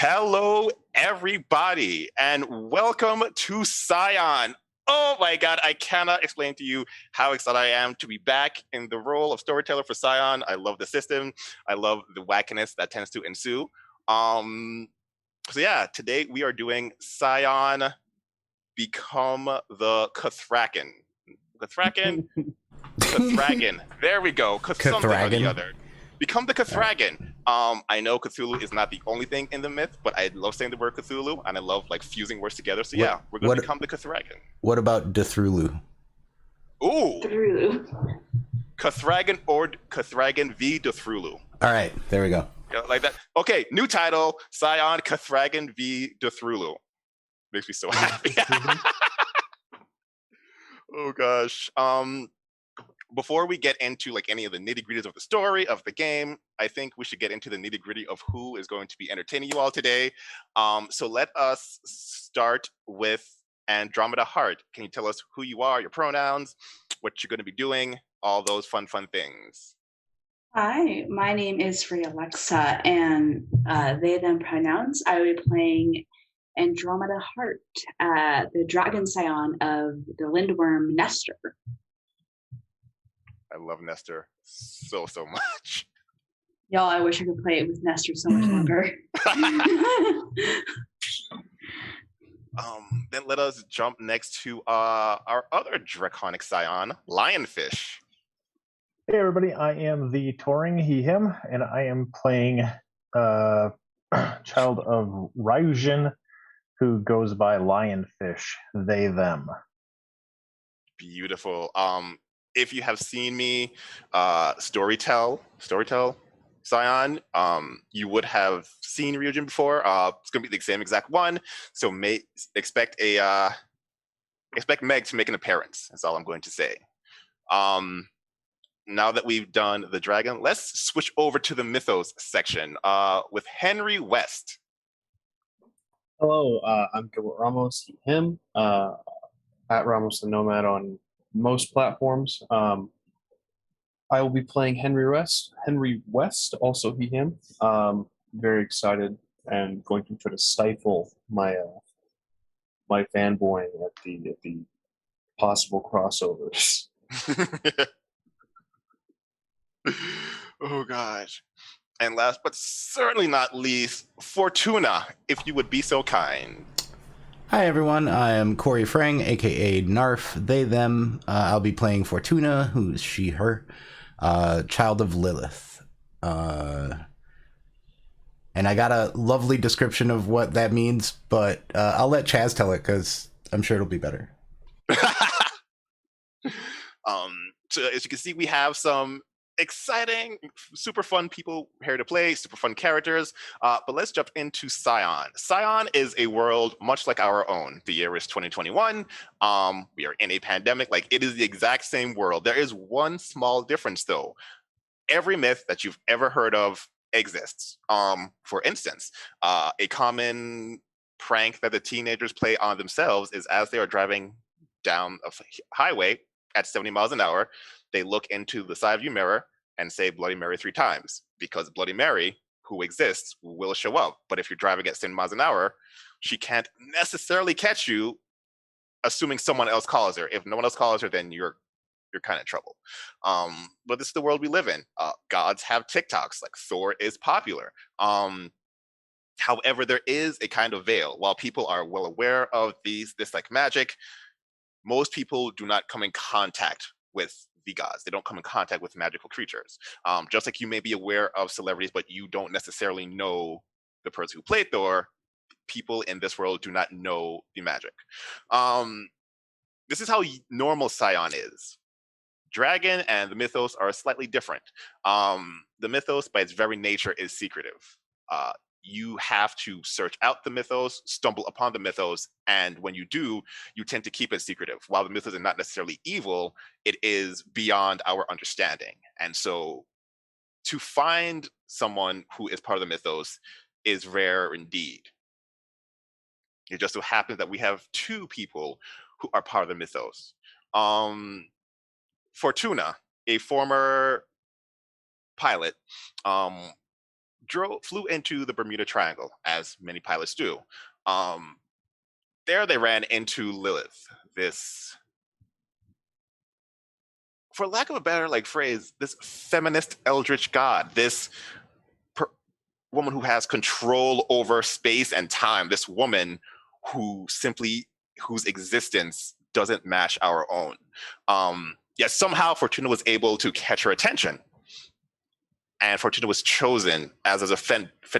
Hello, everybody, and welcome to Scion. Oh my god, I cannot explain to you how excited I am to be back in the role of storyteller for Scion. I love the system. I love the wackiness that tends to ensue. So yeah, today we are doing Scion Become the Cathraken. Cathraken? Cathragan. There we go. Something or the other. Become the Cathragan. I know Cthulhu is not the only thing in the myth, but I love saying the word Cthulhu, and I love like fusing words together. So yeah, we're gonna become the Cathragan. What about Dthulu? Ooh, Through. Cathragan or Cathragan v Dthulu. All right, there we go. Yeah, like that. Okay, new title: Scion Cathragan v Dthulu. Makes me so happy. Oh gosh. Before we get into like any of the nitty-gritties of the story of the game, I think we should get into the nitty-gritty of who is going to be entertaining you all today. So let us start with Andromeda Heart. Can you tell us who you are, your pronouns, what you're going to be doing, all those fun things? Hi, my name is Free Alexa, and they, them pronouns. I will be playing Andromeda Heart, the dragon scion of the lindworm Nestor. I love Nestor so much. Y'all, I wish I could play it with Nestor so much longer. Then let us jump next to our other draconic scion, Lionfish. Hey everybody, I am the Touring he, him, and I am playing child of Ryujin, who goes by Lionfish, they, them. Beautiful. If you have seen me Storytell Scion, you would have seen Ryujin before. It's gonna be the same exact one, so expect Meg to make an appearance. That's all I'm going to say. Now that we've done the dragon, let's switch over to the Mythos section with Henry West. Hello, I'm Gilbert Ramos, he, him, at Ramos the Nomad on most platforms. I will be playing Henry West, also he, him. Very excited and going to try to stifle my my fanboying at the possible crossovers. Oh gosh. And last but certainly not least, Fortuna, if you would be so kind. Hi everyone, I am Corey Frang, aka Narf, they, them. I'll be playing Fortuna, who's she, her, child of Lilith. And I got a lovely description of what that means, but I'll let Chaz tell it because I'm sure it'll be better. So as you can see, we have some exciting, super fun people here to play, super fun characters. But let's jump into Scion. Scion is a world much like our own. The year is 2021. We are in a pandemic. Like, it is the exact same world. There is one small difference though. Every myth that you've ever heard of exists. For instance, a common prank that the teenagers play on themselves is as they are driving down a highway at 70 miles an hour, they look into the side view mirror and say Bloody Mary 3 times, because Bloody Mary, who exists, will show up. But if you're driving at 70 miles an hour, she can't necessarily catch you, assuming someone else calls her. If no one else calls her, then you're kind of in trouble. But this is the world we live in. Gods have TikToks, like Thor is popular. However, there is a kind of veil. While people are well aware of this like magic, most people do not come in contact with the gods. They don't come in contact with magical creatures. Just like you may be aware of celebrities, but you don't necessarily know the person who played Thor, people in this world do not know the magic. This is how normal Scion is. Dragon and the Mythos are slightly different. The Mythos, by its very nature, is secretive. You have to search out the Mythos, stumble upon the Mythos, and when you do, you tend to keep it secretive. While the Mythos is not necessarily evil, it is beyond our understanding. And so to find someone who is part of the Mythos is rare indeed. It just so happens that we have 2 people who are part of the Mythos. Fortuna, a former pilot, flew into the Bermuda Triangle, as many pilots do. There they ran into Lilith, this, for lack of a better phrase, this feminist eldritch god, this woman who has control over space and time, this woman whose existence doesn't match our own. Yet somehow Fortuna was able to catch her attention, and Fortuna was chosen as a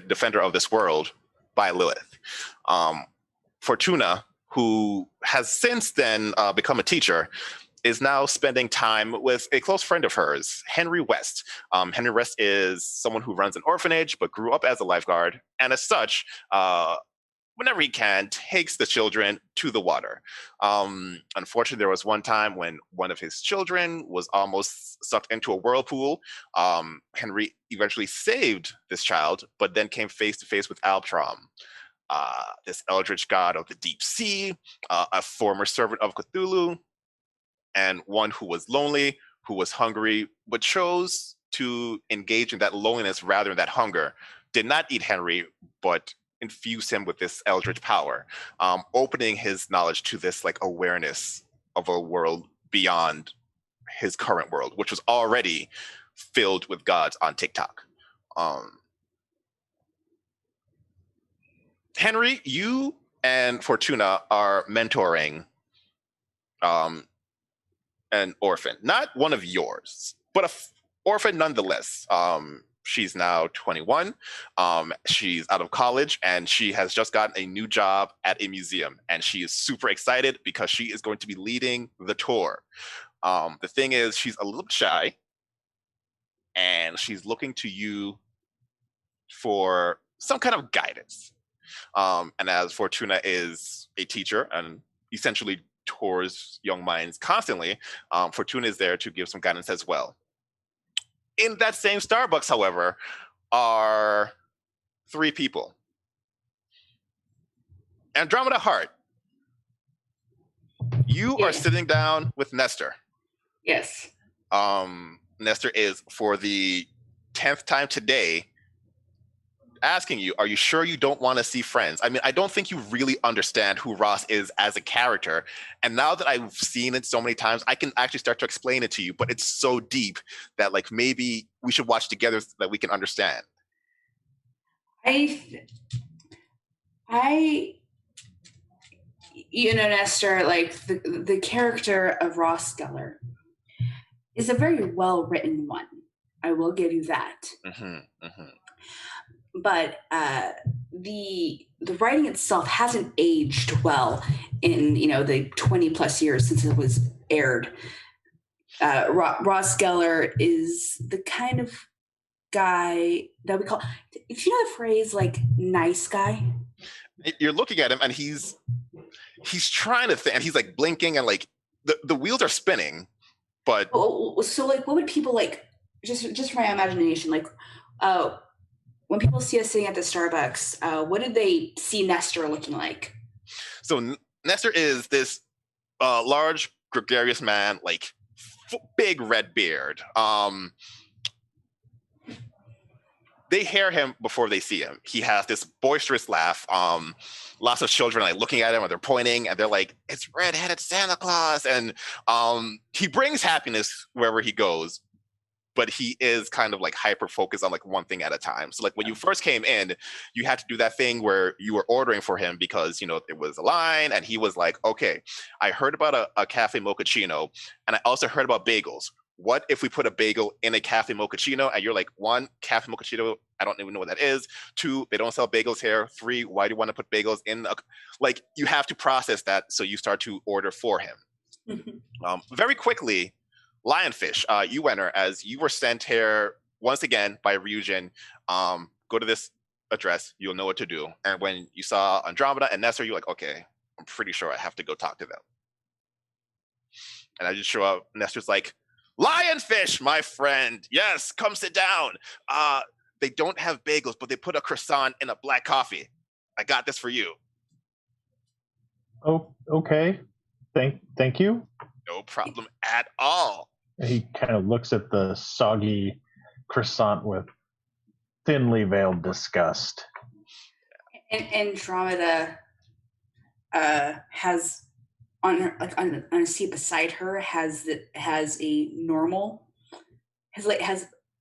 defender of this world by Lilith. Fortuna, who has since then become a teacher, is now spending time with a close friend of hers, Henry West. Henry West is someone who runs an orphanage, but grew up as a lifeguard, and as such, whenever he can, takes the children to the water. Unfortunately, there was one time when one of his children was almost sucked into a whirlpool. Henry eventually saved this child, but then came face to face with Alptrom, this eldritch god of the deep sea, a former servant of Cthulhu, and one who was lonely, who was hungry, but chose to engage in that loneliness rather than that hunger. Did not eat Henry, but infuse him with this eldritch power, opening his knowledge to this awareness of a world beyond his current world, which was already filled with gods on TikTok. Henry, you and Fortuna are mentoring an orphan, not one of yours, but an orphan nonetheless. She's now 21. She's out of college, and she has just gotten a new job at a museum, and she is super excited because she is going to be leading the tour. The thing is, she's a little shy, and she's looking to you for some kind of guidance. And as Fortuna is a teacher and essentially tours young minds constantly, Fortuna is there to give some guidance as well. In that same Starbucks, however, are three people. Andromeda Heart, you are sitting down with Nestor. Yes. Nestor is, for the 10th time today, asking you, are you sure you don't want to see friends? I mean, I don't think you really understand who Ross is as a character. And now that I've seen it so many times, I can actually start to explain it to you, but it's so deep that maybe we should watch together so that we can understand. Nestor, the character of Ross Geller is a very well-written one. I will give you that. But the writing itself hasn't aged well in the 20 plus years since it was aired. Ross Geller is the kind of guy that we call, if you know the phrase nice guy. You're looking at him and he's trying to think, and he's blinking, and the wheels are spinning, but so what would people just from my imagination, when people see us sitting at the Starbucks, what did they see Nestor looking like? So Nestor is this large, gregarious man, big red beard. They hear him before they see him. He has this boisterous laugh. Lots of children looking at him, and they're pointing, and they're like, "It's red-headed Santa Claus!" And he brings happiness wherever he goes. But he is kind of hyper focused on one thing at a time. So when you first came in, you had to do that thing where you were ordering for him because it was a line, and he was like, okay, I heard about a cafe mochaccino, and I also heard about bagels. What if we put a bagel in a cafe mochaccino? And you're like, 1, cafe mochaccino, I don't even know what that is. 2, they don't sell bagels here. 3, why do you want to put bagels in? You have to process that, so you start to order for him. Very quickly, Lionfish, you enter as you were sent here once again by Ryujin. Go to this address, you'll know what to do. And when you saw Andromeda and Nestor, you're like, okay, I'm pretty sure I have to go talk to them. And I just show up. Nestor's like, Lionfish, my friend. Yes, come sit down. They don't have bagels, but they put a croissant in a black coffee. I got this for you. Oh, okay. Thank you. No problem at all. He kind of looks at the soggy croissant with thinly veiled disgust. And Andromeda has on her on a seat beside her has a normal has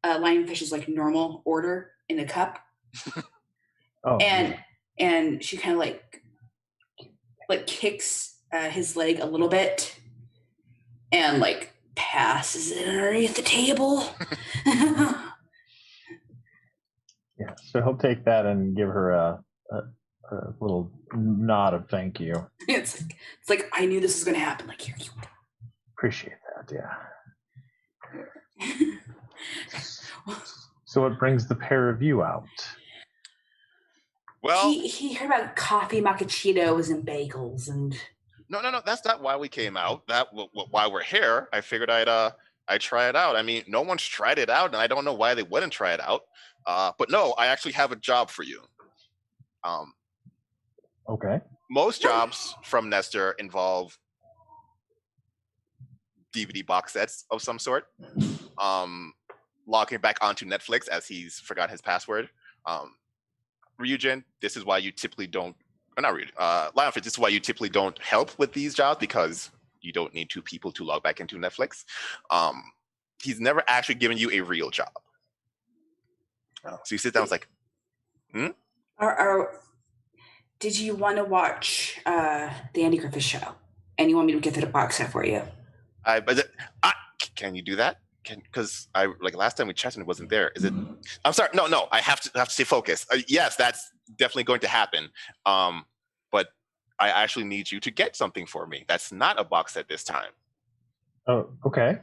lionfish's like normal order in a cup. Oh, and she kind of like kicks his leg a little bit and like passes it underneath the table. yeah. So he'll take that and give her a little nod of thank you. It's like I knew this was going to happen. Like here, you Appreciate that. Yeah. So what brings the pair of you out? Well, he heard about coffee macchiatos and bagels and. No. That's not why we came out. Why we're here. I figured I'd try it out. I mean, no one's tried it out, and I don't know why they wouldn't try it out. But no, I actually have a job for you. Okay. Most jobs from Nestor involve DVD box sets of some sort. Logging back onto Netflix as he's forgot his password. Ryujin, this is why you typically don't. Not Ryujin. Lionfish, this is why you typically don't help with these jobs because you don't need two people to log back into Netflix. He's never actually given you a real job. So you sit down, it's like, Did you want to watch the Andy Griffith Show? And you want me to get the box set for you? Can you do that? Because I like last time we chatted, it wasn't there. Is it? I'm sorry. No. I have to stay focused. Yes, that's definitely going to happen. But I actually need you to get something for me. That's not a box set this time. Oh, okay.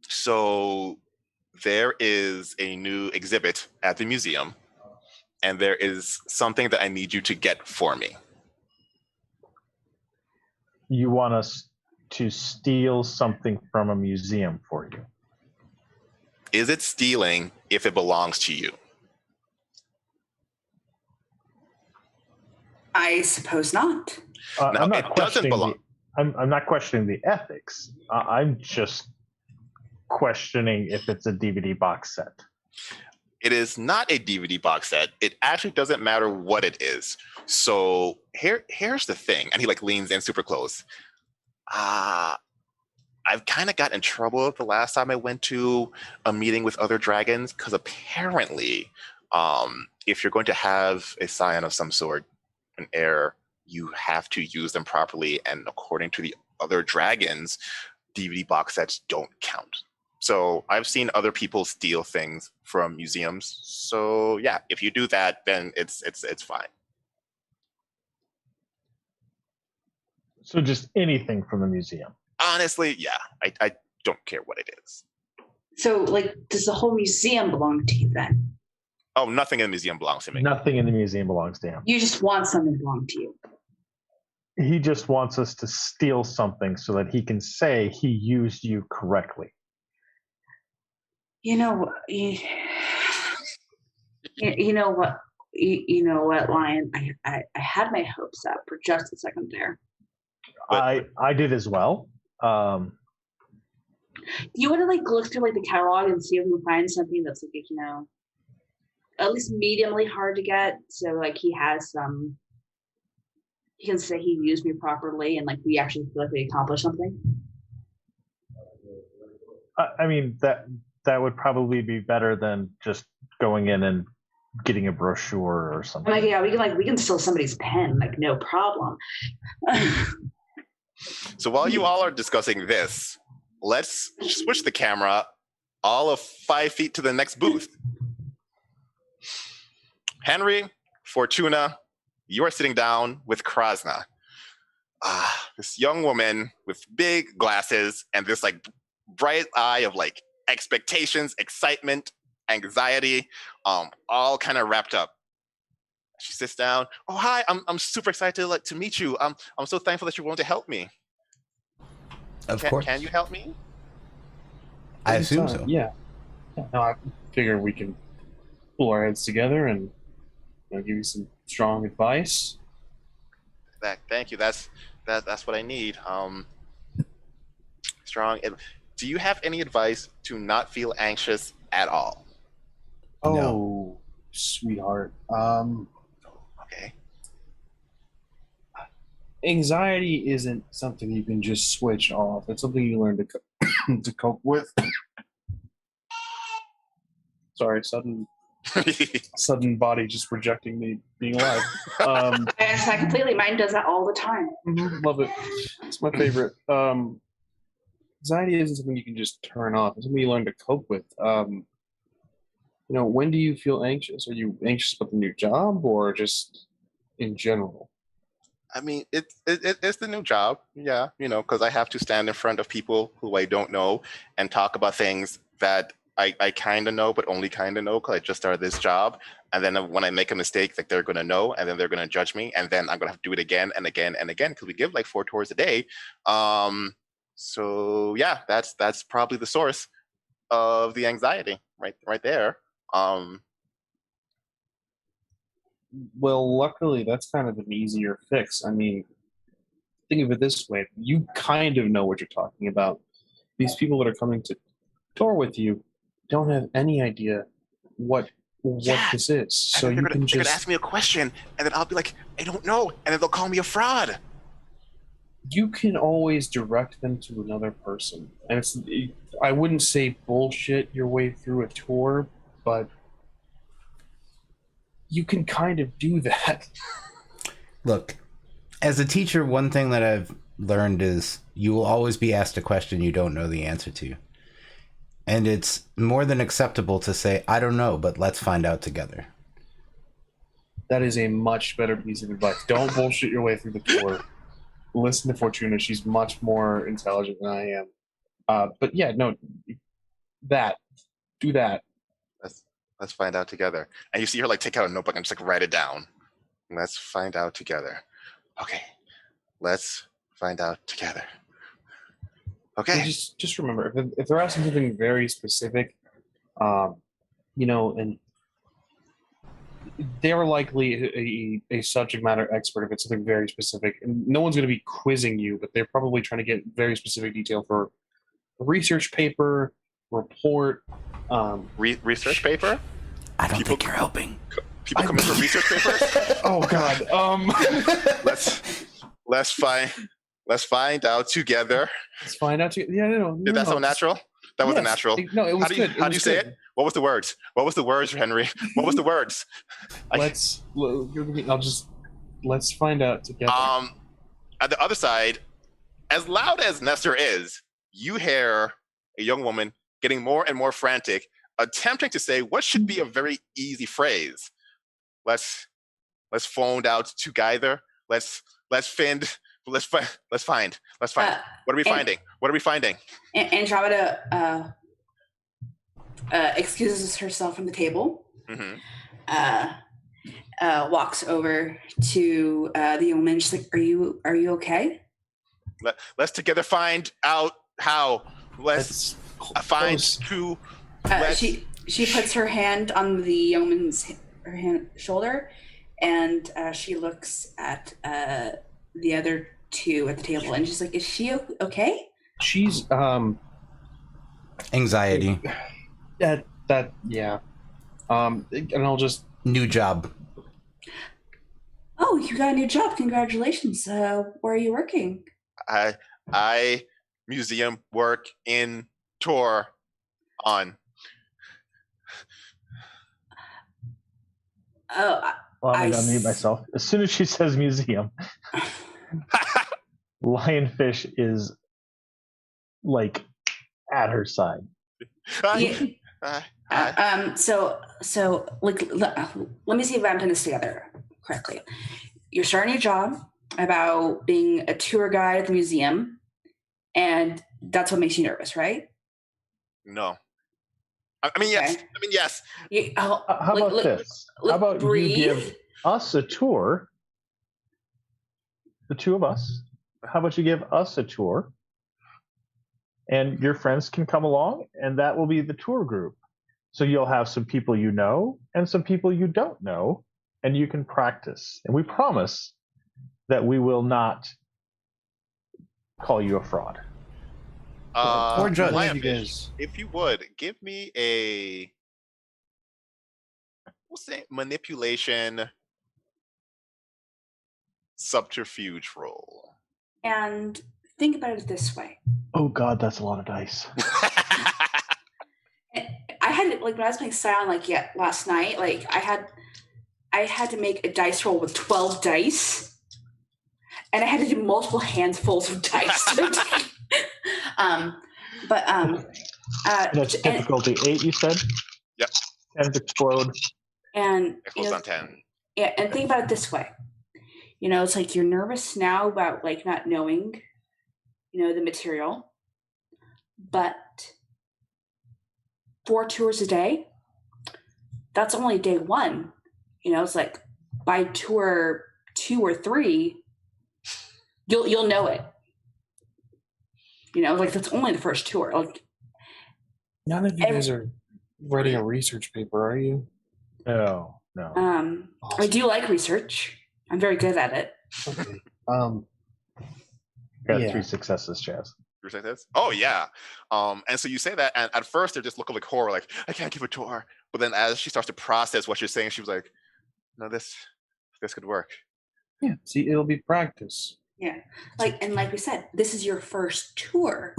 So there is a new exhibit at the museum, and there is something that I need you to get for me. You want us to steal something from a museum for you? Is it stealing if it belongs to you? I suppose not. No, I'm not it doesn't belong. I'm not questioning the ethics. I'm just questioning if it's a DVD box set. It is not a DVD box set. It actually doesn't matter what it is. So here's the thing. And he like leans in super close. I've kind of got in trouble the last time I went to a meeting with other dragons because apparently if you're going to have a scion of some sort, an heir, you have to use them properly. And according to the other dragons, DVD box sets don't count. So I've seen other people steal things from museums. So yeah, if you do that, then it's fine. So just anything from the museum? Honestly, yeah. I don't care what it is. So, like, does the whole museum belong to you then? Oh, nothing in the museum belongs to me. Nothing in the museum belongs to him. You just want something to belong to you. He just wants us to steal something so that he can say he used you correctly. You know, you know what? You know what, Lion? I had my hopes up for just a second there. I did as well. You want to like look through like the catalog and see if we can find something that's like, you know, at least mediumly hard to get. So like he has some. He can say he used me properly, and like we actually feel like we accomplished something. I mean that would probably be better than just going in and getting a brochure or something. Like, yeah, we can steal somebody's pen, like no problem. So while you all are discussing this, let's switch the camera all of 5 feet to the next booth. Henry, Fortuna, you are sitting down with Krasna. This young woman with big glasses and this like bright eye of like expectations, excitement, anxiety, all kind of wrapped up. She sits down. Oh, hi! I'm super excited to meet you. I'm so thankful that you're willing to help me. Of course. Can you help me? I assume so. Yeah. No, I figure we can pull our heads together and give you some strong advice. Thank you. That's what I need. Strong. Do you have any advice to not feel anxious at all? Oh, No. sweetheart. Okay. Anxiety isn't something you can just switch off. It's something you learn to to cope with. Sorry, sudden body just rejecting me being alive. I understand completely. Mine does that all the time. Love it. It's my favorite. Anxiety isn't something you can just turn off. It's something you learn to cope with. When do you feel anxious? Are you anxious about the new job or just in general? I mean, it's the new job, yeah, because I have to stand in front of people who I don't know and talk about things that I kind of know, but only kind of know because I just started this job. And then when I make a mistake, like they're going to know, and then they're going to judge me, and then I'm going to have to do it again and again and again because we give like 4 tours a day. So yeah, that's probably the source of the anxiety right there. Well, luckily, that's kind of an easier fix. I mean, think of it this way: you kind of know what you're talking about. These people that are coming to tour with you don't have any idea what Yeah. this is. So And you they're can gonna just ask me a question, and then I'll be like, I don't know, and then they'll call me a fraud. you can always direct them to another person, and I wouldn't say bullshit your way through a tour, but you can kind of do that. Look, as a teacher, one thing that I've learned is you will always be asked a question you don't know the answer to. And it's more than acceptable to say, I don't know, but let's find out together. That is a much better piece of advice. Don't bullshit your way through the tour. Listen to Fortuna. She's much more intelligent than I am. But yeah, no, do that. Let's find out together. And you see her like take out a notebook and just like write it down. Let's find out together. Okay, let's find out together. Okay. And just remember, if they're asking something very specific, and they're likely a subject matter expert if it's something very specific. And no one's going to be quizzing you, but they're probably trying to get very specific detail for a research paper, report. Research paper? I don't think you're helping. People come in for research papers? Oh God. Let's find out together. Let's find out. Yeah, no. Did that sound natural? That wasn't natural. No, it was good. How do you say it? What was the words? What was the words, Henry? What was the words? Let's find out together. At the other side, as loud as Nestor is, you hear a young woman getting more and more frantic, attempting to say what should be a very easy phrase. Let's find out together. Let's find. What are we finding? What are we finding? Andromeda excuses herself from the table. Mm-hmm. Walks over to the young man. She's like, "Are you okay?" Let's together find out how. Let's find to. She puts her hand on the young man's shoulder, and she looks at the other two at the table, and she's like, "Is she okay?" She's Anxiety. Yeah. And I'll just New job. Oh, you got a new job! Congratulations. Where are you working? I museum work in tour on. Oh, Well, I'm going to unmute myself. As soon as she says museum, Lionfish is like at her side. So like, let me see if I'm putting this together correctly. You're starting a job about being a tour guide at the museum, and that's what makes you nervous, right? No. I mean, yes. Okay. I mean, yes. How about this? How about breathe. you give us a tour? The two of us. How about you give us a tour? And your friends can come along, and that will be the tour group. So you'll have some people you know and some people you don't know, and you can practice. And we promise that we will not call you a fraud. Or judge. Lionfish, if you would, give me a we'll say manipulation subterfuge roll. And think about it this way. Oh God, that's a lot of dice. I had like when I was playing Scion last night, like I had to make a dice roll with 12 dice, and I had to do multiple handfuls of dice. That's difficulty 8, you said? Yep. 10 explode. And It goes on 10. Yeah, and think about it this way. It's like you're nervous now about like not knowing, the material, but 4 tours a day, that's only day 1. It's like by tour 2 or 3, you'll know it. Like that's only the first tour. Like none of you guys are writing a research paper, are you? No. Awesome. I do like research. I'm very good at it. Okay. Got 3 successes, Chaz. Oh yeah. And so you say that, and at first they're just looking like horror, like I can't give a tour. But then as she starts to process what you're saying, she was like, "No, this could work." Yeah. See, it'll be practice. Yeah, like we said, this is your first tour.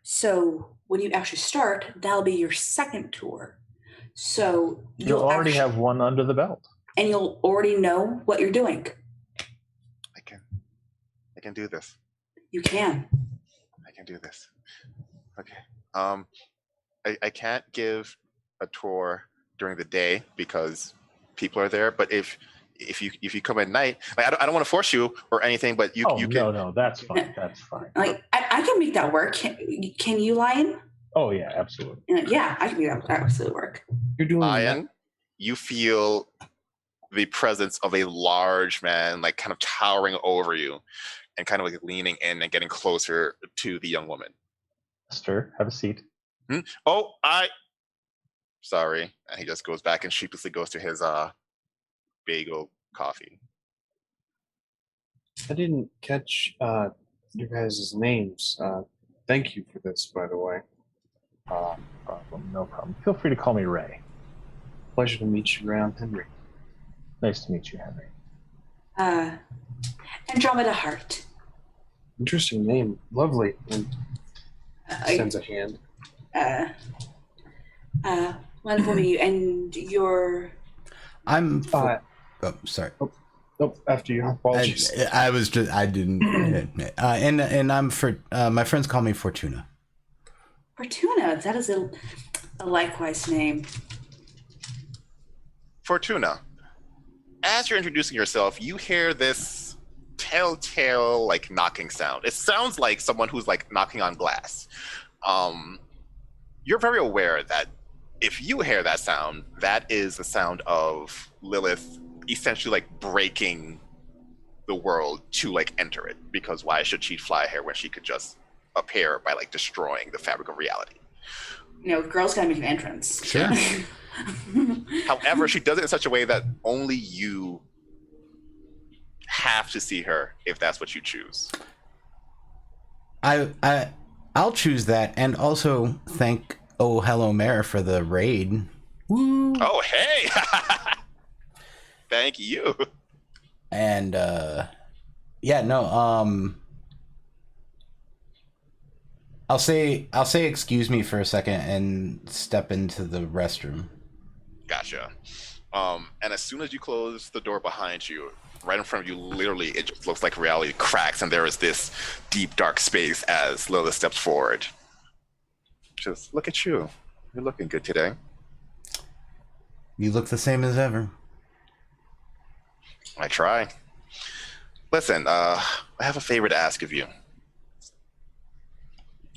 So when you actually start, that'll be your second tour. So You'll already have one under the belt, and you'll already know what you're doing. I can do this. You can. I can do this. Okay. I can't give a tour during the day because people are there. But if you come at night, like, I don't want to force you or anything, but you can. No, that's fine. That's fine. Like I can make that work. Can you, Lion? Oh yeah, absolutely. Yeah, I can make that absolutely work. You're doing Lion, you feel the presence of a large man, like kind of towering over you, and kind of like leaning in and getting closer to the young woman. Mister, have a seat. Oh, sorry. And he just goes back and sheepishly goes to his bagel coffee. I didn't catch your guys' names. Thank you for this, by the way. No problem. Feel free to call me Ray. Pleasure to meet you, Ram Henry. Nice to meet you, Henry. Andromeda Heart. Interesting name. Lovely. And sends a hand. Wonderful to meet you. And you're... I'm... sorry. Oh, after you. Apologies. I didn't... and I'm for... my friends call me Fortuna. Fortuna. That is a likewise name. Fortuna, as you're introducing yourself, you hear this telltale like knocking sound. It sounds like someone who's like knocking on glass. You're very aware that if you hear that sound, that is the sound of Lilith essentially like breaking the world to like enter it. Because why should she fly here when she could just appear by like destroying the fabric of reality? Girls gotta make an entrance. Sure. However, she does it in such a way that only you have to see her if that's what you choose. I'll choose that, and also thank Oh Hello Mare for the raid. Woo! Oh hey! Thank you. And yeah, no, I'll say excuse me for a second and step into the restroom. Gotcha. And as soon as you close the door behind you, right in front of you, literally, it just looks like reality cracks, and there is this deep, dark space as Lilith steps forward. Just look at you. You're looking good today. You look the same as ever. I try. Listen, I have a favor to ask of you.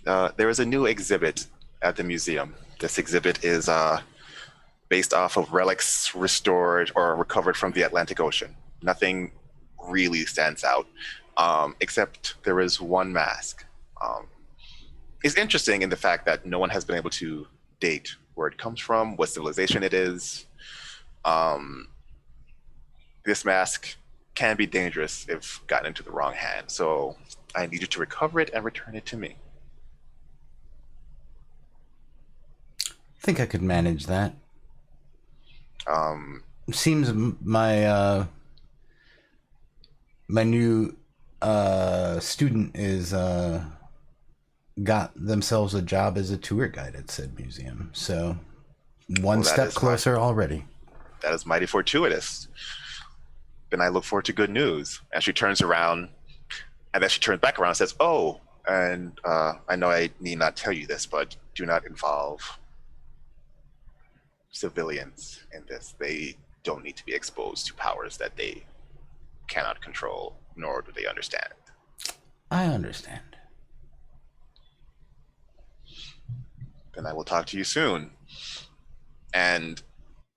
There is a new exhibit at the museum. This exhibit is based off of relics restored or recovered from the Atlantic Ocean. Nothing really stands out, except there is one mask. It's interesting in the fact that no one has been able to date where it comes from, what civilization it is. This mask can be dangerous if gotten into the wrong hand, so I need you to recover it and return it to me. I think I could manage that. Seems my new student is got themselves a job as a tour guide at said museum. So one step closer already. That is mighty fortuitous. Then I look forward to good news. And she turns around, and then she turns back around and says, "Oh, and I know I need not tell you this, but do not involve civilians in this. They don't need to be exposed to powers that they cannot control, nor do they understand." I understand. Then I will talk to you soon. And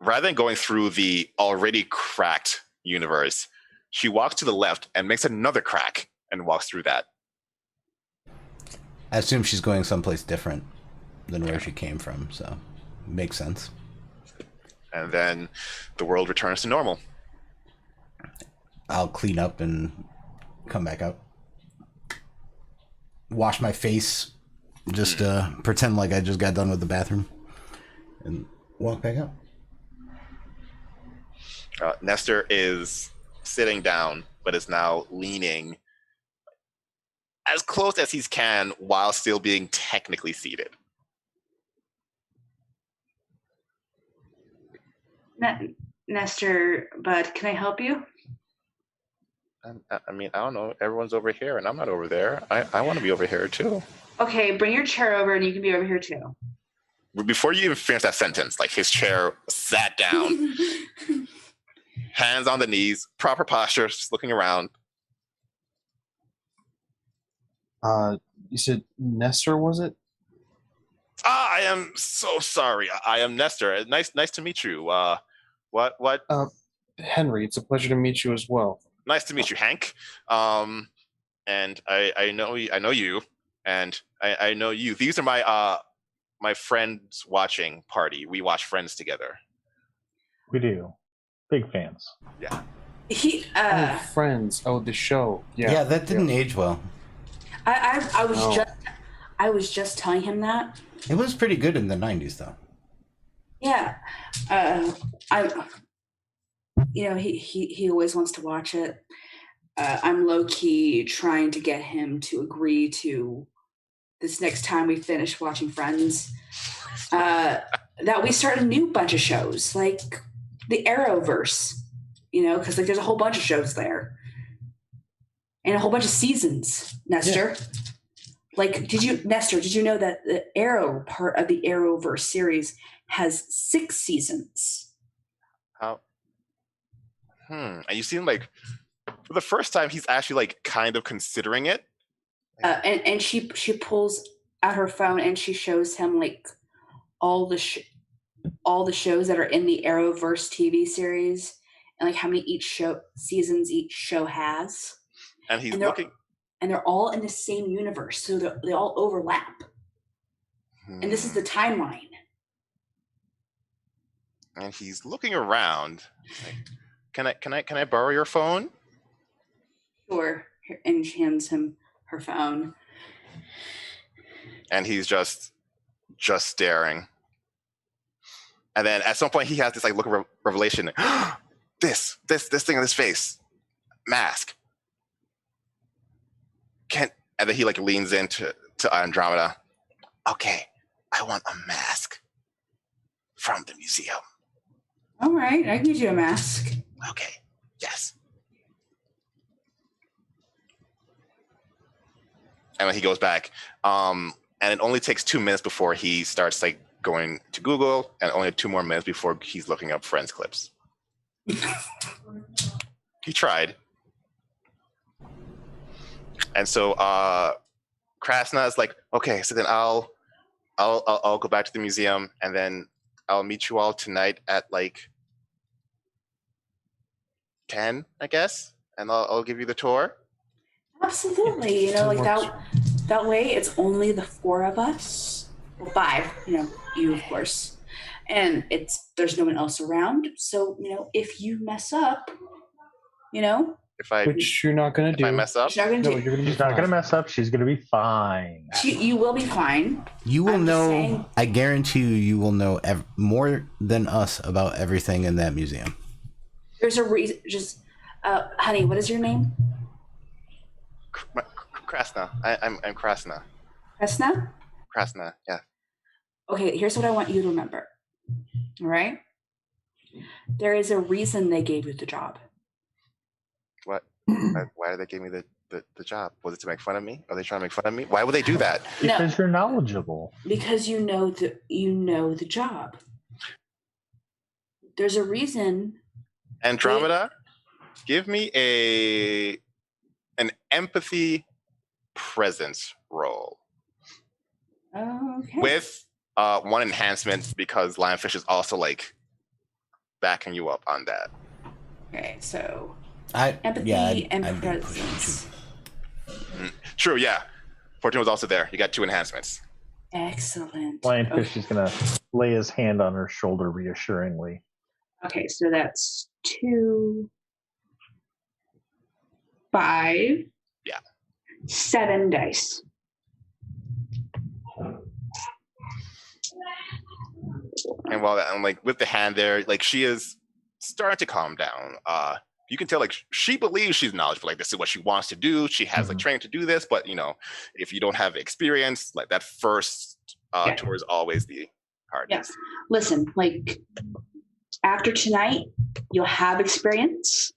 rather than going through the already cracked universe, she walks to the left and makes another crack and walks through that. I assume she's going someplace different than where she came from, so makes sense. And then the world returns to normal. I'll clean up and come back out. Wash my face, just pretend like I just got done with the bathroom, and walk back out. Nestor is sitting down, but is now leaning as close as he can while still being technically seated. Nestor, bud, can I help you? I mean, I don't know. Everyone's over here, and I'm not over there. I want to be over here, too. Okay, bring your chair over, and you can be over here, too. Before you even finish that sentence, like his chair sat down, hands on the knees, proper posture, just looking around. You said Nestor, was it? I am so sorry. I am Nestor. Nice to meet you. What? Henry, it's a pleasure to meet you as well. Nice to meet you, Hank. And I know you, and I know you. These are my friends watching party. We watch Friends together. We do. Big fans. Yeah. Friends. Oh, the show. Yeah, that didn't age well. I was just telling him that. It was pretty good in the 90s, though. Yeah. He always wants to watch it. I'm low-key trying to get him to agree to this next time we finish watching Friends, that we start a new bunch of shows, like the Arrowverse, because there's a whole bunch of shows there. And a whole bunch of seasons, Nestor. Yeah. Did you know that the Arrow part of the Arrowverse series has 6 seasons? How? And you seem like, for the first time, he's actually kind of considering it. And she pulls out her phone and she shows him all the shows that are in the Arrowverse TV series and how many seasons each show has. And he's looking, and they're all in the same universe, so they all overlap. And this is the timeline. And he's looking around. Can I borrow your phone? Sure. And she hands him her phone. And he's just staring. And then at some point he has this look of revelation. This thing on his face. Mask. And then he leans into Andromeda. Okay, I want a mask from the museum. All right, I can get you a mask. Okay, yes. And then he goes back, and it only takes 2 minutes before he starts going to Google, and only 2 more minutes before he's looking up Friends clips. He tried. And so Krasna is okay, so then I'll go back to the museum, and then I'll meet you all tonight at 10, I guess, and I'll give you the tour. Absolutely, that way it's only the 4 of us, well, 5, you of course, and there's no one else around. So if you mess up, Which you're not going to if I do. mess up. She's not gonna No, do. you're going to be She's not fine. going to mess up. She's going to be fine. You will be fine. You will I'm just know. saying- I guarantee you will know more than us about everything in that museum. There's a reason. Just, honey, what is your name? Krasna. I'm Krasna. Krasna? Krasna. Yeah. Okay, here's what I want you to remember. All right? There is a reason they gave you the job. What? Why did they give me the job? Was it to make fun of me? Are they trying to make fun of me? Why would they do that? No, Because you're knowledgeable. because you know the job. There's a reason. Andromeda, give me an empathy presence roll Okay. with one enhancement because Lionfish is also like backing you up on that. Okay, so I empathy I'd and be pushing presence. True, yeah. Fortune was also there. You got 2 enhancements. Excellent. Lionfish is going to lay his hand on her shoulder reassuringly. Okay, so that's 2, 5. Yeah. 7 dice. And while that, I'm like with the hand there, like she is starting to calm down. You can tell like she believes she's knowledgeable. Like this is what she wants to do. She has like training to do this, but you know, if you don't have experience, like that first Yeah. tour is always the hardest. Yeah. Listen, like after tonight, you'll have experience.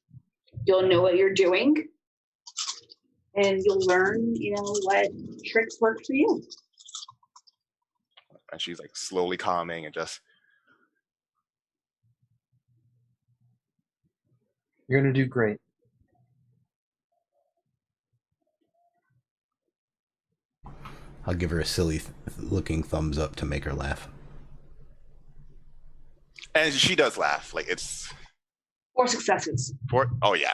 You'll know what you're doing. And you'll learn, what tricks work for you. And she's like slowly calming and just You're going to do great. I'll give her a silly looking thumbs up to make her laugh. and she does laugh. Like it's 4 successes. oh yeah.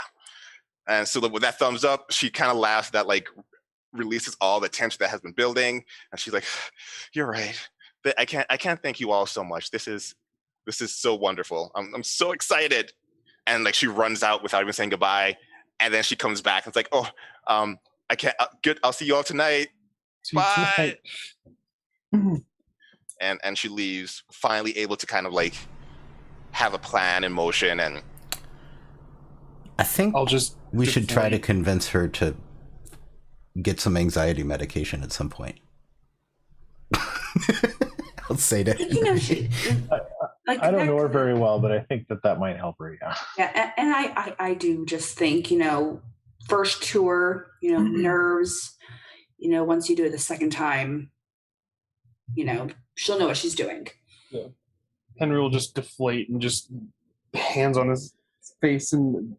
And so with that thumbs up, she kind of laughs. That like releases all the tension that has been building, and she's like, "You're right. But I can't thank you all so much. This is so wonderful. I'm so excited." And like she runs out without even saying goodbye, and then she comes back and it's like, "Oh, I can't. Good. I'll see you all tonight. See you Bye." tonight. And she leaves, finally able to kind of like have a plan in motion. And I think I'll just. we should try to deflate. convince her to get some anxiety medication at some point. I'll say that. She, like, I don't know her very well, but I think that might help her. Yeah. Yeah, and I do just think, first tour, nerves, once you do it the second time, she'll know what she's doing. Yeah. Henry will just deflate and just hands on his face and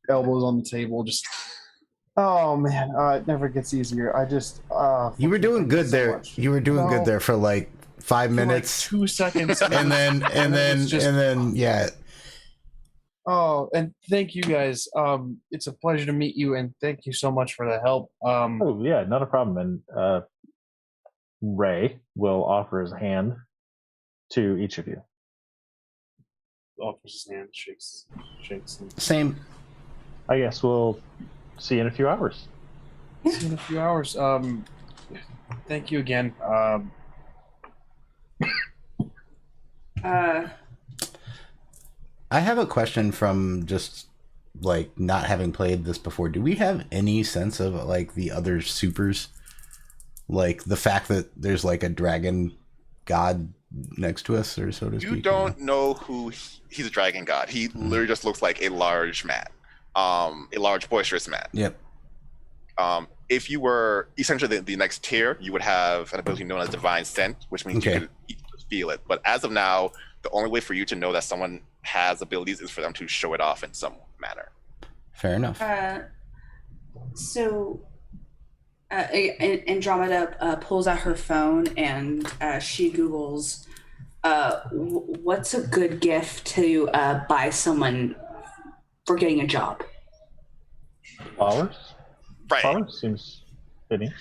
elbows on the table. Just, oh man, it never gets easier. I just, You were doing good so there. much. You were doing No. good there for like 5 For like minutes, 2 seconds, and then it's just- yeah. Oh, and thank you guys. It's a pleasure to meet you, and thank you so much for the help. Oh yeah, not a problem. And Ray will offer his hand to each of you. Offers his hand, shakes. And Same. I guess we'll see you in a few hours. see you in a few hours. Thank you again. I have a question from just like not having played this before. Do we have any sense of like the other supers? Like the fact that there's like a dragon god next to us, or so to speak? you don't know who he's a dragon god. He literally just looks like a large man, a large boisterous man. Yep. If you were essentially the next tier, you would have an ability known as Divine Scent, which means Okay. you could feel it. But as of now, the only way for you to know that someone has abilities is for them to show it off in some manner. Fair enough. So Andromeda pulls out her phone and she Googles, what's a good gift to buy someone for getting a job? Flowers? Right. Flowers seems fitting.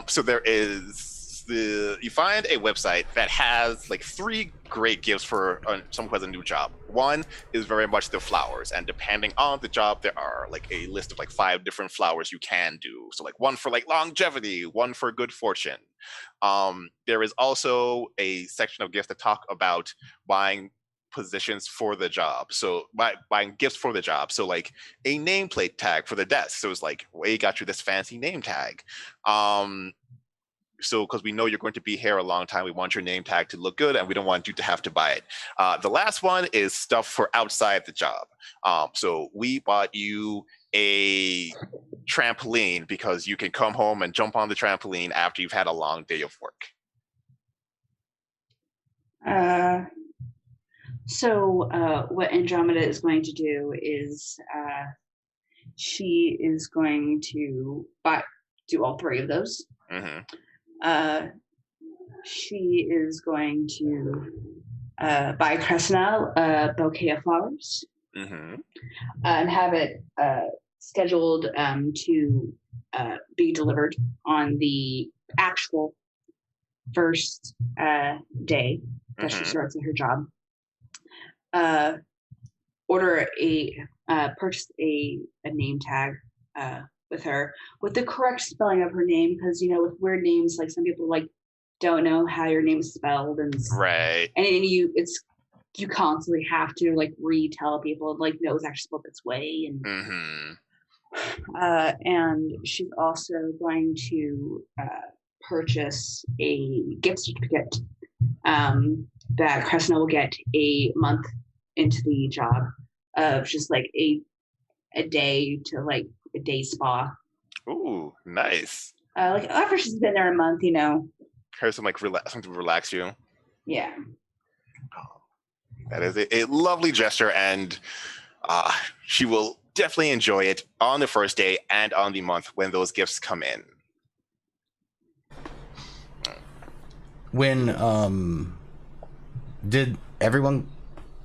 So there is you find a website that has like 3 great gifts for someone who has a new job. One is very much the flowers, and depending on the job, there are like a list of like 5 different flowers you can do. So like one for like longevity, one for good fortune. There is also a section of gifts that talk about buying positions for the job. So buying gifts for the job. So like a nameplate tag for the desk. So it's like, we got you this fancy name tag. So because we know you're going to be here a long time, we want your name tag to look good, and we don't want you to have to buy it. The last one is stuff for outside the job. So we bought you a trampoline because you can come home and jump on the trampoline after you've had a long day of work. So what Andromeda is going to do is she is going to do all 3 of those. Mm-hmm. She is going to buy Cressina a bouquet of flowers, Mm-hmm. and have it scheduled to be delivered on the actual first day that she starts at her job. Purchase a name tag with her with the correct spelling of her name, because with weird names, like some people like don't know how your name is spelled, and Right. and you constantly have to like retell people like no, it's actually spelled this way. And Mm-hmm. And she's also going to purchase a gift certificate that Cressina will get a month into the job of just like a day to like a day spa. Ooh, nice. Like after she's been there a month, Here's some like something to relax you. Yeah. That is a lovely gesture, and she will definitely enjoy it on the first day and on the month when those gifts come in. When did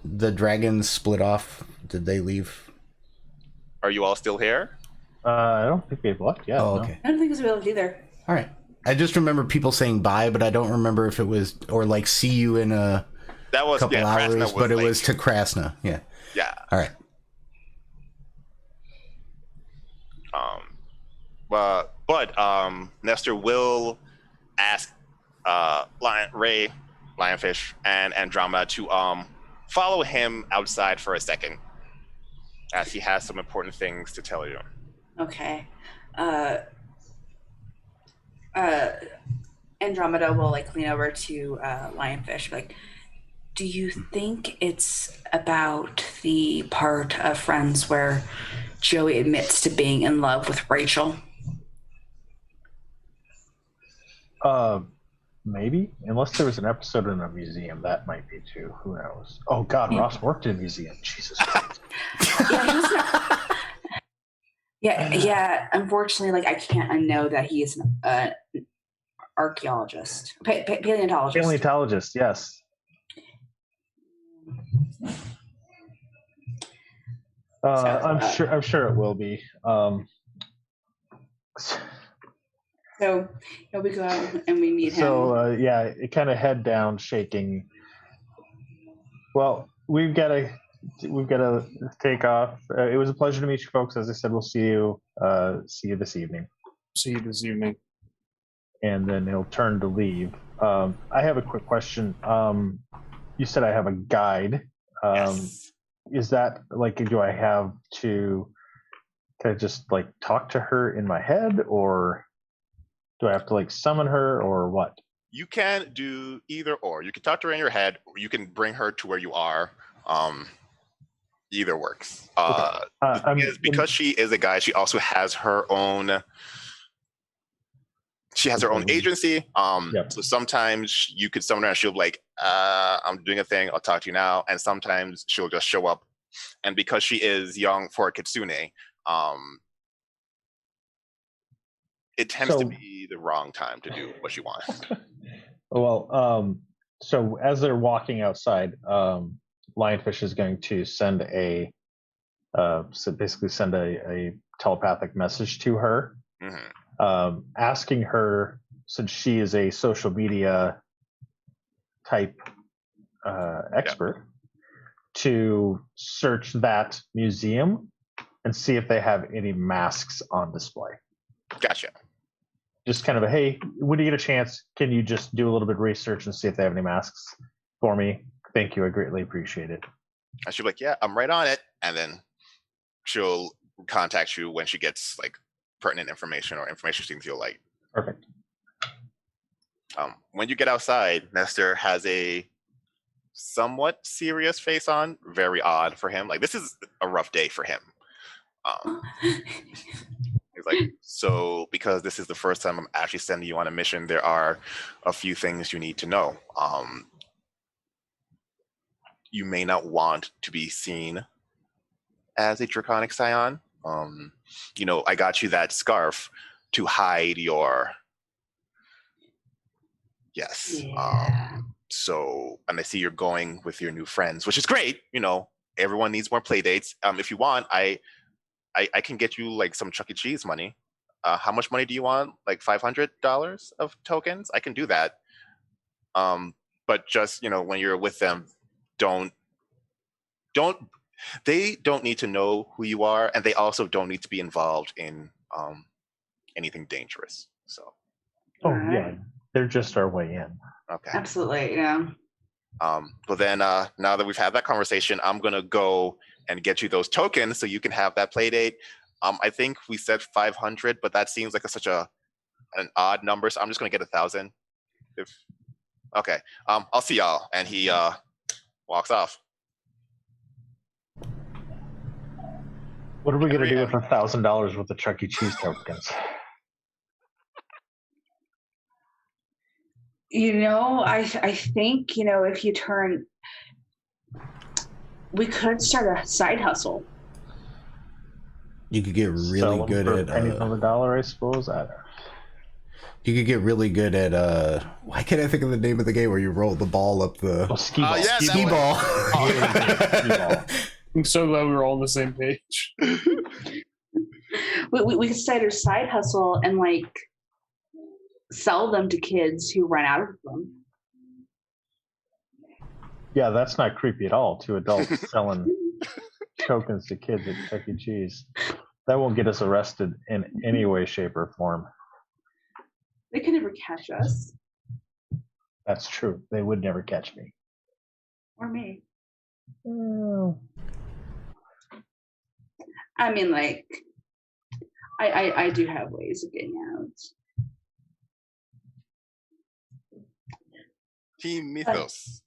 the dragons split off? Did they leave? Are you all still here? I don't think they've left yet. Oh, no. okay. I don't think it's available either. All right. I just remember people saying bye, but I don't remember if it was or like see you in a couple hours. But it was to Krasna. Yeah. Yeah. All right. But Nestor will ask Lionfish, and Andromeda to follow him outside for a second, as he has some important things to tell you. Okay. Andromeda will like lean over to Lionfish, like, do you think it's about the part of Friends where Joey admits to being in love with Rachel? Maybe, unless there was an episode in a museum, that might be too. Who knows? Oh God, Ross worked in a museum. Jesus Christ. Yeah. Unfortunately, like I can't unknow that he is an archaeologist, paleontologist. Paleontologist, yes. I'm sure it will be. So we go out and we meet him. So it kind of head down, shaking. Well, we've got to take off. It was a pleasure to meet you folks. As I said, we'll see you this evening. See you this evening. And then he'll turn to leave. I have a quick question. You said I have a guide. Yes. Is that like, do I have to kind of just like talk to her in my head, or do I have to like summon her, or what? You can do either or. You can talk to her in your head, or you can bring her to where you are. Either works. Okay. Because she is a guy, she also has her own. She has her own agency. Yep. So sometimes you could summon her and she'll be like, I'm doing a thing, I'll talk to you now. And sometimes she'll just show up. And because she is young for a kitsune, it tends to be the wrong time to do what she wants. Well, so as they're walking outside, Lionfish is going to send a telepathic message to her. Mm-hmm. Asking her since she is a social media type expert, to search that museum and see if they have any masks on display. Gotcha. Just kind of a, hey, when you get a chance, can you just do a little bit of research and see if they have any masks for me? Thank you. I greatly appreciate it. And she'll be like, yeah, I'm right on it. And then she'll contact you when she gets like pertinent information or information she thinks you'll like. Perfect. When you get outside, Nestor has a somewhat serious face on. Very odd for him. Like, this is a rough day for him. He's like, so because this is the first time I'm actually sending you on a mission, there are a few things you need to know. You may not want to be seen as a draconic scion. I got you that scarf to hide your. Yes. Yeah. So, and I see you're going with your new friends, which is great. Everyone needs more play dates. If you want, I can get you like some Chuck E. Cheese money. How much money do you want? Like $500 of tokens? I can do that. But just, when you're with them, they don't need to know who you are, and they also don't need to be involved in anything dangerous. So. Yeah, they're just our way in. Okay. Absolutely, yeah. But then now that we've had that conversation, I'm gonna go and get you those tokens so you can have that play date. I think we said 500, but that seems like such an odd number, so I'm just gonna get 1,000. Okay. I'll see y'all. And he walks off. What are we gonna do with $1,000 worth of Chuck E. Cheese tokens? I think, if you turn, we could start a side hustle. You could get really good at pennies on the dollar, I suppose. You could get really good at why can't I think of the name of the game where you roll the ball up the skee ball. Yeah, skee ball. Skee ball. I'm so glad we were all on the same page. We could start a side hustle and sell them to kids who run out of them. Yeah, that's not creepy at all. Two adults selling tokens to kids at Chuck E. Cheese. That won't get us arrested in any way, shape, or form. They could never catch us. That's true. They would never catch me. Or me. Oh. I mean, I do have ways of getting out. Team Mythos.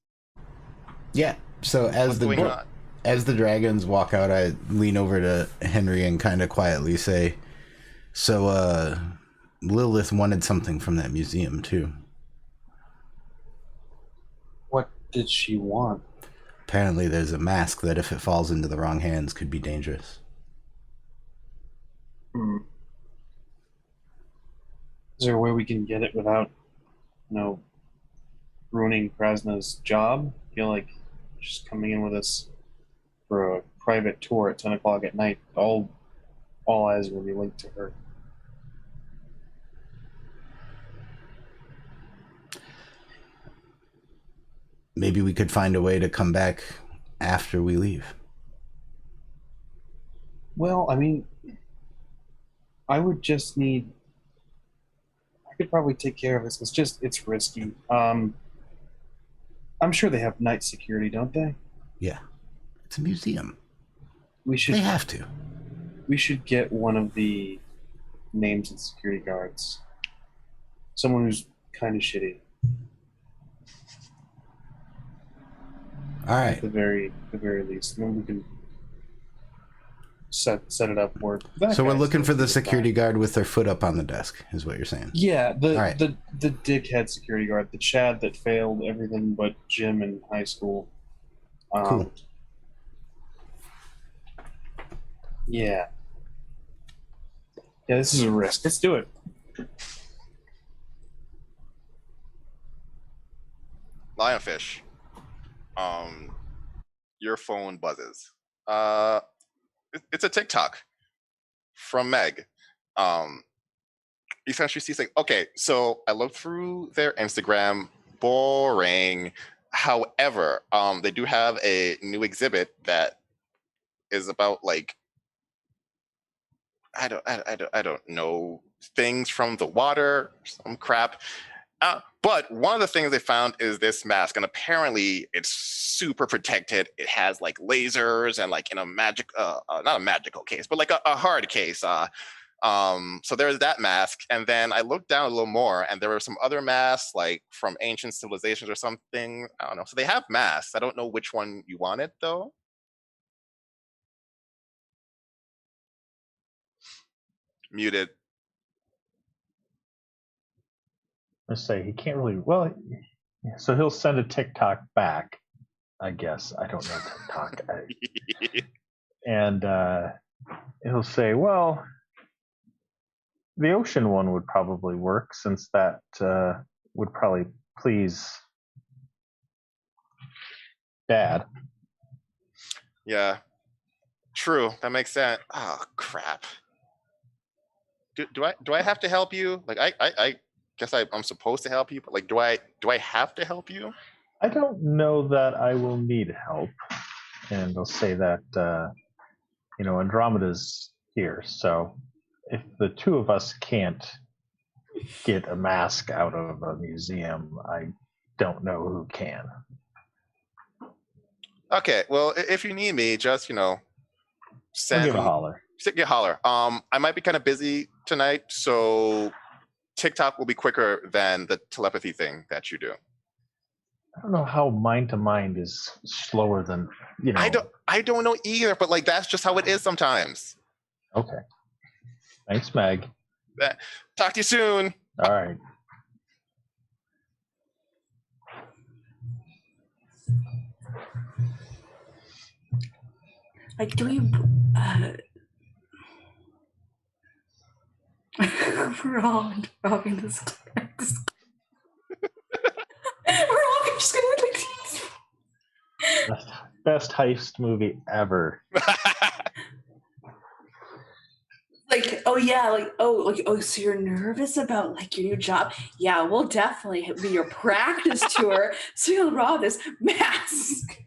Yeah. So as the dragons walk out, I lean over to Henry and kind of quietly say, "So, Lilith wanted something from that museum too. What did she want? Apparently, there's a mask that, if it falls into the wrong hands, could be dangerous." Is there a way we can get it without, ruining Krasna's job? I feel like she's coming in with us for a private tour at 10 o'clock at night. All eyes will be linked to her. Maybe we could find a way to come back after we leave. Well, I mean, I would just need. I could probably take care of this. It's risky. I'm sure they have night security, don't they? Yeah, it's a museum. They have to. We should get one of the names and security guards. Someone who's kind of shitty. All right. At the very least, and then we can set it up where. So we're looking for the security guard with their foot up on the desk, is what you're saying? Yeah, the dickhead security guard, the Chad that failed everything but gym in high school. Cool. Yeah. Yeah, this is a risk. Let's do it. Lionfish. Your phone buzzes. It's a TikTok from Meg. essentially sees like, okay, so I looked through their Instagram, boring. However, they do have a new exhibit that is about like I don't know, things from the water, some crap. But one of the things they found is this mask, and apparently it's super protected. It has like lasers and like in a magic, not a magical case, but like a hard case. So there's that mask, and then I looked down a little more, and there were some other masks like from ancient civilizations or something. I don't know. So they have masks. I don't know which one you wanted though. Muted. Let's say he can't really. Well, so he'll send a TikTok back. I guess I don't know TikTok, and he'll say, "Well, the ocean one would probably work since that would probably please Dad." Yeah, true. That makes sense. Oh crap. Do I have to help you? Like I guess I'm supposed to help you, but like do I have to help you? I don't know that I will need help, and they'll say that Andromeda's here. So if the two of us can't get a mask out of a museum, I don't know who can. Okay, well if you need me, just I'll send give a holler. Get holler. I might be kind of busy tonight, so TikTok will be quicker than the telepathy thing that you do. I don't know how mind to mind is slower than I don't know either, but like that's just how it is sometimes. Okay. Thanks, Meg. Talk to you soon. All right. Like, do we? We're all robbing this place. We're all just gonna like. Best heist movie ever. Like, oh yeah, so you're nervous about like your new job? Yeah, we'll definitely be your practice tour. So you'll rob this mask.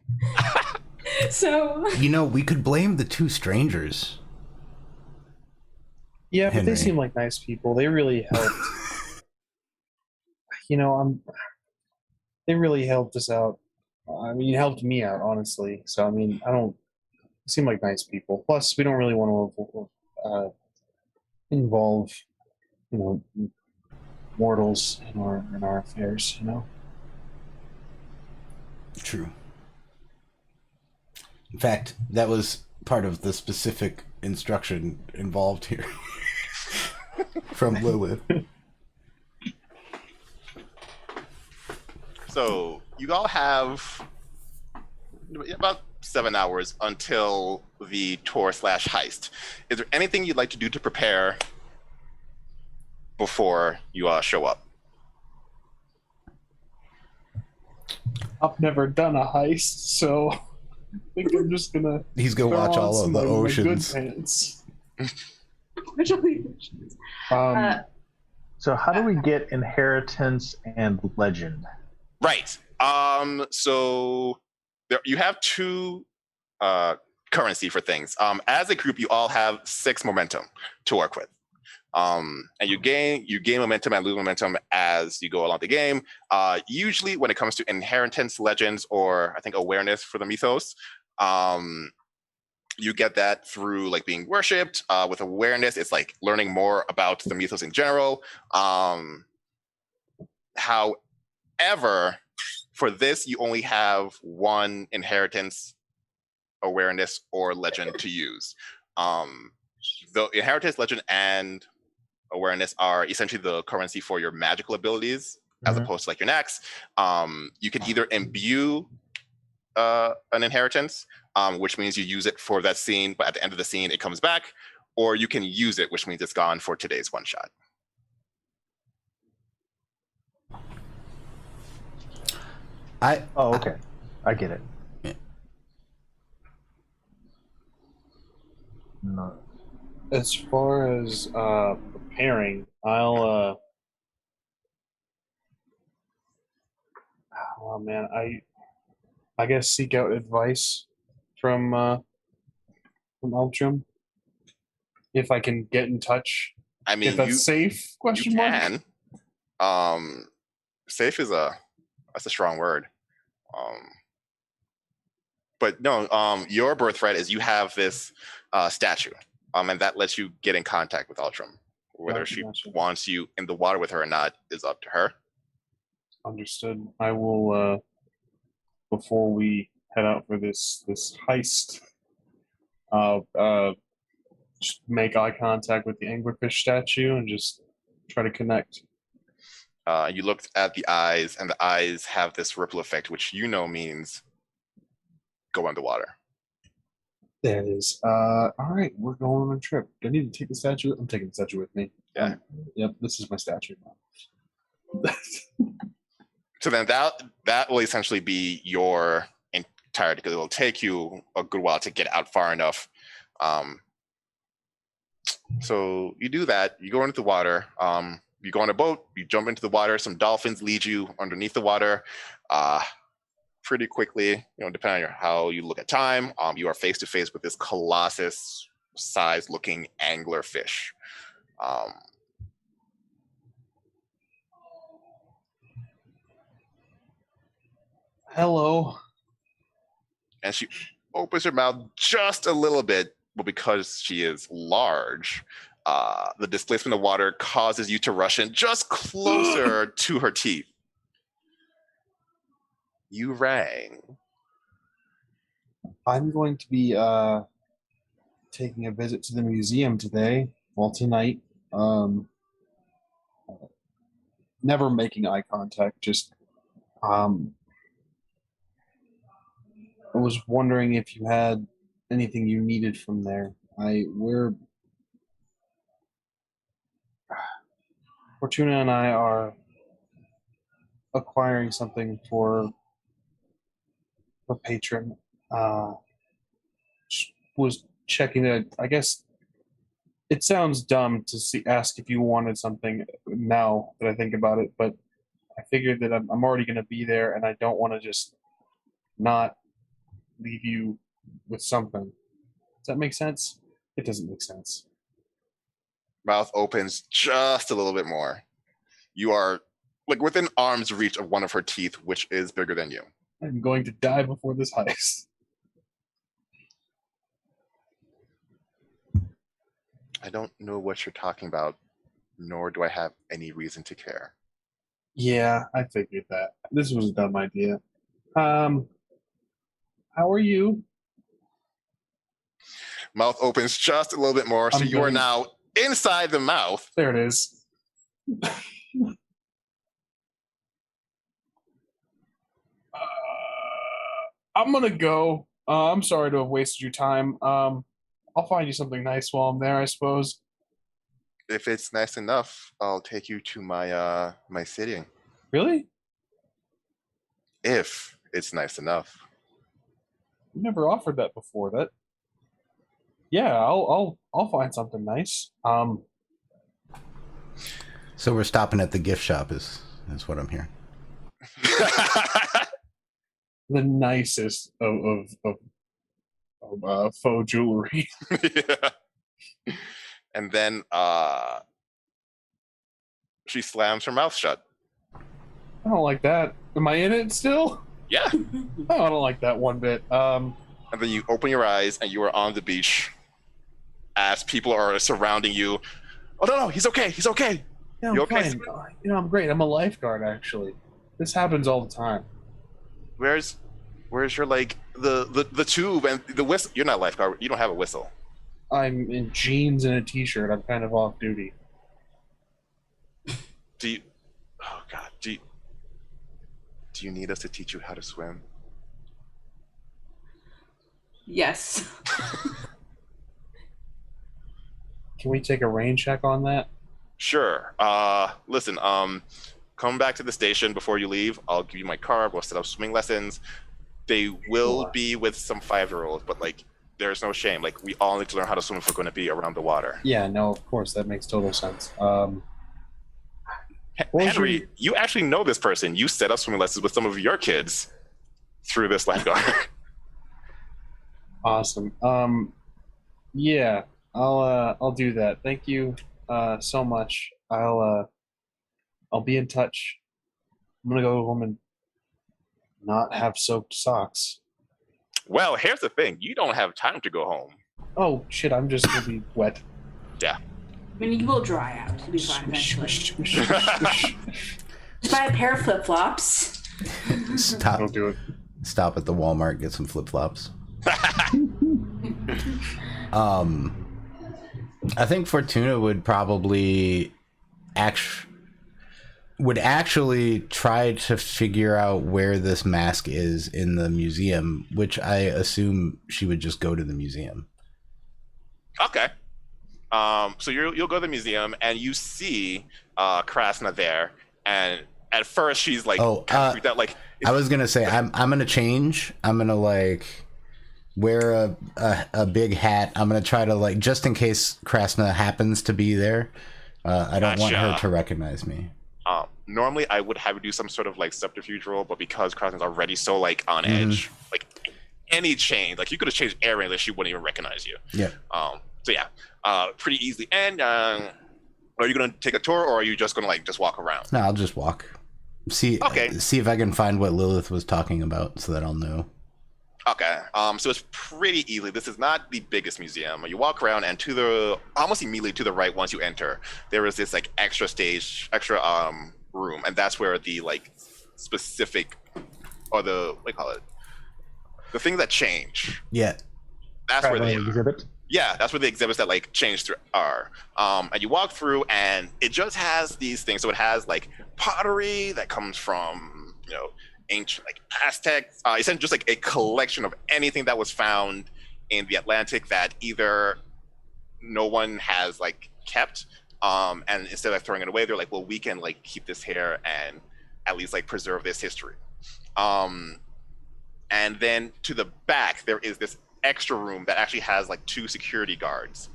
So we could blame the two strangers. Yeah, but Henry. they seem like nice people. They really helped. They really helped us out. I mean, helped me out, honestly. So, I mean, they seem like nice people. Plus, we don't really want to involve, mortals in our affairs. True. In fact, that was part of the specific instruction involved here from Lilith. So you all have about 7 hours until the tour / heist. Is there anything you'd like to do to prepare before you show up? I've never done a heist, so I think I'm just gonna. He's gonna watch all of the oceans. My good pants. So how do we get inheritance and legend? Right. So you have 2 currency for things. As a group, you all have 6 momentum to work with. And you gain momentum and lose momentum as you go along the game. Usually when it comes to inheritance, legends, or I think awareness for the Mythos, you get that through like being worshipped. With awareness, it's like learning more about the Mythos in general. However, for this, you only have 1 inheritance, awareness, or legend to use. The inheritance, legend, and awareness are essentially the currency for your magical abilities, as opposed to like your knacks. You can either imbue an inheritance, which means you use it for that scene, but at the end of the scene, it comes back, or you can use it, which means it's gone for today's one shot. Okay. I get it. Yeah. No. As far as preparing, I'll. Oh man, I guess seek out advice from Eltram if I can get in touch. I mean, If that's you safe? you Question mark. can. Safe is that's a strong word. Um, but no, your birthright is you have this statue, and that lets you get in contact with Ultram. Whether Gotcha, she gotcha. wants you in the water with her or not is up to her. Understood. I will. Before we head out for this heist, just make eye contact with the anglerfish statue and just try to connect. You looked at the eyes, and the eyes have this ripple effect, which you know means go underwater. There it is. All right, we're going on a trip. Do I need to take the statue? I'm taking the statue with me. Yeah. Yep, this is my statue now. So then that will essentially be your entirety, because it will take you a good while to get out far enough. So you do that. You go into the water. You go on a boat. You jump into the water. Some dolphins lead you underneath the water. Pretty quickly, depending on how you look at time, you are face to face with this colossus-sized-looking anglerfish. Hello. And she opens her mouth just a little bit, but because she is large, the displacement of water causes you to rush in just closer to her teeth. You rang. I'm going to be taking a visit to the museum today. Well, tonight. Never making eye contact. Just I was wondering if you had anything you needed from there. Fortuna and I are acquiring something for a patron. Was checking it. I guess it sounds dumb to ask if you wanted something now that I think about it, but I figured that I'm already going to be there, and I don't want to just not leave you with something. Does that make sense? It doesn't make sense. Mouth opens just a little bit more. You are like within arm's reach of one of her teeth, which is bigger than you. I'm going to die before this heist. I don't know what you're talking about, nor do I have any reason to care. Yeah, I figured that. This was a dumb idea. How are you? Mouth opens just a little bit more, so you are now inside the mouth. There it is. I'm gonna go. I'm sorry to have wasted your time. I'll find you something nice while I'm there, I suppose. If it's nice enough, I'll take you to my my city. Really? If it's nice enough. You never offered that before. Yeah, I'll find something nice. So we're stopping at the gift shop is what I'm hearing. The nicest of faux jewelry. Yeah. And then she slams her mouth shut. I don't like that. Am I in it still? Yeah. Oh, I don't like that one bit. And then you open your eyes and you are on the beach as people are surrounding you. Oh no, he's okay. He's okay. Yeah, You I'm okay? fine. I'm great. I'm a lifeguard, actually. This happens all the time. Where's your like the tube and the whistle? You're not a lifeguard. You don't have a whistle. I'm in jeans and a t-shirt. I'm kind of off duty. Do you? Oh God. Do you need us to teach you how to swim? Yes. Can we take a rain check on that? Sure. Listen. Come back to the station before you leave. I'll give you my card. We'll set up swimming lessons. They will be with some 5-year-olds, but like there's no shame. Like, we all need to learn how to swim if we're going to be around the water. Yeah, no, of course, that makes total sense. Henry, you actually know this person. You set up swimming lessons with some of your kids through this lifeguard. Awesome. Yeah, I'll do that. Thank you so much. I'll be in touch. I'm gonna go home and not have soaked socks. Well, here's the thing. You don't have time to go home. Oh shit! I'm just gonna be wet. Yeah. I mean, you will dry out. You'll be fine eventually. Swish. Just buy a pair of flip flops. Stop. Don't do it. Stop at the Walmart, get some flip flops. I think Fortuna would probably actually try to figure out where this mask is in the museum, which I assume she would just go to the museum. Okay. So you'll go to the museum and you see Krasna there, and at first she's like kind of freaked out. Like, I was gonna say I'm gonna change. I'm gonna like wear a big hat. I'm gonna try to like, just in case Krasna happens to be there. I don't want her to recognize me. Normally I would have you do some sort of like subterfuge roll, but because Krasna's already so like on edge, like any change, like you could have changed area that she wouldn't even recognize you. Yeah. So yeah, pretty easily. And are you gonna take a tour, or are you just gonna like just walk around? No, I'll just walk. See if I can find what Lilith was talking about, so that I'll know. Okay. So it's pretty easy. This is not the biggest museum. You walk around, and almost immediately to the right, once you enter, there is this like extra room, and that's where the like specific, or the what do you call it, the things that change. Yeah. That's where they are. exhibit. Yeah, that's where the exhibits that like change are. And you walk through, and it just has these things. So it has like pottery that comes from, ancient like Aztecs. Essentially just like a collection of anything that was found in the Atlantic that either no one has like kept, and instead of throwing it away, they're like, well, we can like keep this here and at least like preserve this history. And then to the back, there is this extra room that actually has like 2 security guards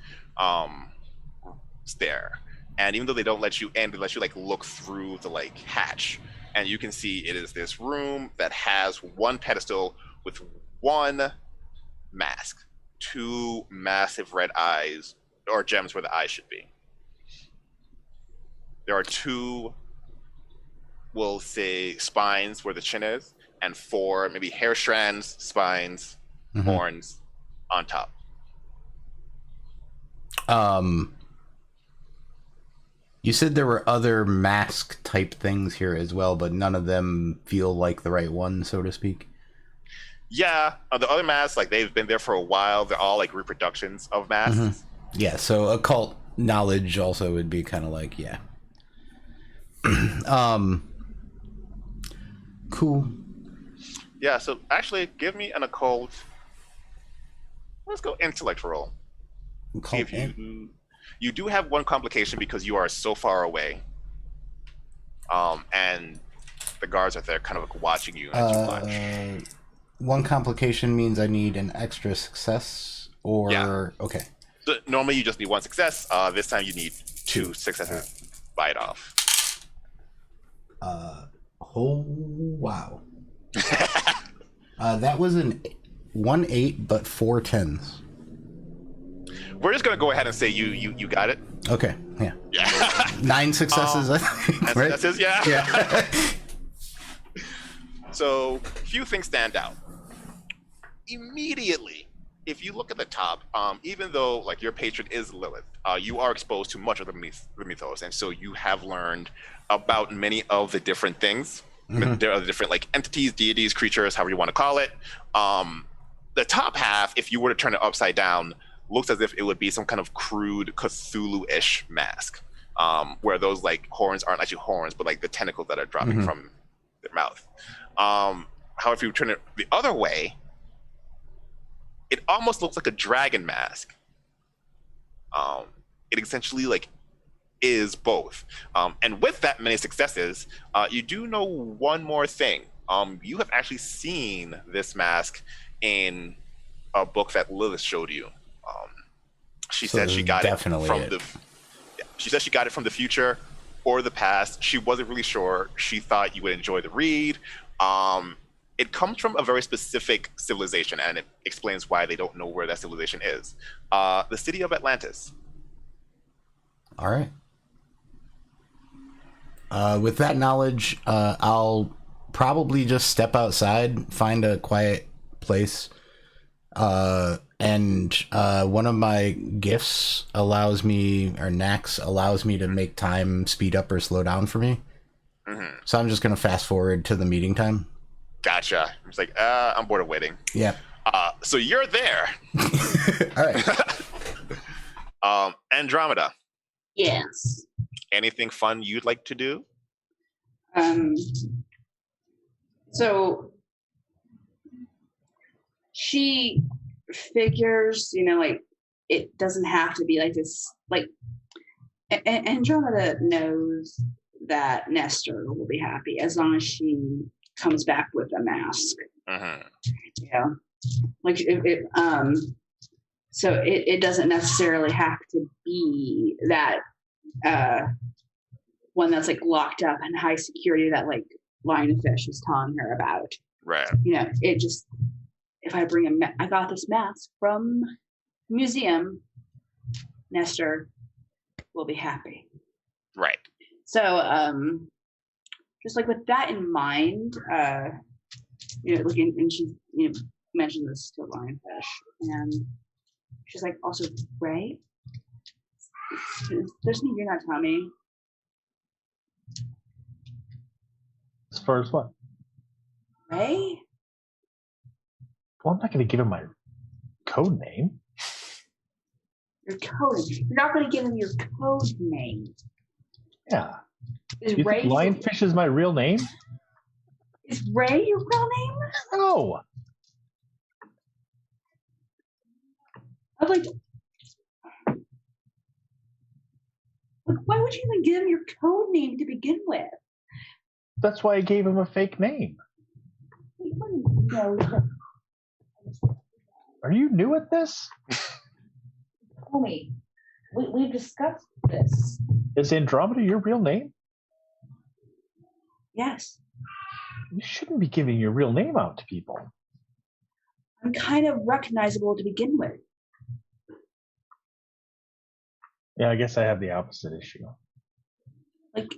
there. And even though they don't let you in, they let you like look through the like hatch, and you can see it is this room that has 1 pedestal with 1 mask, 2 massive red eyes, or gems where the eyes should be. There are 2, we'll say, spines where the chin is, and 4 maybe hair strands, spines, horns on top. You said there were other mask type things here as well, but none of them feel like the right one, so to speak. Yeah, the other masks, like they've been there for a while. They're all like reproductions of masks. Yeah, so occult knowledge also would be kind of like, yeah. Cool. Yeah, so actually give me an occult. Let's go intellect roll. Occult. You do have 1 complication because you are so far away. And the guards are there kind of like watching you as you watch. 1 complication means I need an extra success, or okay. So normally you just need 1 success. This time you need 2 successes. Bite off. Oh wow. That was 1 8, but 4 10s. We're just gonna go ahead and say you got it. Okay, yeah. 9 successes, I think. Right? Successes, yeah. Yeah. So few things stand out. Immediately, if you look at the top, even though like your patron is Lilith, you are exposed to much of the mythos, and so you have learned about many of the different things. There are the different like entities, deities, creatures, however you want to call it. The top half, if you were to turn it upside down, looks as if it would be some kind of crude Cthulhu-ish mask, where those like horns aren't actually horns, but like the tentacles that are dropping from their mouth. However, if you turn it the other way, it almost looks like a dragon mask. It essentially like is both. And with that many successes, you do know one more thing. You have actually seen this mask in a book that Lilith showed you. She So said she got it definitely from it. the. She said she got it from the future or the past. She wasn't really sure. She thought you would enjoy the read. It comes from a very specific civilization, and it explains why they don't know where that civilization is. The city of Atlantis. All right. With that knowledge, I'll probably just step outside, find a quiet place. And one of my gifts allows me, or knacks allows me to make time speed up or slow down for me. Mm-hmm. So I'm just going to fast forward to the meeting time. Gotcha. It's like, I'm bored of waiting. Yeah. So you're there. All right. Andromeda. Yes. Anything fun you'd like to do? So she figures, like it doesn't have to be like this. Like Andromeda knows that Nestor will be happy as long as she comes back with a mask. Mm-hmm. Yeah, like so it doesn't necessarily have to be that one that's like locked up in high security that like Lionfish is telling her about. Right. It just, if I bring I got this mask from the museum, Nestor will be happy. Right. So just like with that in mind, looking, and she mentioned this to Lionfish, and she's like, also, Ray, there's something you're not telling me. As far as what? Ray? Well, I'm not going to give him my code name. Your code. You're not going to give him your code name. Yeah. Is You Ray think Lionfish is my real name? Is Ray your real name? No. I'm like, why would you even give him your code name to begin with? That's why I gave him a fake name. No. Are you new at this? Homie, we've discussed this. Is Andromeda your real name? Yes. You shouldn't be giving your real name out to people. I'm kind of recognizable to begin with. Yeah, I guess I have the opposite issue. Like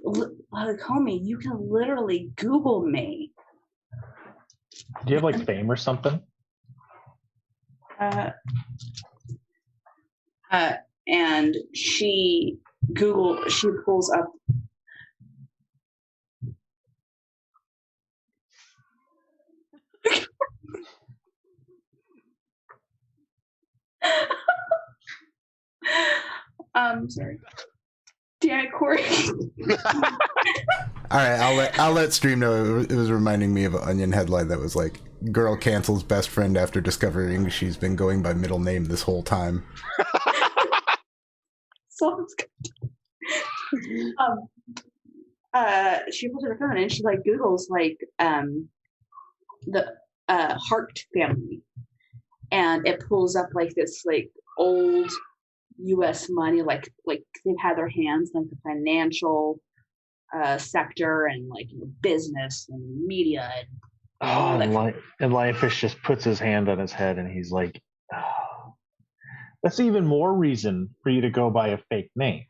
homie, you can literally Google me. Do you have like fame or something? And she pulls up. Sorry. Damn it, Corey. All right, I'll let stream know. It was reminding me of an Onion headline that was like, "Girl cancels best friend after discovering she's been going by middle name this whole time." Sounds good. She pulls her phone and she like Googles like the Hart family, and it pulls up like this like old U.S. money, like they've had their hands in like the financial sector and like business and media. And Lionfish just puts his hand on his head and he's like, oh, that's even more reason for you to go by a fake name.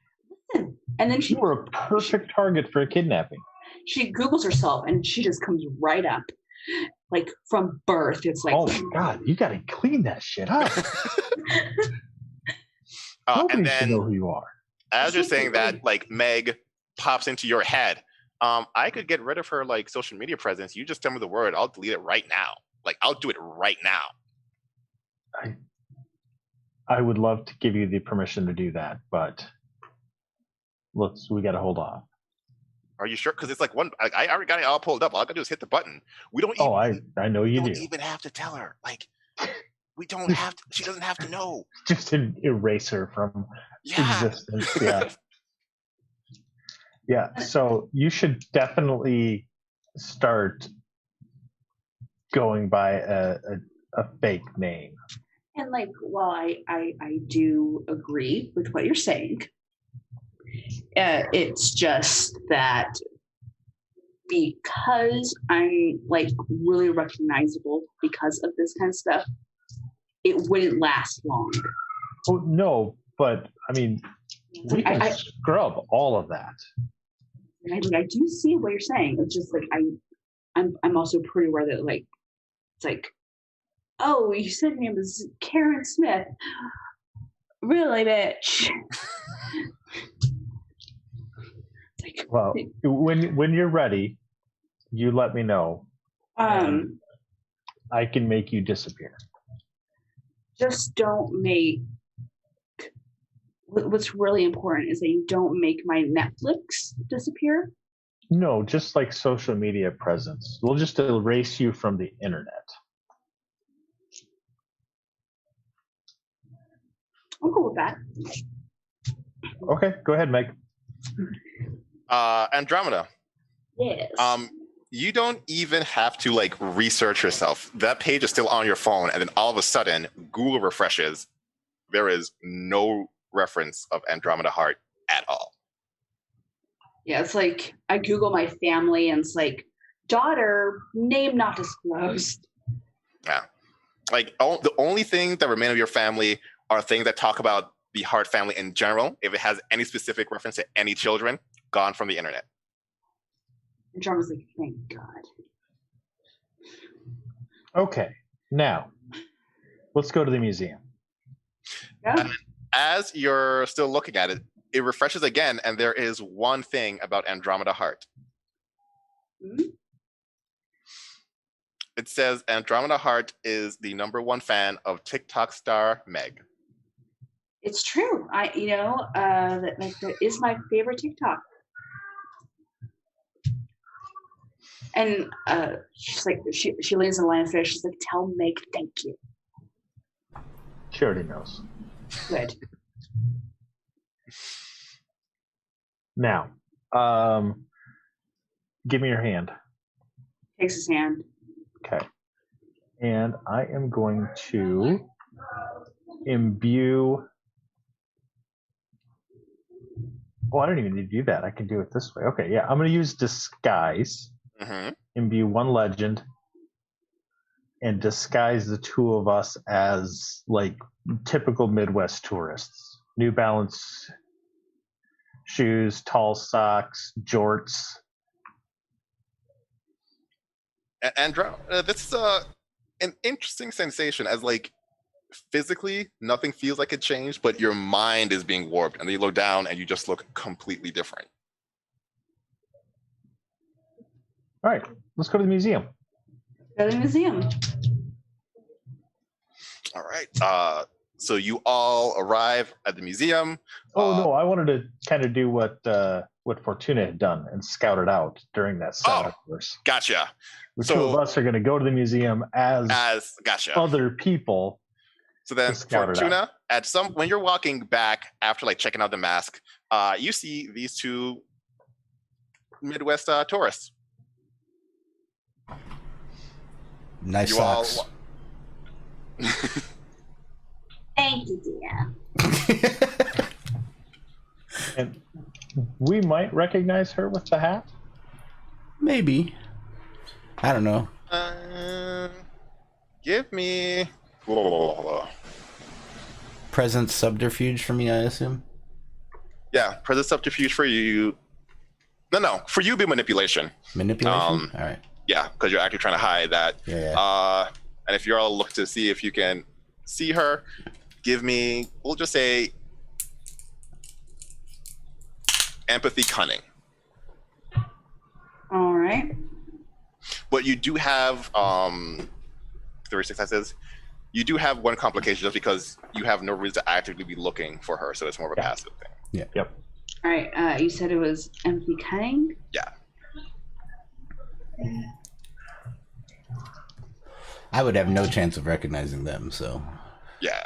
And then you were a perfect target for a kidnapping. She Googles herself and she just comes right up. Like from birth, it's like, oh my God, you got to clean that shit up. Nobody should know who you are. As you're saying that, like Meg pops into your head. I could get rid of her like social media presence. You just tell me the word, I'll delete it right now. Like I'll do it right now. I would love to give you the permission to do that, but we got to hold off. Are you sure? Because it's like I already got it all pulled up. All I gotta do is hit the button. We don't. I know you do. We don't even have to tell her. Like we don't have to. She doesn't have to know. Just an eraser from existence. Yeah. Yeah. So you should definitely start going by a fake name. And like, well, I do agree with what you're saying. It's just that because I'm like really recognizable because of this kind of stuff, it wouldn't last long. Oh, no, but I mean, we can scrub all of that. I do see what you're saying. It's just like I'm also pretty aware that like it's like, oh, you said your name was Karen Smith. Really, bitch. Like, well, when you're ready, you let me know. I can make you disappear. Just don't make. What's really important is that you don't make my Netflix disappear. No, just like social media presence. We'll just erase you from the internet. I'll go with that. Okay, go ahead, Meg. Andromeda. Yes. You don't even have to like research yourself. That page is still on your phone, and then all of a sudden, Google refreshes. There is no reference of Andromeda Heart at all. Yeah, it's like I Google my family, and it's like daughter name not disclosed. Yeah, like the only thing that remain of your family are things that talk about the Hart family in general. If it has any specific reference to any children, gone from the internet. And John was like, thank God. Okay, now let's go to the museum. Yeah. As you're still looking at it, it refreshes again, and there is one thing about Andromeda Heart. Mm-hmm. It says Andromeda Heart is the #1 fan of TikTok star Meg. It's true. That is my favorite TikTok. And she's like, she leans in the line of fish. She's like, tell Meg thank you. She already knows. Good. Now, give me your hand. Takes his hand. Okay. And I am going to imbue. Oh, I don't even need to do that. I can do it this way. Okay, yeah. I'm going to use disguise. Mm-hmm. Imbue 1 legend. And disguise the two of us as like typical Midwest tourists. New Balance shoes, tall socks, jorts. This is an interesting sensation, as like physically nothing feels like it changed, but your mind is being warped, and then you look down and you just look completely different. All right, let's go to the museum. Go to the museum. All right. So you all arrive at the museum. No, I wanted to kind of do what Fortuna had done and scout it out during that set, of course. Gotcha. The two of us are going to go to the museum as gotcha. Other people. So then Fortuna, when you're walking back after like checking out the mask, you see these two Midwest tourists. Nice socks. Thank you, dear. And we might recognize her with the hat. Maybe. I don't know. Give me present subterfuge for me, I assume. Yeah, present subterfuge for you. No, for you, be manipulation. Manipulation. All right. Yeah, because you're actually trying to hide that. Yeah. And if you're all looking to see if you can see her, give me, we'll just say, empathy cunning. All right. But you do have 3 successes. You do have one complication just because you have no reason to actively be looking for her, so it's more of a passive thing. Yeah. Yep. All right. You said it was empathy cunning? Yeah. I would have no chance of recognizing them, so. Yeah.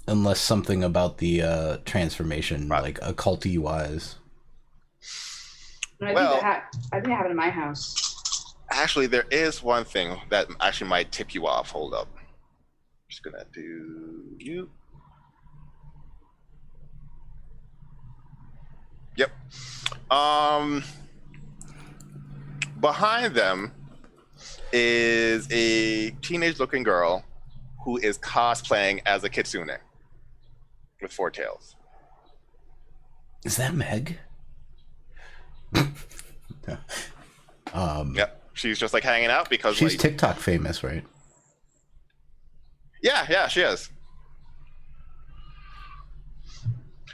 Unless something about the transformation, like occulty wise. And Well, I think I have it in my house. actually, there is one thing that actually might tip you off. Hold up. Just gonna do you. Yep. Behind them is a teenage-looking girl who is cosplaying as a kitsune with four tails. Is that Meg? Yep. She's just like hanging out because she's like, TikTok famous, right? yeah, she is.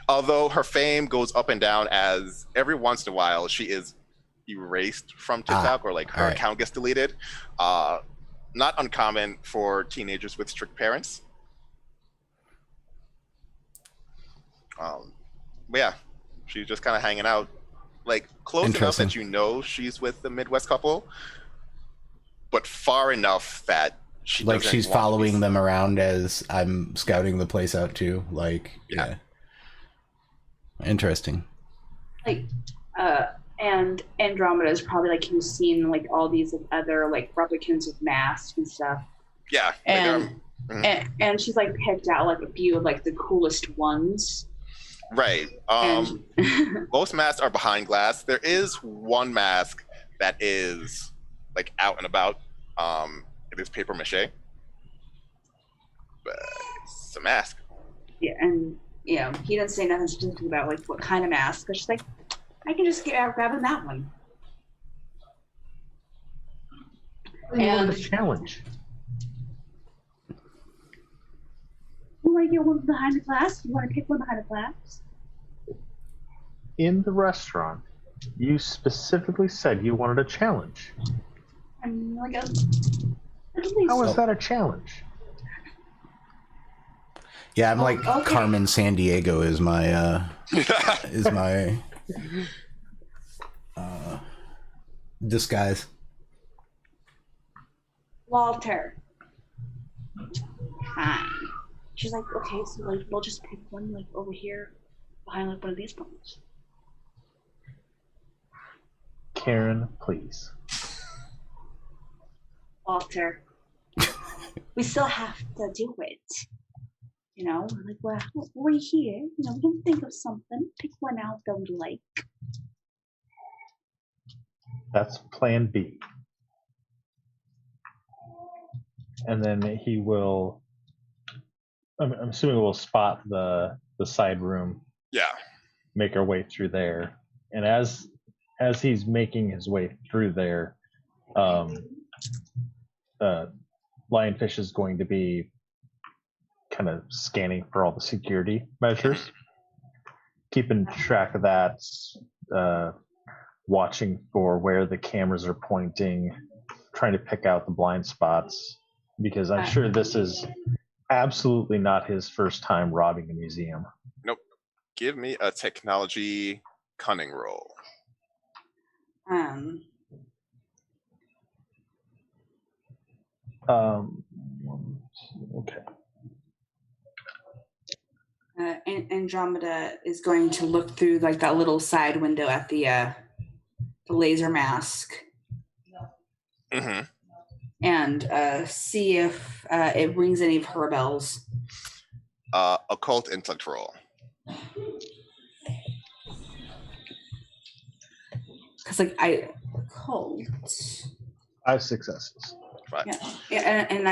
Although her fame goes up and down as every once in a while she is erased from TikTok or like her account gets deleted. Not uncommon for teenagers with strict parents. But yeah, she's just kind of hanging out, like close enough that you know she's with the Midwest couple, but far enough that like she's following them around as I'm scouting the place out too. Like, yeah. Interesting. Like, and Andromeda is probably like you've seen like all these other like replicants with masks and stuff. Yeah, and she's like picked out like a few of like the coolest ones. Right. Most masks are behind glass. There is one mask that is like out and about. It is paper mache, but it's a mask. Yeah, and you know he doesn't say nothing specific about like what kind of mask. But she's like, I can just get out grabbing that one. And a challenge. You want to get one behind the glass? You want to pick one behind the glass? In the restaurant, you specifically said you wanted a challenge. I'm like, how is that a challenge? Yeah, I'm like okay. Carmen San Diego is my disguise. Walter. Fine. She's like, okay, so like we'll just pick one like over here behind like one of these ones. Karen, please. Walter. We still have to do it. You know, like we're here. You know, we can think of something. Pick one out that we like. That's plan B. And then he will. I'm assuming we'll spot the side room. Yeah. Make our way through there, and as he's making his way through there, Lionfish is going to be kind of scanning for all the security measures, keeping track of that, watching for where the cameras are pointing, trying to pick out the blind spots, because I'm sure this is absolutely not his first time robbing a museum. Nope. Give me a technology cunning roll. Okay. Andromeda is going to look through like that little side window at the laser mask. Mm-hmm. And see if it rings any of her bells. Occult intellect roll. Because occult. 5 successes. 5. Yeah, and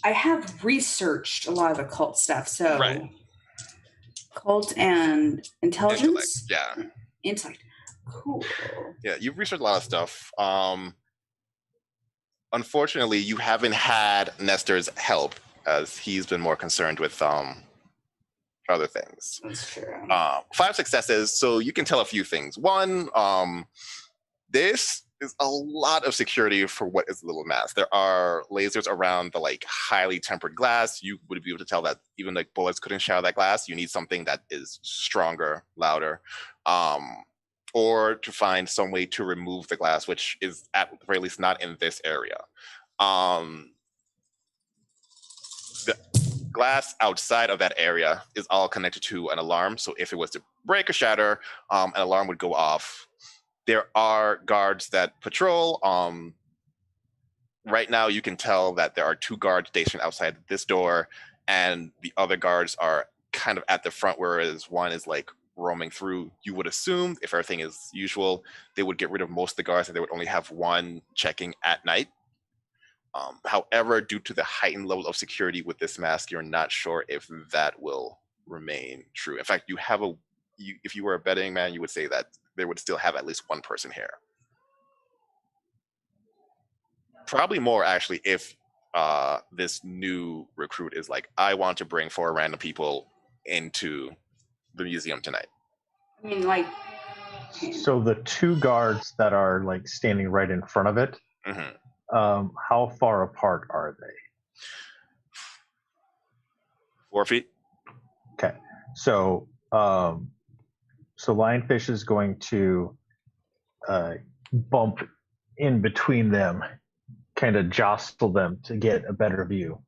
I have researched a lot of occult stuff, so right. Occult and intelligence. Intellect. Cool. Yeah, you've researched a lot of stuff. Unfortunately, you haven't had Nestor's help, as he's been more concerned with other things. That's true. 5 successes, so you can tell a few things. One, this is a lot of security for what is a little mask. There are lasers around the like highly tempered glass. You would be able to tell that even like bullets couldn't shatter that glass. You need something that is stronger, louder, or to find some way to remove the glass, which is at the very least not in this area. glass outside of that area is all connected to an alarm. So if it was to break or shatter, an alarm would go off. There are guards that patrol. Right now, you can tell that there are 2 guards stationed outside this door, and the other guards are kind of at the front, whereas one is like roaming through. You would assume, if everything is usual, they would get rid of most of the guards and they would only have one checking at night. However, due to the heightened level of security with this mask, you're not sure if that will remain true. In fact, if you were a betting man, you would say that they would still have at least one person here. Probably more, actually, if this new recruit is like, I want to bring 4 random people into the museum tonight. I mean, like. So the 2 guards that are like standing right in front of it, how far apart are they? 4 feet. Okay, so Lionfish is going to bump in between them, kind of jostle them to get a better view.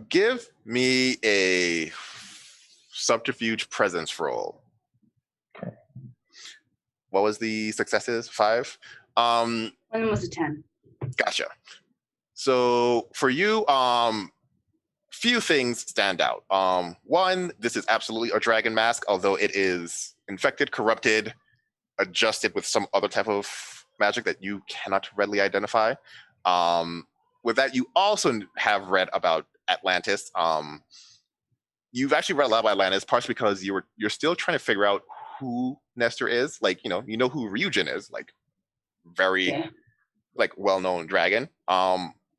Give me a subterfuge presence roll. Okay. What was the successes? 5? One was a 10. Gotcha. So for you, few things stand out. One, this is absolutely a dragon mask, although it is infected, corrupted, adjusted with some other type of magic that you cannot readily identify. With that, you also have read about Atlantis. You've actually read a lot about Atlantis, partially because you're still trying to figure out who Nestor is. Like, you know who Ryujin is, like very like well-known dragon.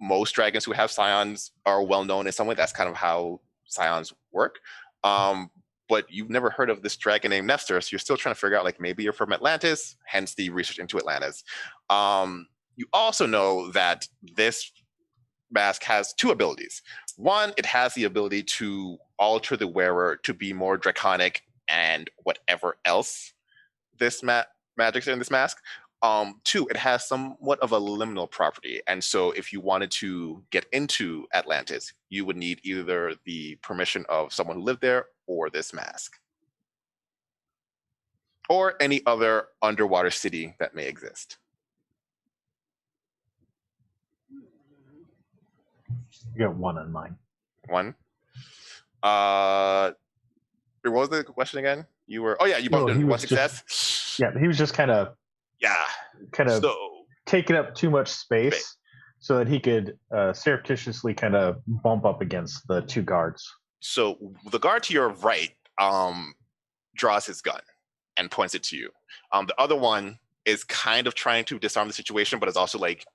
Most dragons who have scions are well-known in some way. That's kind of how scions work. But you've never heard of this dragon named Nestor, so you're still trying to figure out, like, maybe you're from Atlantis, hence the research into Atlantis. You also know that this mask has 2 abilities. One, it has the ability to alter the wearer to be more draconic and whatever else this magic's in this mask. 2, it has somewhat of a liminal property. And so if you wanted to get into Atlantis, you would need either the permission of someone who lived there or this mask. Or any other underwater city that may exist. You got 1 on mine. 1. What was the question again? You were, you both did 1 success? Yeah, he was just kind of taking up too much space so that he could surreptitiously kind of bump up against the 2 guards. So the guard to your right draws his gun and points it to you. The other one is kind of trying to disarm the situation, but is also like,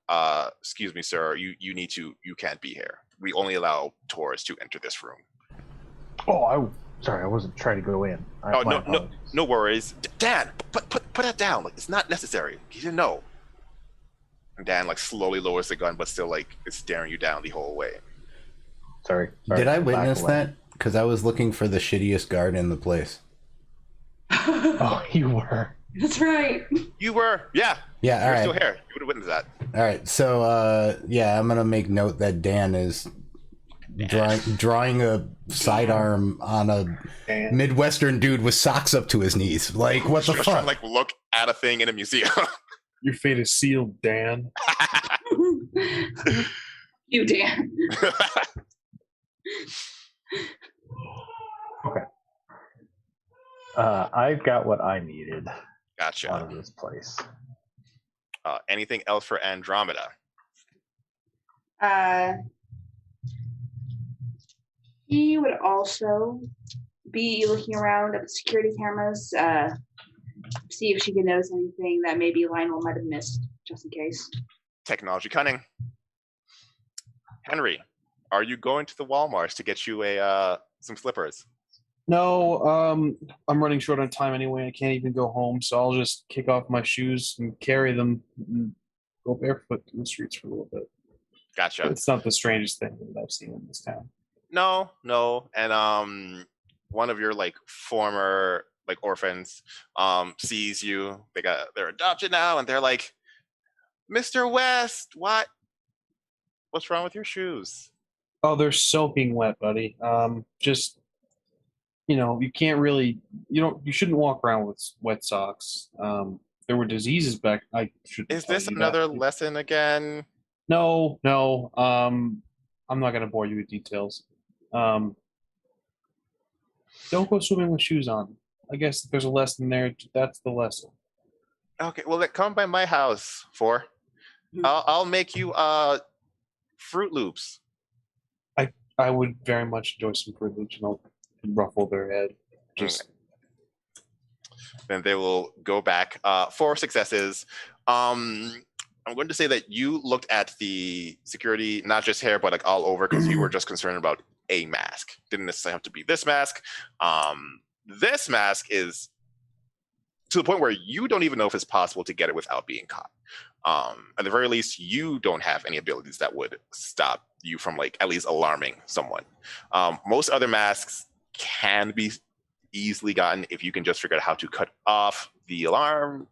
excuse me, sir, you can't be here. We only allow tourists to enter this room. Oh, sorry, I wasn't trying to go in. No worries. Dan, put that down. Like, it's not necessary. You didn't know. And Dan like slowly lowers the gun, but still like is staring you down the whole way. Sorry. Did I witness that? Because I was looking for the shittiest guard in the place. Oh, you were. That's right. You were, yeah. Yeah, all right. You're still here. You would have witnessed that. All right, so I'm gonna make note that Dan is drawing a sidearm on a Midwestern dude with socks up to his knees. Like, what the fuck? Trying to, like, look at a thing in a museum. Your fate is sealed, Dan. You, Dan. Okay. I've got what I needed. Gotcha. Out of this place. Anything else for Andromeda? He would also be looking around at the security cameras, see if she could notice anything that maybe Lionel might have missed, just in case. Technology cunning. Henry, are you going to the Walmart to get you some slippers? No, I'm running short on time anyway. I can't even go home, so I'll just kick off my shoes and carry them and go barefoot in the streets for a little bit. Gotcha. But it's not the strangest thing that I've seen in this town. No. And one of your like former like orphans sees you. They're adopted now, and they're like, Mr. West, what's wrong with your shoes? Oh, they're soaking wet, buddy. Just you can't really, you shouldn't walk around with wet socks. There were diseases back. I shouldn't Is tell this you that. another lesson again? No, no. I'm not gonna bore you with details. Um, don't go swimming with shoes on. I guess if there's a lesson there. That's the lesson. Okay, well, then come by my house for. I'll make you Fruit Loops. I would very much enjoy some privilege, and I'll ruffle their head. Just Then they will go back. 4 successes. I'm going to say that you looked at the security, not just here, but like all over, because you were just concerned about a mask. Didn't necessarily have to be this mask. This mask is to the point where you don't even know if it's possible to get it without being caught. At the very least, you don't have any abilities that would stop you from like at least alarming someone. Most other masks can be easily gotten if you can just figure out how to cut off the alarm,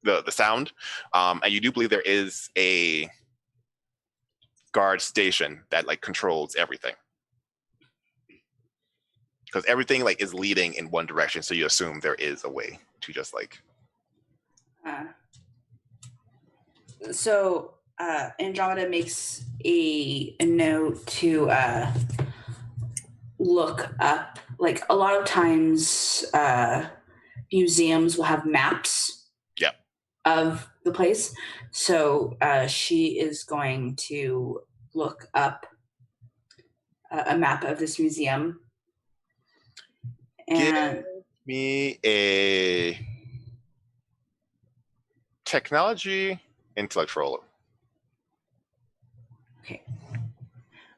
the sound. And you do believe there is a guard station that like controls everything, because everything like is leading in one direction, so you assume there is a way to just like So Andromeda makes a note to look up. Like a lot of times, museums will have maps. Yep. Of the place, so she is going to look up a map of this museum. And give me a technology intellectual. okay,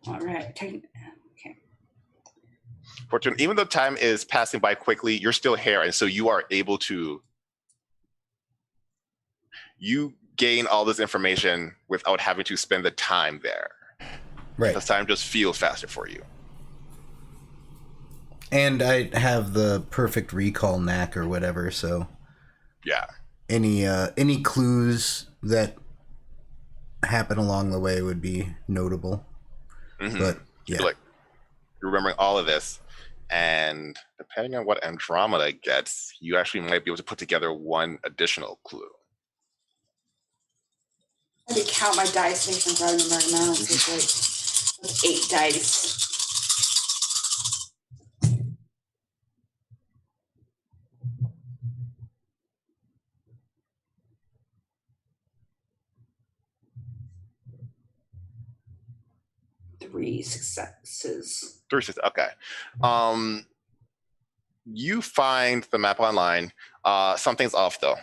all right. Fortune, even though time is passing by quickly, you're still here, and so you are able to gain all this information without having to spend the time there. Right. Because time just feels faster for you. And I have the perfect recall knack or whatever, so Yeah. any clues that happen along the way would be notable. Mm-hmm. But yeah, You're remembering all of this, and depending on what Andromeda gets, you actually might be able to put together one additional clue. I did count my dice based on what I remember now. It's like 8 dice. Three successes. 3 6. Okay. You find the map online. Something's off though.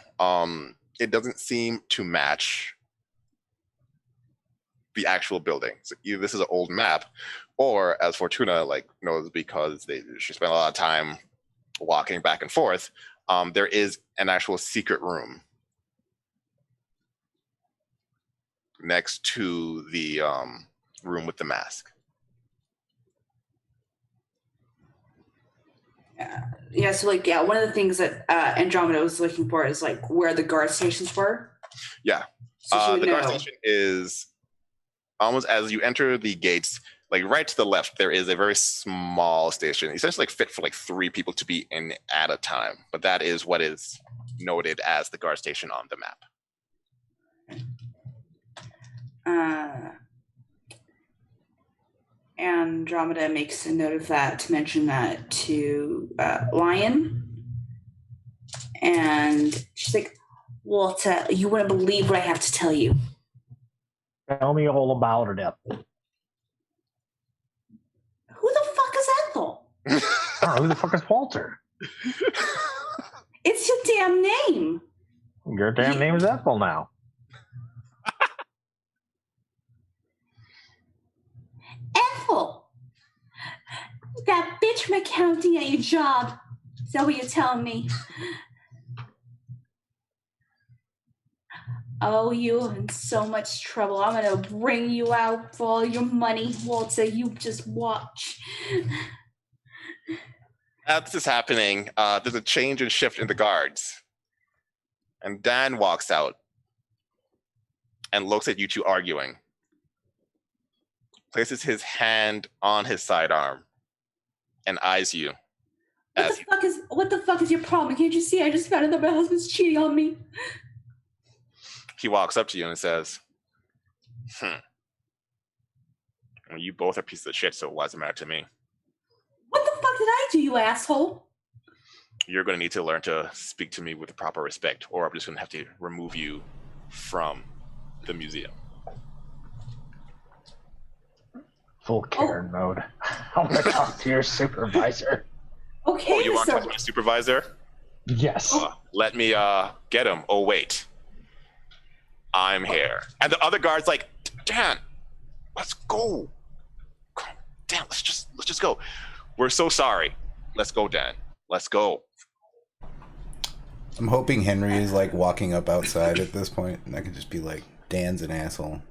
It doesn't seem to match the actual building. So either this is an old map, or as Fortuna like knows, because she spent a lot of time walking back and forth, there is an actual secret room next to the room with the mask. Yeah, so like, yeah, one of the things that Andromeda was looking for is like where the guard stations were. Yeah. So the guard station is almost as you enter the gates, like right to the left, there is a very small station, essentially like fit for like 3 people to be in at a time. But that is what is noted as the guard station on the map. Andromeda makes a note of that to mention that to Lion. And she's like, Walter, you wouldn't believe what I have to tell you. Tell me all about it, Ethel. Who the fuck is Ethel? I don't know, who the fuck is Walter? It's your damn name. Your damn name is Ethel now. Ethel! That bitch from accounting at your job. Is that what you're telling me? Oh, you're in so much trouble. I'm going to bring you out for all your money, Walter. You just watch. As this is happening, there's a change and shift in the guards. And Dan walks out and looks at you two arguing. places his hand on his sidearm, and eyes you. What the fuck is your problem? Can't you see? I just found out that my husband's cheating on me. He walks up to you and says, well, you both are pieces of shit, so it doesn't matter to me. What the fuck did I do, you asshole? You're going to need to learn to speak to me with the proper respect, or I'm just going to have to remove you from the museum. Full Karen mode. I want to talk to your supervisor. Okay, Oh, you want to talk to my supervisor? Yes. Let me get him. Oh, wait. I'm here. And the other guard's like, Dan, let's go. Dan, let's just go. We're so sorry. Let's go, Dan. Let's go. I'm hoping Henry is like walking up outside at this point, and I can just be like, Dan's an asshole.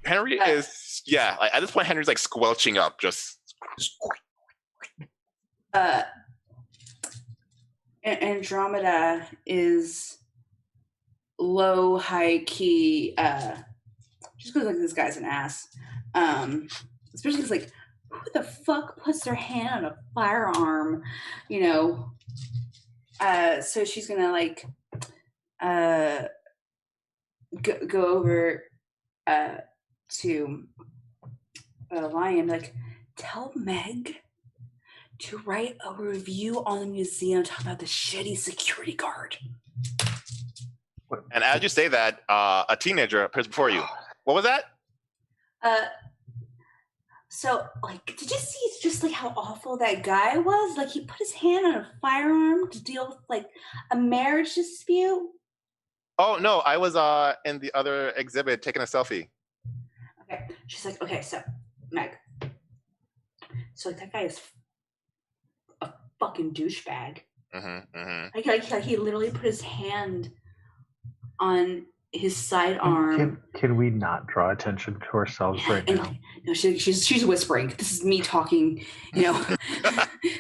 Henry is, yeah, like, at this point, Henry's like squelching up, just. Andromeda is low, high key, just because like this guy's an ass. Especially because like, who the fuck puts their hand on a firearm, you know? So she's gonna like go over to Lion, like, tell Meg to write a review on the museum talking about the shitty security guard. And as you say that, a teenager appears before you. What was that? So, like, did you see just like how awful that guy was? Like, he put his hand on a firearm to deal with like a marriage dispute. Oh no, I was in the other exhibit taking a selfie. Okay, she's like, okay, so Meg, so like that guy is a fucking douchebag. Like he literally put his hand on his sidearm. Can we not draw attention to ourselves right now? No, she's whispering. This is me talking, you know,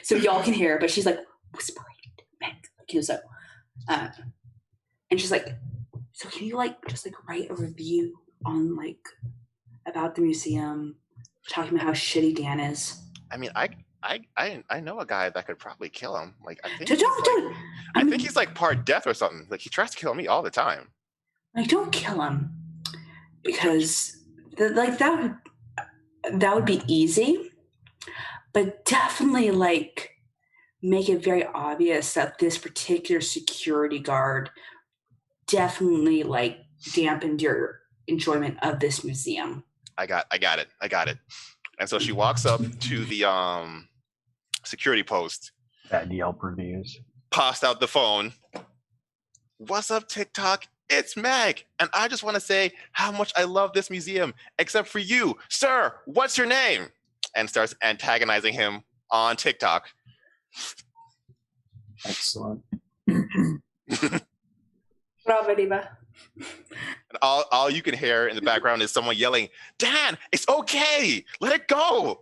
so y'all can hear. But she's like whispering, Meg, like, you know, so, and she's like, so can you like just like write a review on like about the museum, talking about how shitty Dan is? I mean, I know a guy that could probably kill him. Like, I think I mean, he's like part death or something. Like, he tries to kill me all the time. Like, don't kill him, because that would be easy, but definitely like make it very obvious that this particular security guard definitely like dampened your enjoyment of this museum. I got it. And so she walks up to the security post. Bad Yelp reviews. Passed out the phone. What's up, TikTok? It's Meg, and I just want to say how much I love this museum, except for you. Sir, what's your name? And starts antagonizing him on TikTok. Excellent. Bravo, Diva. And all you can hear in the background is someone yelling, Dan, it's okay. Let it go.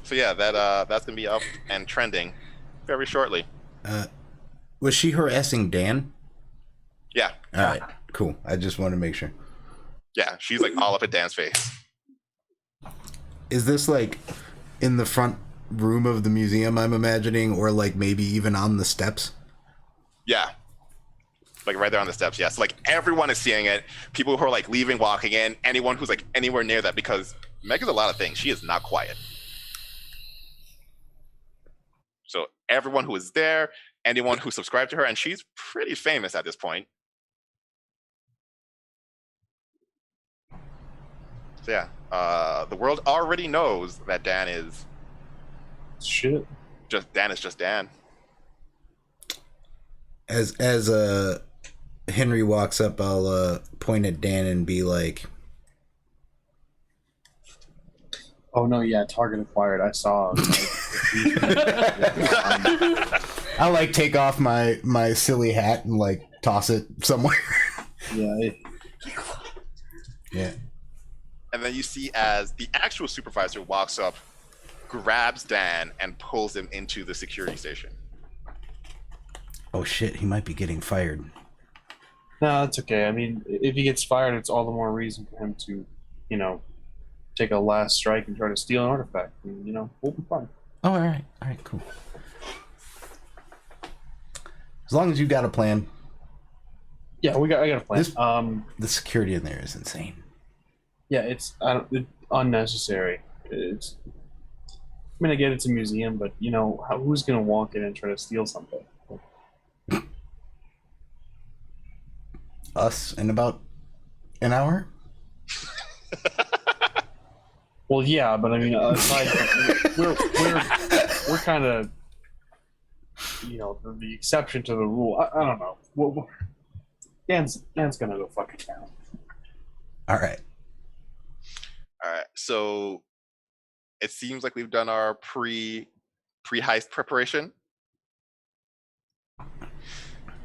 So yeah, that's going to be up and trending very shortly. Was she harassing Dan? Yeah. All right, cool. I just want to make sure. Yeah, she's like all up at Dan's face. Is this like in the front room of the museum, I'm imagining, or like maybe even on the steps? Yeah. Like right there on the steps, yes. Like everyone is seeing it. People who are like leaving, walking in, anyone who's like anywhere near that, because Meg is a lot of things. She is not quiet. So everyone who is there, anyone who subscribed to her, and she's pretty famous at this point. So yeah, the world already knows that Dan is shit. Dan is just Dan. As Henry walks up, I'll point at Dan and be like, "Oh no, yeah, target acquired. I saw." I'll like take off my silly hat and like toss it somewhere. Yeah. Yeah. And then you see as the actual supervisor walks up, grabs Dan, and pulls him into the security station. Oh shit, he might be getting fired. No, that's okay. I mean, if he gets fired, it's all the more reason for him to, you know, take a last strike and try to steal an artifact. And, you know, we'll be fine. Oh, all right, cool. As long as you got a plan. Yeah, I got a plan. This- The security in there is insane. Yeah, it's unnecessary. I mean, I get it's a museum, but you know, who's gonna walk in and try to steal something? Us in about an hour? Well, yeah, but I mean, aside from, we're kind of, you know, the exception to the rule. I don't know. Dan's gonna go fucking down. All right. All right. So it seems like we've done our pre-heist preparation.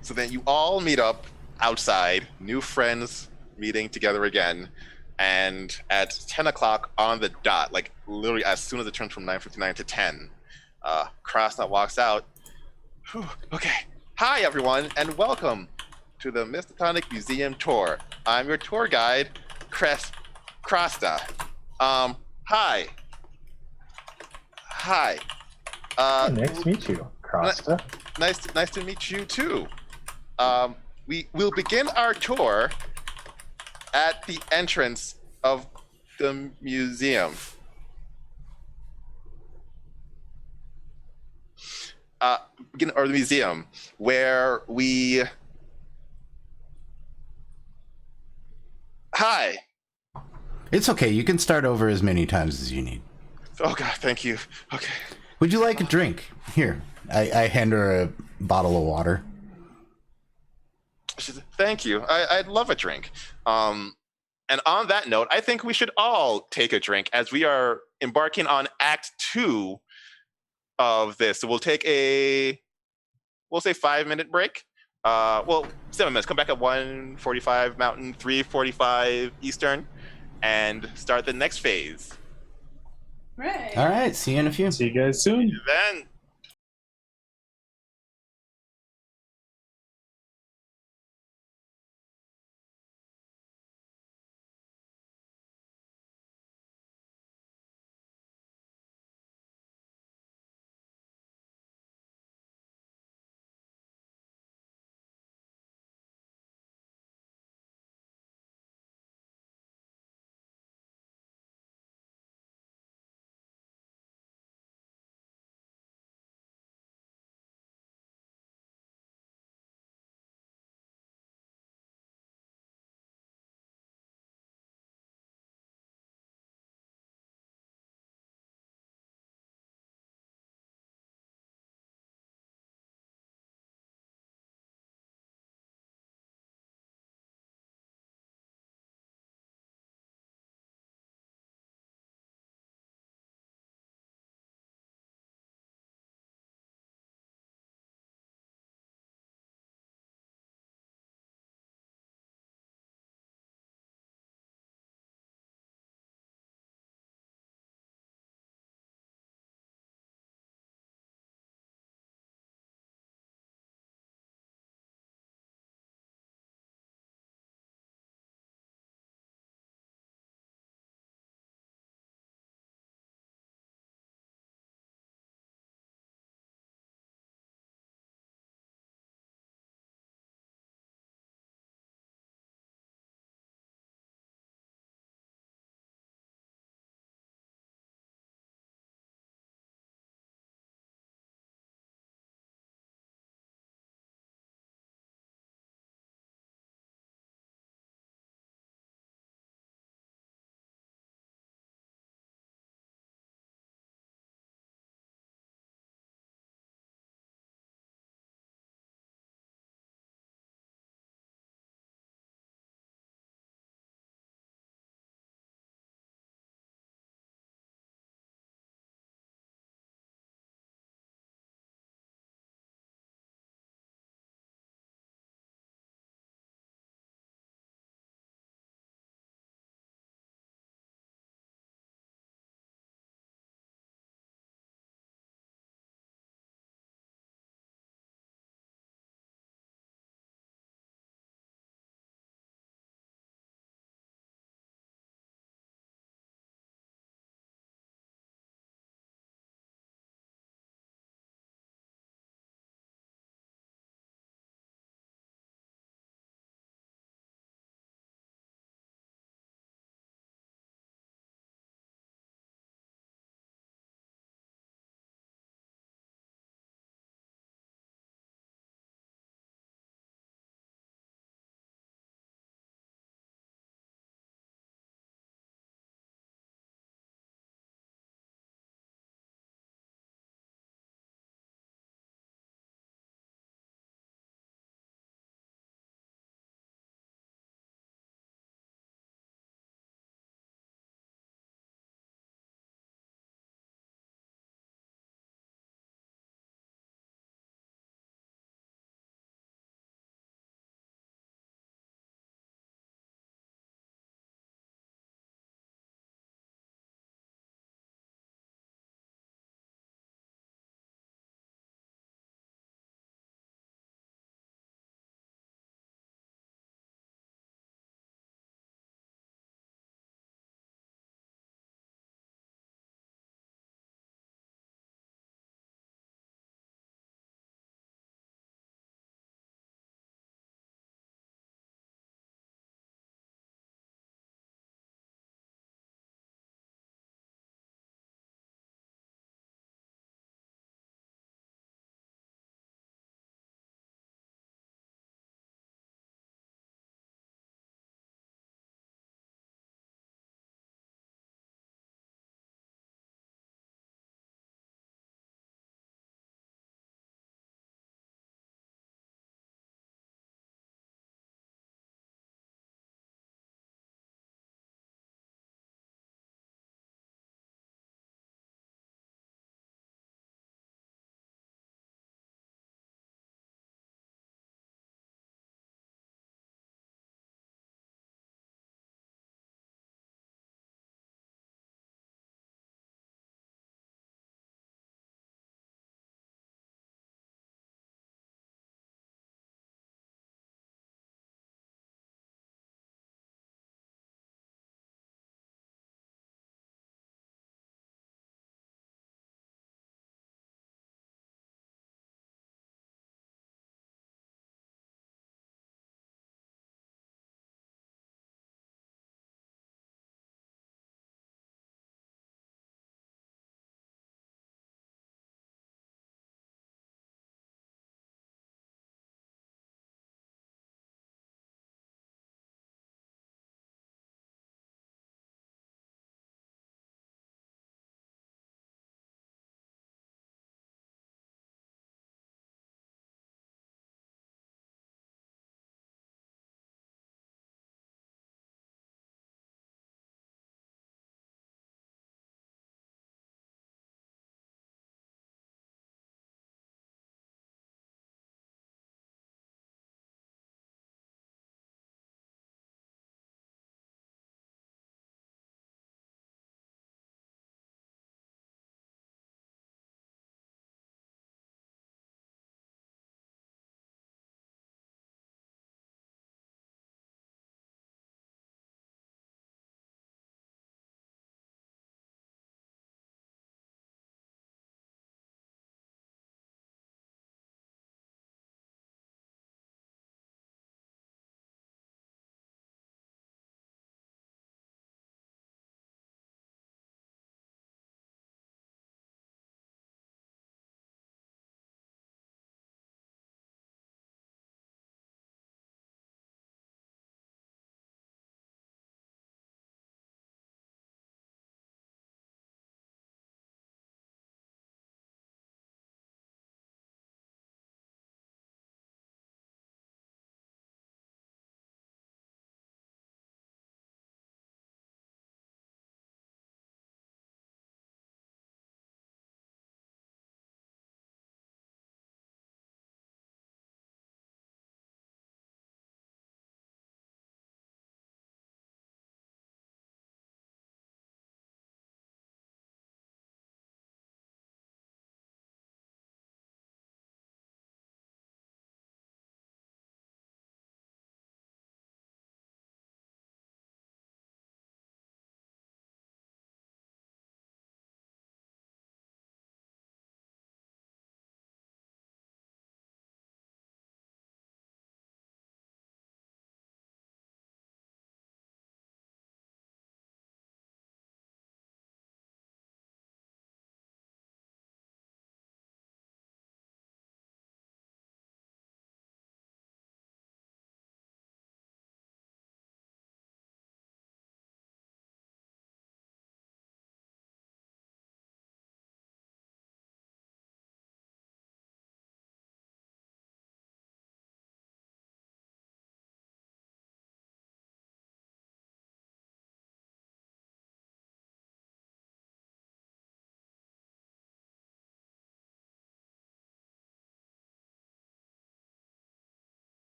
So then you all meet up outside, new friends meeting together again. And at 10 o'clock on the dot, like literally as soon as it turns from 9:59 to 10, Krasnot walks out. Whew, okay. Hi, everyone, and welcome to the Mystotonic Museum Tour. I'm your tour guide, Krasta. Hi. Hi. Nice to meet you, Costa. Nice to meet you too. We will begin our tour at the entrance of the museum. The museum where we. Hi. It's okay. You can start over as many times as you need. Oh God, thank you. Okay. Would you like a drink? Here, I hand her a bottle of water. She said, thank you. I'd love a drink. And on that note, I think we should all take a drink as we are embarking on Act 2 of this. So we'll take we'll say 5-minute break. 7 minutes. Come back at 1:45 Mountain, 3:45 Eastern, and start the next phase. Right. All right. See you in a few. See you guys soon. Then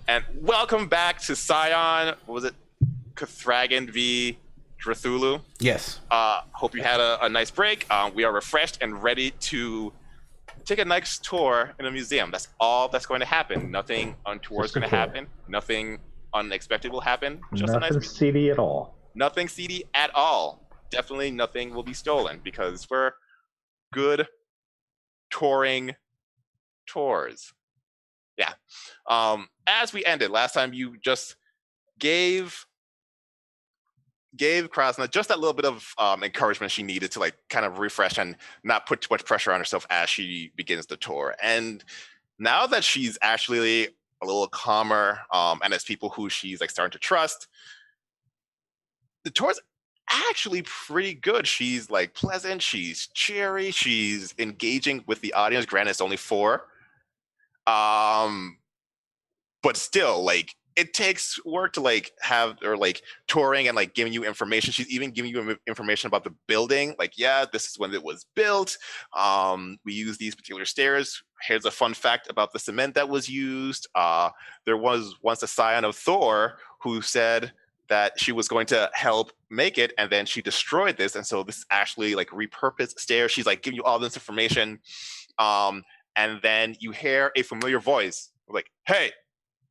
And welcome back to Scion. What was it? Cathragan v. Drathulu. Yes. Hope you had a nice break. We are refreshed and ready to take a nice tour in a museum. That's all that's going to happen. Nothing untoward is going to happen. Nothing unexpected will happen. Just Nothing a nice seedy at all. Nothing seedy at all. Definitely nothing will be stolen because we're good touring tours. Yeah. As we ended last time, you just gave Krasna just that little bit of encouragement she needed to like kind of refresh and not put too much pressure on herself as she begins the tour. And now that she's actually a little calmer and as people who she's like starting to trust, the tour's actually pretty good. She's like pleasant, she's cheery, she's engaging with the audience. Granted, it's only 4. But still, like, it takes work to like have or like touring and like giving you information. She's even giving you information about the building. Like, yeah, this is when it was built. We use these particular stairs. Here's a fun fact about the cement that was used. There was once a scion of Thor who said that she was going to help make it, and then she destroyed this. And so this is actually like repurposed stairs. She's like giving you all this information. And then you hear a familiar voice like, "Hey,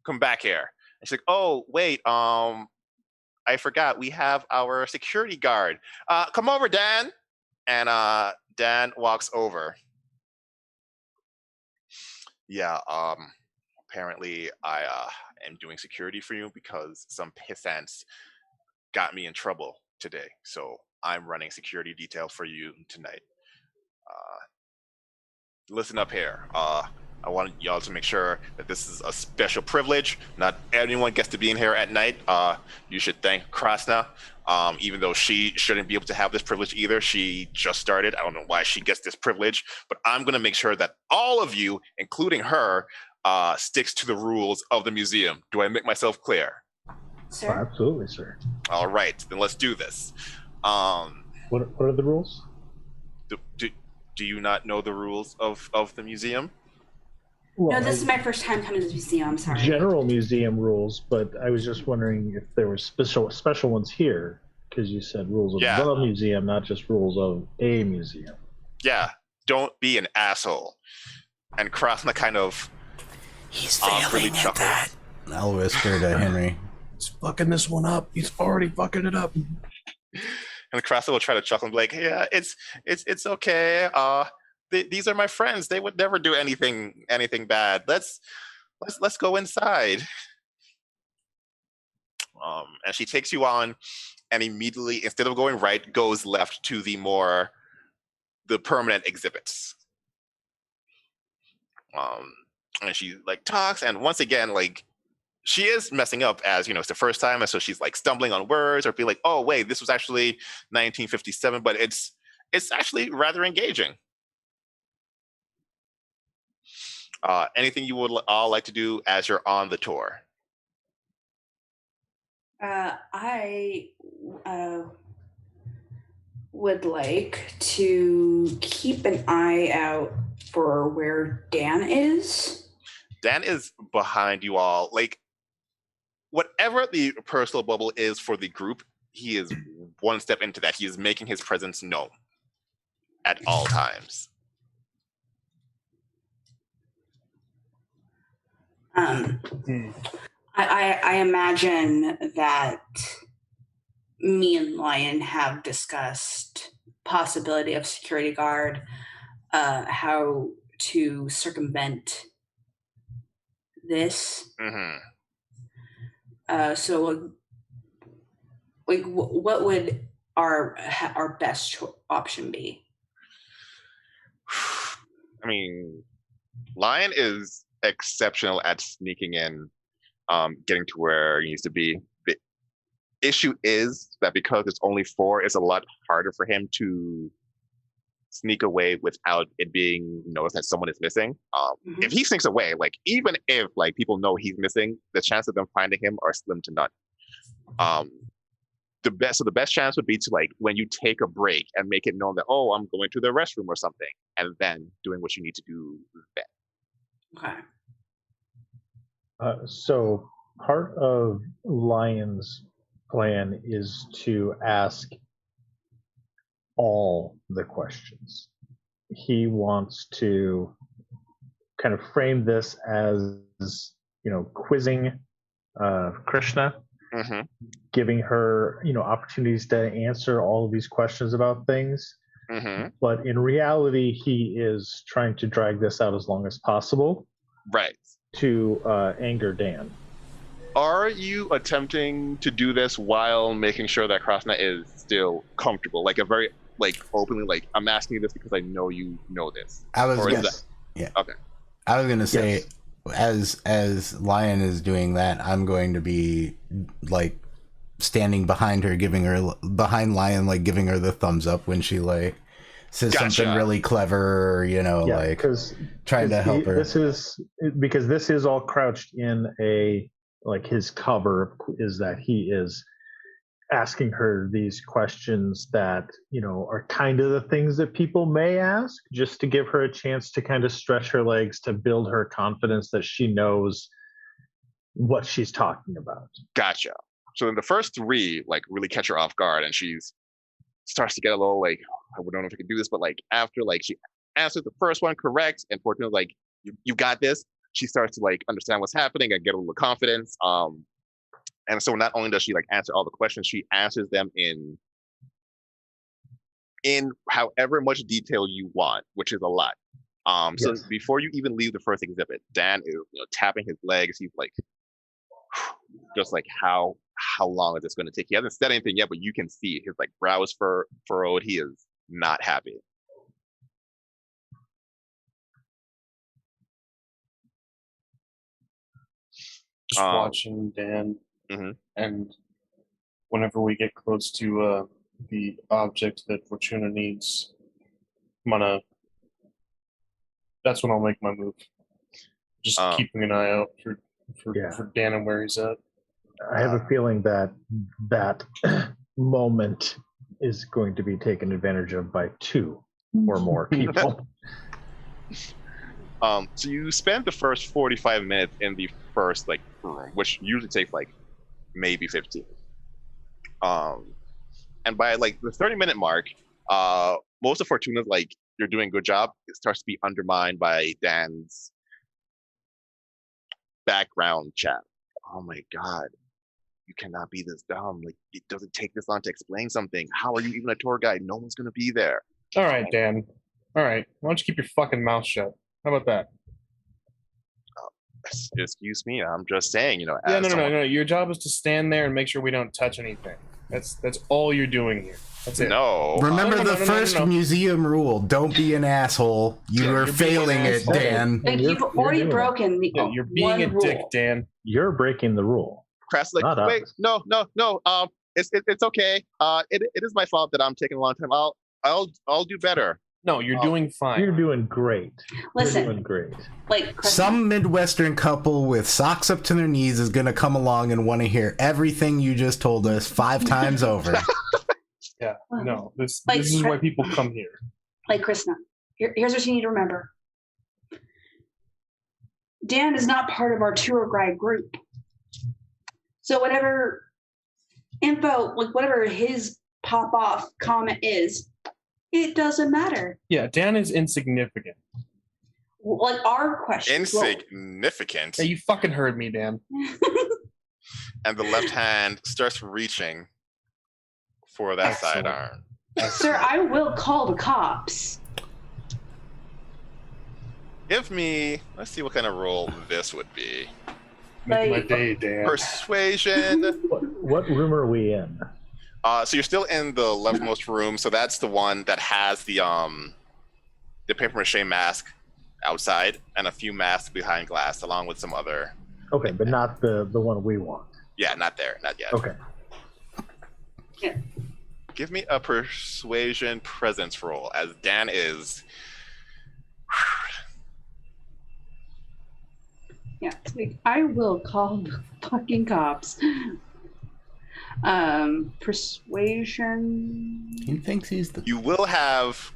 come back here." And she's like, "Oh, wait, I forgot. We have our security guard. Come over, Dan." And Dan walks over. "Yeah, apparently I am doing security for you because some pissants got me in trouble today. So I'm running security detail for you tonight. Listen up here. I want y'all to make sure that this is a special privilege. Not anyone gets to be in here at night. You should thank Krasna, even though she shouldn't be able to have this privilege either. She just started. I don't know why she gets this privilege, but I'm going to make sure that all of you, including her, sticks to the rules of the museum. Do I make myself clear?" Sir? Oh, absolutely, sir. All right, then let's do this. What are the rules? Do you not know the rules of the museum? No, this is my first time coming to the museum. I'm sorry. General museum rules, but I was just wondering if there were special ones here, because you said rules of the museum, not just rules of a museum. Yeah, don't be an asshole. And Krasna kind of He's failing at that. I'll whisper to Henry. He's fucking this one up. He's already fucking it up. And Krasna will try to chuckle and be like, "Yeah, it's okay. These are my friends. They would never do anything bad. Let's go inside." And she takes you on, and immediately, instead of going right, goes left to the permanent exhibits. And she like talks, and once again, like, she is messing up, as you know, it's the first time, and so she's like stumbling on words or be like, "Oh wait, this was actually 1957," but it's actually rather engaging. Anything you would all like to do as you're on the tour? I would like to keep an eye out for where Dan is. Dan is behind you all. Like, whatever the personal bubble is for the group, he is one step into that. He is making his presence known at all times. I imagine that me and Lion have discussed possibility of security guard, how to circumvent this. Mm-hmm. So, like, what would our best option be? I mean, Lion is exceptional at sneaking in, getting to where he needs to be. The issue is that because it's only 4, it's a lot harder for him to sneak away without it being noticed that someone is missing. If he sneaks away, like, even if like people know he's missing, the chance of them finding him are slim to none. The best chance would be to, like, when you take a break and make it known that, "Oh, I'm going to the restroom or something," and then doing what you need to do then. Okay. So part of Lion's plan is to ask all the questions. He wants to kind of frame this as, quizzing Krishna, Mm-hmm. giving her, opportunities to answer all of these questions about things. Mm-hmm. But in reality, he is trying to drag this out as long as possible. Right. To anger Dan. Are you attempting to do this while making sure that Krishna is still comfortable? Like a very openly, I'm asking you this because I know you know this. I was Or is gonna, that- yeah. Okay. I was gonna say, Yes. as Lion is doing that, I'm going to be standing behind her, behind Lion, giving her the thumbs up when she says something really clever, because trying to help her. This is all crouched in a his cover is that he is asking her these questions that are kind of the things that people may ask, just to give her a chance to kind of stretch her legs, to build her confidence that she knows what she's talking about. Gotcha. So in the first three, really catch her off guard, and she starts to get a little I don't know if I can do this, but after she answers the first one correct, and fortunately you got this, she starts to understand what's happening and get a little confidence. And so not only does she answer all the questions, she answers them in however much detail you want, which is a lot. So Yes. before you even leave the first exhibit, Dan is tapping his legs. He's just how long is this going to take? He hasn't said anything yet, but you can see his brow is furrowed. He is not happy. Just watching Dan, and whenever we get close to the object that Fortuna needs, that's when I'll make my move. Just keeping an eye out for Dan and where he's at. I have a feeling that moment is going to be taken advantage of by two or more people. So you spend the first 45 minutes in the first room, which usually takes maybe 15. And by the 30-minute mark, most of Fortuna's you're doing a good job. It starts to be undermined by Dan's background chat. Oh my god, you cannot be this dumb. It doesn't take this long to explain something. How are you even a tour guide? No one's gonna be there. All right, Dan. All right. Why don't you keep your fucking mouth shut? How about that? Excuse me. I'm just saying, Yeah, no. Your job is to stand there and make sure we don't touch anything. That's all you're doing here. That's it. No. Remember the first museum rule: don't be an asshole. You're failing it, Dan. You've already broken the. Yeah, you're being a dick, Dan. You're breaking the rule. Crass wait, no. It's okay. It is my fault that I'm taking a long time. I'll do better. No, you're doing fine. You're doing great. Listen, you're doing great. Some Midwestern couple with socks up to their knees is going to come along and want to hear everything you just told us 5 times over. Yeah, no. This is why people come here. Krishna, here's what you need to remember. Dan is not part of our tour guide group. So whatever info, whatever his pop-off comment is, it doesn't matter. Yeah, Dan is insignificant. Our question. Insignificant. Yeah, you fucking heard me, Dan. And the left hand starts reaching for that Excellent. sidearm. Sir, I will call the cops. Let's see what kind of roll this would be. Make my day, Dan. Persuasion. What room are we in? So you're still in the leftmost room. So that's the one that has the paper mache mask outside and a few masks behind glass, along with some other. Okay, but not the one we want. Yeah, not there, not yet. Okay. Yeah. Give me a persuasion presence roll, as Dan is. Yeah, I will call the fucking cops. Persuasion. He thinks he's the. You will have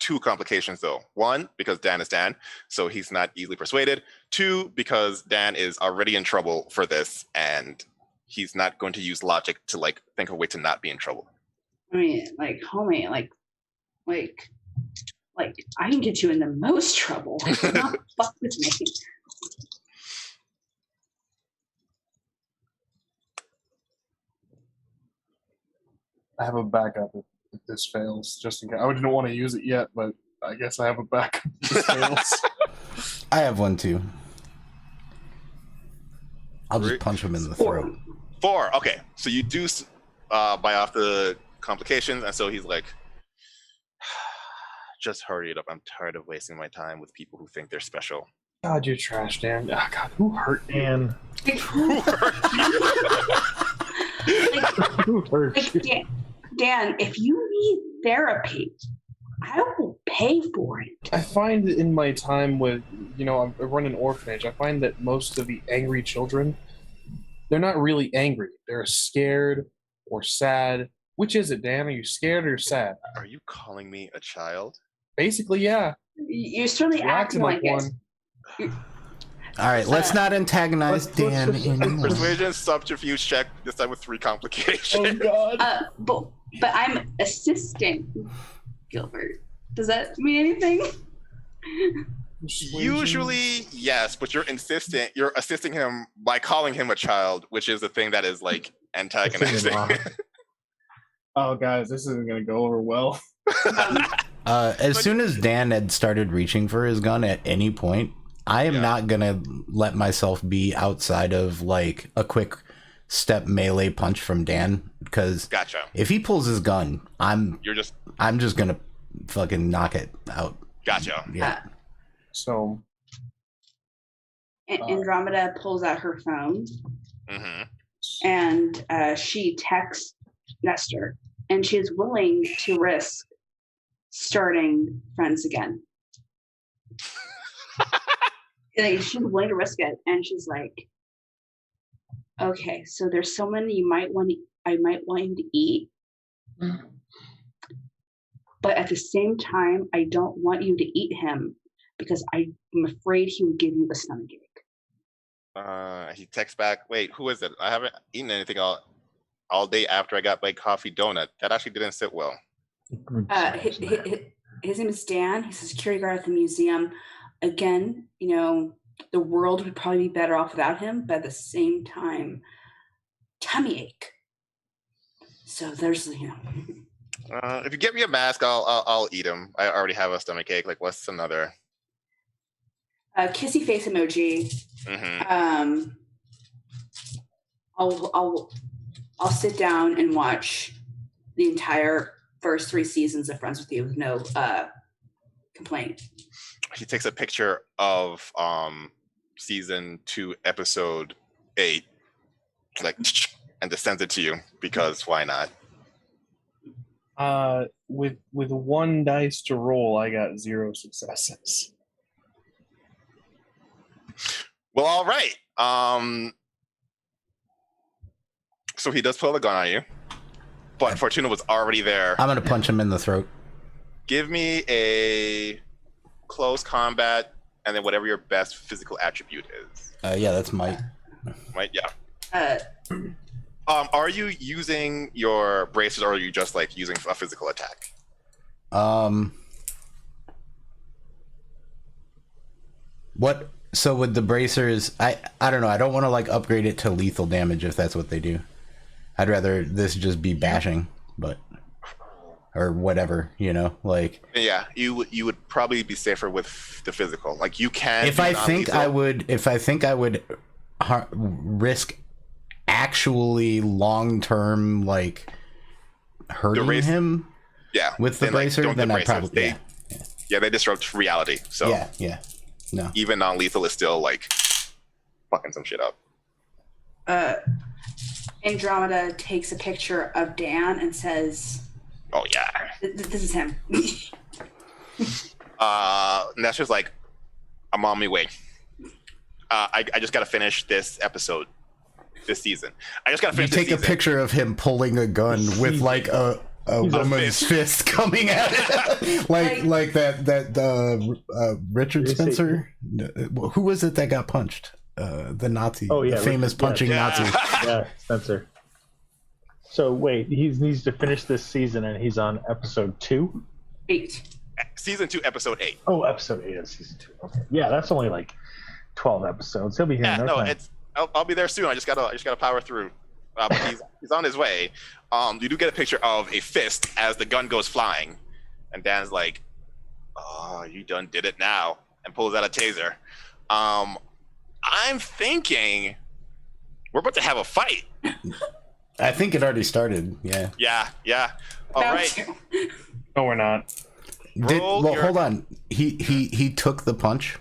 two complications though. One, because Dan is Dan, so he's not easily persuaded. Two, because Dan is already in trouble for this, and he's not going to use logic to like think of a way to not be in trouble. I mean, like, homie, like I can get you in the most trouble. Do not fuck with me. I have a backup if this fails, just in case. I didn't want to use it yet, but I guess I have a backup if this fails. I have one too. I'll just punch him in the throat. 4. Okay, so you do buy off the complications, and so he's like, just hurry it up. I'm tired of wasting my time with people who think they're special. God, you're trash, Dan. Oh, God, who hurt you? And Who hurt you? who hurt you? Dan, if you need therapy, I will pay for it. I find in my time with, I run an orphanage, I find that most of the angry children, they're not really angry. They're scared or sad. Which is it, Dan? Are you scared or sad? Are you calling me a child? Basically, yeah. You're certainly You're acting like it. one. All right, let's not antagonize Dan anymore. Persuasion subterfuge check, this time with 3 complications. Oh, God. But I'm assisting Gilbert. Does that mean anything? Usually, yes, but you're assisting him by calling him a child, which is the thing that is like antagonizing. Oh, guys, this isn't going to go over well. As soon as Dan had started reaching for his gun at any point, I am not gonna let myself be outside of like a quick step melee punch from Dan, because Gotcha. if he pulls his gun, I'm just gonna fucking knock it out. Gotcha. Yeah. So Andromeda pulls out her phone Mm-hmm. and she texts Nestor, and she's willing to risk starting friends again. Like, she's willing to risk it, and she's like, "Okay, so there's someone I might want you to eat, but at the same time, I don't want you to eat him because I'm afraid he will give you a stomachache." He texts back, "Wait, who is it? I haven't eaten anything all day after I got my coffee donut. That actually didn't sit well." His name is Dan. He's a security guard at the museum. Again, the world would probably be better off without him, but at the same time, tummy ache. So there's, If you get me a mask, I'll eat him. I already have a stomach ache. Like, what's another? Kissy face emoji. Mm-hmm. I'll sit down and watch the entire first 3 seasons of Friends with You with no complaint. He takes a picture of season 2, episode 8, like, and just sends it to you because why not? With 1 dice to roll, I got 0 successes. Well, all right. So he does pull a gun on you, but Fortuna was already there. I'm gonna punch him in the throat. Give me a close combat, and then whatever your best physical attribute is. Yeah, that's might. Right? Yeah. Are you using your braces, or are you just like using a physical attack? What? So with the bracers, I don't know. I don't want to like upgrade it to lethal damage if that's what they do. I'd rather this just be bashing, or whatever, like. Yeah, you would probably be safer with the physical. Like you can. If I think I would risk actually long-term like hurting him. Yeah. With the bracer, then I probably they disrupt reality. So yeah. No. Even non-lethal is still like fucking some shit up. Andromeda takes a picture of Dan and says, "Oh yeah, this is him." Nestor's like, "I'm on my way. I just got to finish this episode, this season. I just got to finish." You take a picture of him pulling a gun with like a a He's a woman's fist coming at it, like that Richard Spencer. Who was it that got punched? The Nazi, Oh, yeah, the famous Richard, punching Nazi. Yeah, Spencer. So wait, he needs to finish this season, and he's on episode 2. 8. Season 2, episode 8. Oh, episode 8 of season 2. Okay, yeah, that's only like 12 episodes. He'll be here in no time. I'll be there soon. I just gotta power through. But he's on his way. You do get a picture of a fist as the gun goes flying, and Dan's like, "Oh, you done did it now," and pulls out a taser. I'm thinking we're about to have a fight. I think it already started. Yeah. Yeah. All right. No, we're not. Hold on. He took the punch.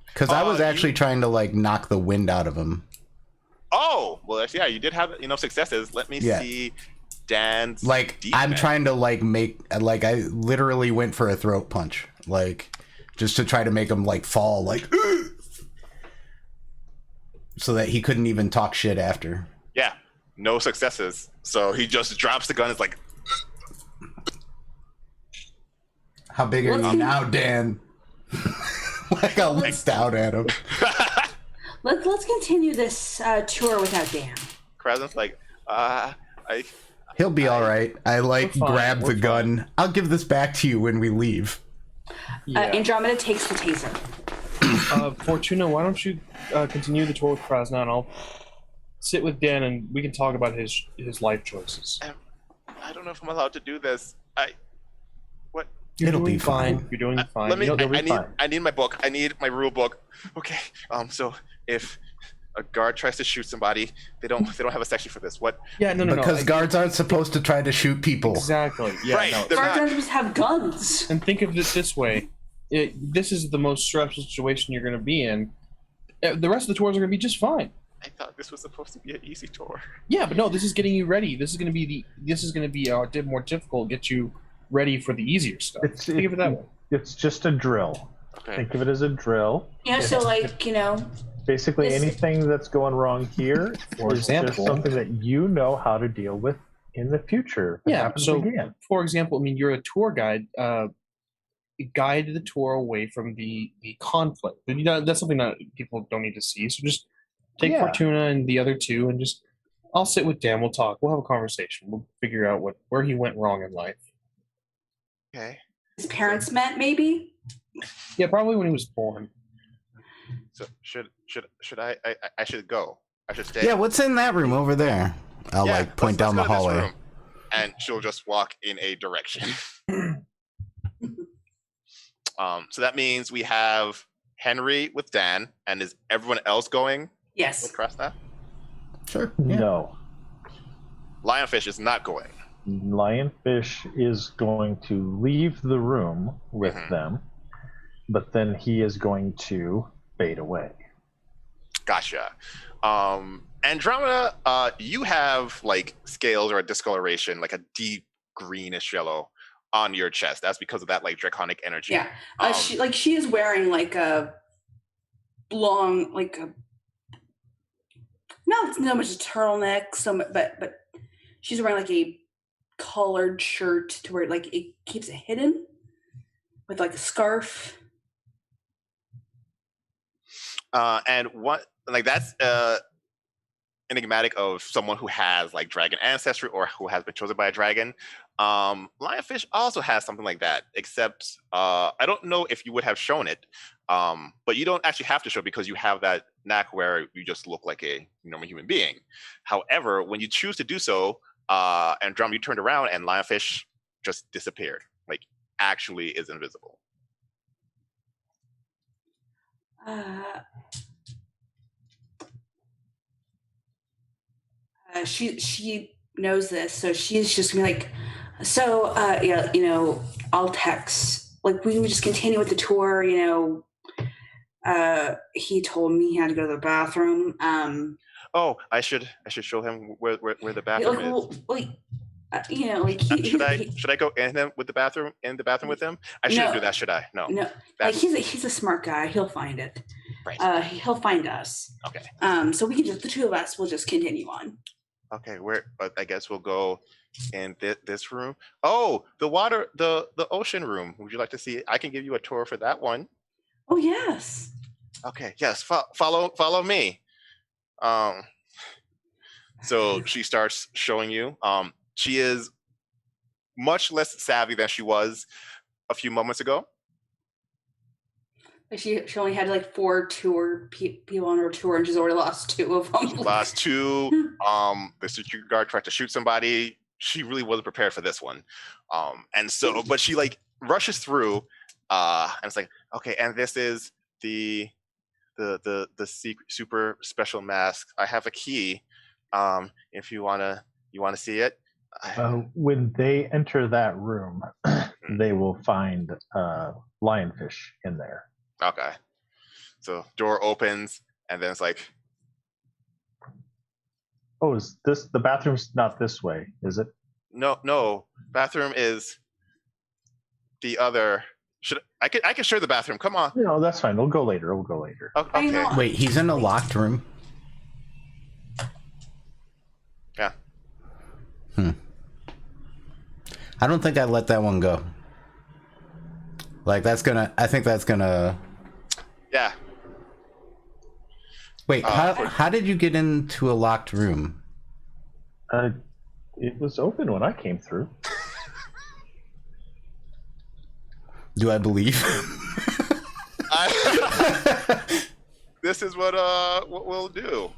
Because I was actually trying to like knock the wind out of him. Oh, well, yeah, you did have enough successes. Let me see Dan's like defense. I'm trying to like make like I literally went for a throat punch, like just to try to make him like fall, like so that he couldn't even talk shit after. Yeah, no successes. So he just drops the gun. It's like, how big are you now, Dan? Like I looked down at him. Let's continue this tour without Dan. Krasen's like, he'll be all right. I like grab the gun. I'll give this back to you when we leave. Yeah. Andromeda takes the taser. Fortuna, why don't you continue the tour with Krasna, and I'll sit with Dan, and we can talk about his life choices. I don't know if I'm allowed to do this. It'll be fine. You're doing fine. I need my book. I need my rule book. Okay. So if a guard tries to shoot somebody, they don't have a section for this. What? Yeah, no. Because guards aren't supposed to try to shoot people. Exactly. Yeah, right. No. Guards aren't supposed to have guns. And think of it this way: this is the most stressful situation you're going to be in. The rest of the tours are going to be just fine. I thought this was supposed to be an easy tour. Yeah, but no, this is getting you ready. This is going to be more difficult. Get you ready for the easier stuff. Think of it that way. It's just a drill. Okay. Think of it as a drill. Yeah, so like, basically anything that's going wrong here, for example, just something that you know how to deal with in the future. So again. For example, I mean, you're a tour guide. Guide the tour away from the conflict. That's something that people don't need to see. So just take Fortuna and the other two, and I'll sit with Dan. We'll talk. We'll have a conversation. We'll figure out where he went wrong in life. Okay. His parents met, maybe? Yeah, probably when he was born. So should I should go? I should stay. Yeah, what's in that room over there? I'll point down the hallway. And she'll just walk in a direction. So that means we have Henry with Dan, and is everyone else going? Yes. With Krasna? Sure. Yeah. No. Lionfish is not going. Lionfish is going to leave the room with them, but then he is going to fade away. Gotcha. Andromeda, you have like scales or a discoloration, like a deep greenish yellow on your chest. That's because of that like draconic energy. Yeah. She is wearing like a long, like a not so much a turtleneck, but she's wearing like a collared shirt to where like it keeps it hidden with like a scarf. And what like that's enigmatic of someone who has like dragon ancestry or who has been chosen by a dragon. Lionfish also has something like that, except I don't know if you would have shown it, but you don't actually have to show it because you have that knack where you just look like a normal human being. However, when you choose to do so, Andromeda, you turned around and Lionfish just disappeared, like actually is invisible. She knows this, so she's just gonna be like, I'll text. Like we can just continue with the tour. He told me he had to go to the bathroom. I should show him where the bathroom is. Should I go in the bathroom with him? I shouldn't do that, should I? No. Like he's a smart guy. He'll find it. Right. He'll find us. Okay. So we can the two of us will just continue on. Okay, where? I guess we'll go in this room. Oh, the ocean room. Would you like to see it? I can give you a tour for that one. Oh yes. Okay, yes. Follow me. Um, so she starts showing you. She is much less savvy than she was a few moments ago. Like she only had like 4 people on her tour, and she's already lost 2 of them. She lost 2. The security guard tried to shoot somebody. She really wasn't prepared for this one. And so, but she like rushes through, and it's like, okay, and this is the secret, super special mask. I have a key. If you wanna see it. When they enter that room, they will find lionfish in there. Okay. So door opens, and then it's like, oh, is this the bathroom's not this way, is it? no, bathroom is the other. I can share the bathroom. Come on. No, that's fine. We'll go later. Okay. Wait, he's in a locked room? Yeah. I don't think I'd let that one go. Like, I think that's gonna... Yeah. Wait, how did you get into a locked room? It was open when I came through. Do I believe? This is what we'll do.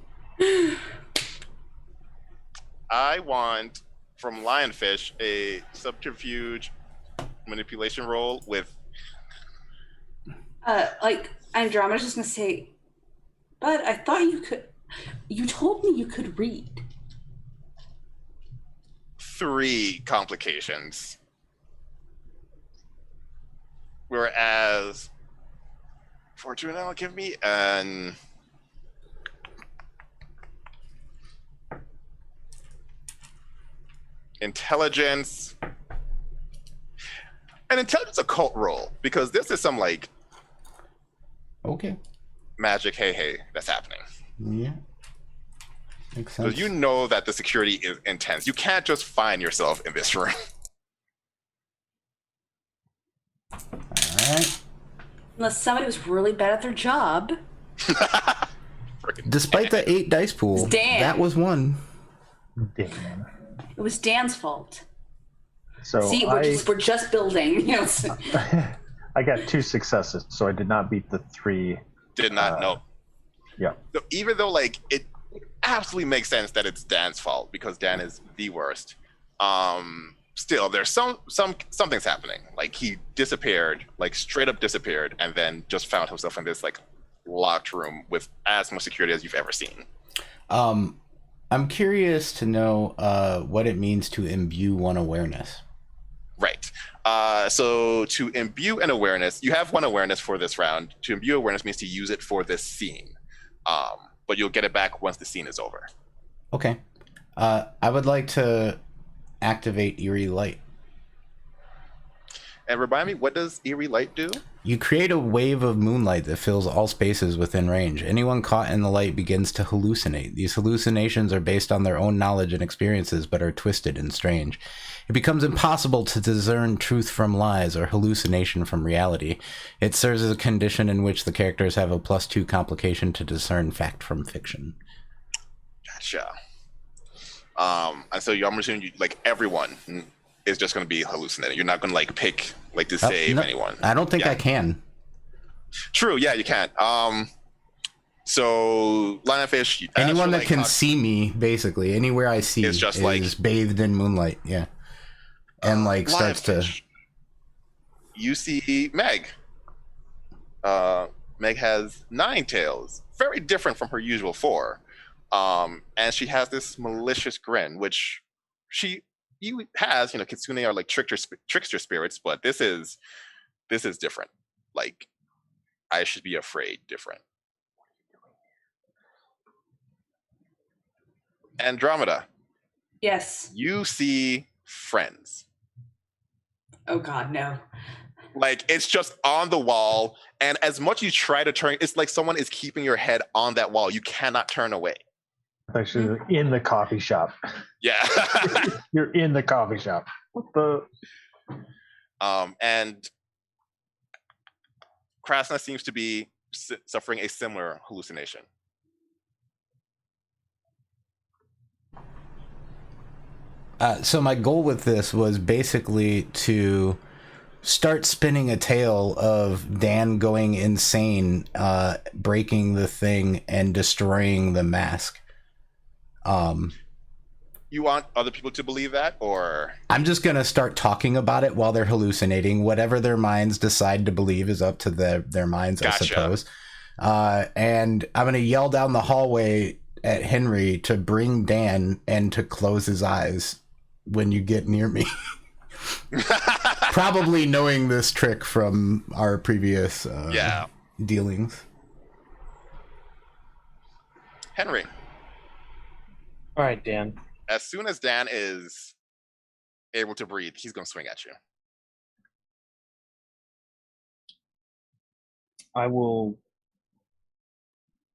I want from Lionfish a subterfuge manipulation roll with. Like Andromeda's just gonna say, but I thought you could. You told me you could read. 3 complications. Whereas Fortuna will give me an intelligence. An intelligence occult roll, because this is some like Okay. magic hey that's happening. Yeah. Makes sense. Because you know that the security is intense. You can't just find yourself in this room. Alright. Unless somebody was really bad at their job. Despite the 8 dice pool, Dan. that was 1. Damn. It was Dan's fault. So See, we're just building. You know. I got 2 successes, so I did not beat the 3. Did not know. Yeah. So even though like it absolutely makes sense that it's Dan's fault because Dan is the worst. Still, there's something's happening. Like he disappeared, like straight up disappeared, and then just found himself in this like locked room with as much security as you've ever seen. I'm curious to know what it means to imbue one awareness. Right. So to imbue an awareness, you have 1 awareness for this round. To imbue awareness means to use it for this scene. But you'll get it back once the scene is over. Okay. I would like to activate Eerie Light. And remind me, what does Eerie Light do? You create a wave of moonlight that fills all spaces within range. Anyone caught in the light begins to hallucinate. These hallucinations are based on their own knowledge and experiences, but are twisted and strange. It becomes impossible to discern truth from lies or hallucination from reality. It serves as a condition in which the characters have a +2 complication to discern fact from fiction. Gotcha. And so I'm assuming like everyone is just going to be hallucinating. You're not going to like pick like to save anyone. I don't think I can. True. Yeah, you can't. So Lionfish. Anyone that can see me, basically, anywhere I see is just is bathed in moonlight. Yeah, and like starts Lionfish, to. You see Meg. Meg has 9 tails, very different from her usual 4. And she has this malicious grin, which has, Kitsune are like trickster spirits, but this is different. Like, I should be afraid different. Andromeda. Yes. You see friends. Oh God, no. Like, it's just on the wall, and as much you try to turn, it's like someone is keeping your head on that wall. You cannot turn away. Actually, in the coffee shop. Yeah. You're in the coffee shop. What the? And Krasna seems to be suffering a similar hallucination. So my goal with this was basically to start spinning a tale of Dan going insane, breaking the thing and destroying the mask. You want other people to believe that, or? I'm just going to start talking about it while they're hallucinating. Whatever their minds decide to believe is up to their minds, Gotcha. I suppose. And I'm going to yell down the hallway at Henry to bring Dan and to close his eyes when you get near me. Probably knowing this trick from our previous dealings. Henry. All right, Dan. As soon as Dan is able to breathe, he's going to swing at you. I will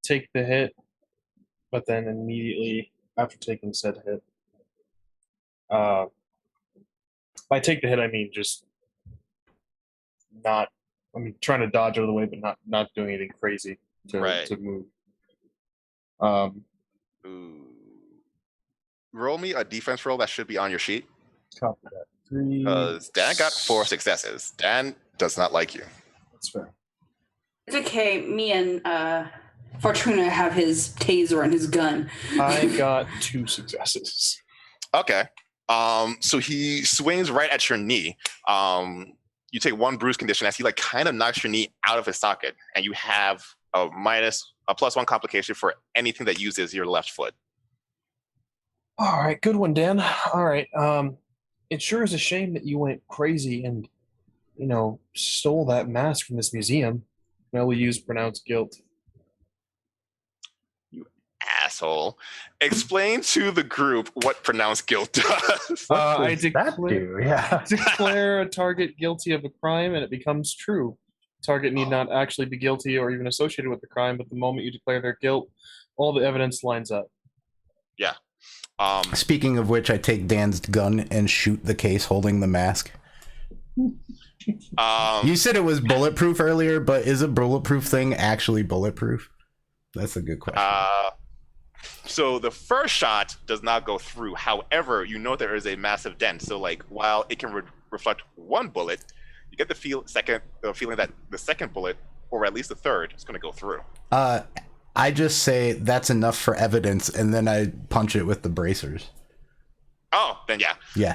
take the hit, but then immediately after taking said hit, by take the hit, I mean just not. I mean, trying to dodge out of the way, but not doing anything crazy to move. Ooh. Roll me a defense roll that should be on your sheet. Copy that. 3. Because Dan got 4 successes. Dan does not like you. That's fair. It's okay. Me and Fortuna have his taser and his gun. I got 2 successes. Okay. So he swings right at your knee. You take 1 bruise condition as he like kind of knocks your knee out of his socket, and you have a +1 complication for anything that uses your left foot. All right, good one, Dan. All right. It sure is a shame that you went crazy and, stole that mask from this museum. I will use pronounced guilt. You asshole. Explain to the group what pronounced guilt does. I declare a target guilty of a crime, and it becomes true. The target need not actually be guilty or even associated with the crime, but the moment you declare their guilt, all the evidence lines up. Yeah. Speaking of which, I take Dan's gun and shoot the case holding the mask. You said it was bulletproof earlier, but is a bulletproof thing actually bulletproof? That's a good question. So the first shot does not go through. However, there is a massive dent. So while it can reflect 1 bullet, you get the feeling that the second bullet, or at least the third, is going to go through. I just say that's enough for evidence, and then I punch it with the bracers. Oh, then yeah. Yeah.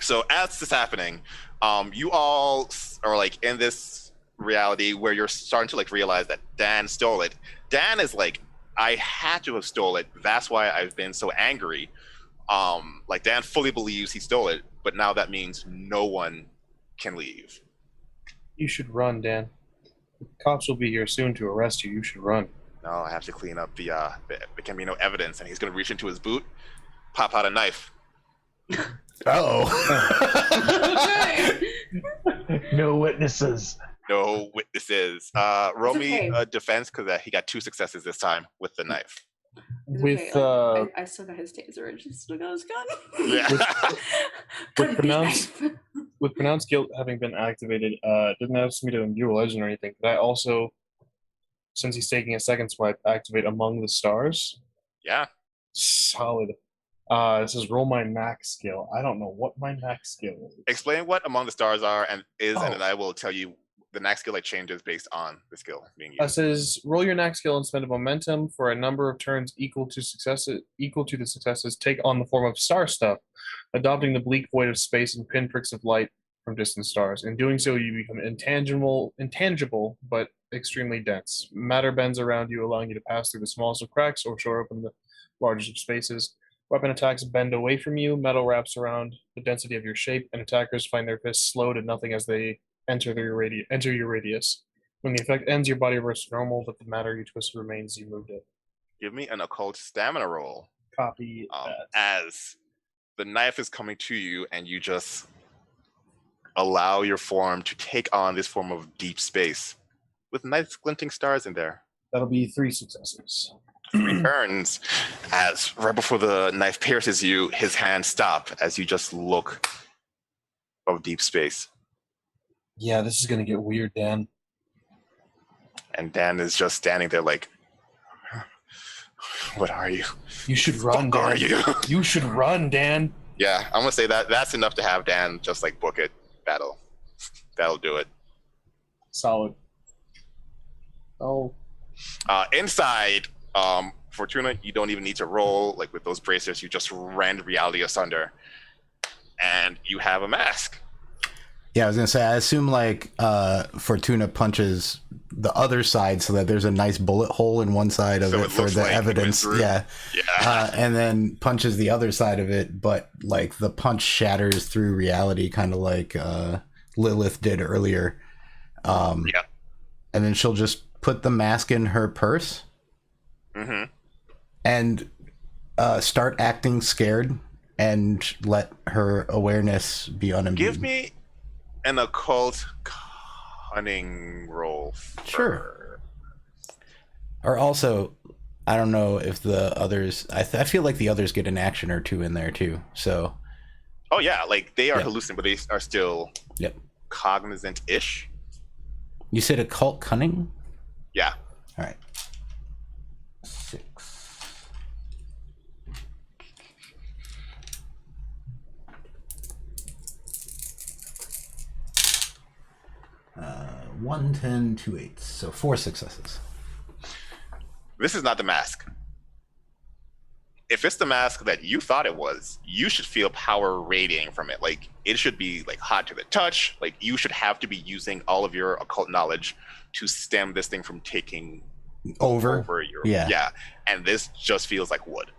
So as this is happening, you all are in this reality where you're starting to realize that Dan stole it. Dan is I had to have stole it. That's why I've been so angry. Dan fully believes he stole it, but now that means no one can leave. You should run, Dan. The cops will be here soon to arrest you. You should run. No, I have to clean up there can be no evidence, and he's going to reach into his boot, pop out a knife. Uh-oh. No witnesses. No witnesses. Roll me a defense because he got 2 successes this time with the knife. With I still got his taser. I just still got his gun. Yeah. With pronounced guilt having been activated, it doesn't ask me to imbue a legend or anything. But I also, since he's taking a second swipe, activate Among the Stars. Yeah. Solid. It says roll my max skill. I don't know what my max skill is. Explain what Among the Stars are and then I will tell you the next skill changes based on the skill being used. It says roll your next skill and spend a momentum for a number of turns equal to the successes. Take on the form of star stuff, adopting the bleak void of space and pinpricks of light from distant stars. In doing so, you become intangible, but extremely dense. Matter bends around you, allowing you to pass through the smallest of cracks or shore open the largest of spaces. Weapon attacks bend away from you. Metal wraps around the density of your shape, and attackers find their fists slow to nothing as they enter your radius. When the effect ends, your body reverts to normal, but the matter you twisted remains. You moved it. Give me an occult stamina roll. Copy that. As the knife is coming to you, and you just allow your form to take on this form of deep space with nice glinting stars in there. That'll be 3 successes. Returns as right before the knife pierces you, his hands stop as you just look of deep space. Yeah, this is gonna get weird, Dan. And Dan is just standing there like, what are you? You should run, Fuck Dan. are you? You should run, Dan. Yeah, I'm gonna say that's enough to have Dan just like book it. That'll do it. Solid. Oh. Inside, Fortuna, you don't even need to roll. Like with those bracers, you just rend reality asunder, and you have a mask. Yeah, I was gonna say, I assume like Fortuna punches the other side so that there's a nice bullet hole in one side of it for the like evidence. Yeah. And then punches the other side of it, but like the punch shatters through reality, kind of like Lilith did earlier. And then she'll just put the mask in her purse and start acting scared and let her awareness be unimbued. Give me an occult cunning roll. Sure. Or also, I don't know if the others. I feel like the others get an action or two in there too. So. Oh yeah, like they are hallucinating, but they are still cognizant-ish. You said occult cunning? Yeah. All right. 6. 1, 10, 2 8s. So 4 successes. This is not the mask. If it's the mask that you thought it was, you should feel power radiating from it. Like it should be like hot to the touch. Like you should have to be using all of your occult knowledge to stem this thing from taking over your yeah. And this just feels like wood.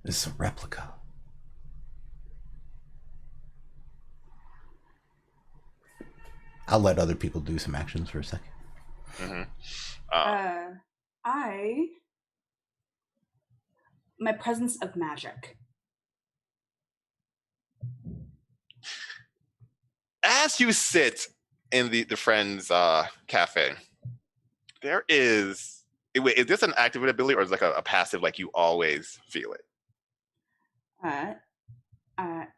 This is a replica. I'll let other people do some actions for a second. My presence of magic. As you sit in the friend's cafe, there is... Wait, is this an active ability or is it like a passive, like you always feel it?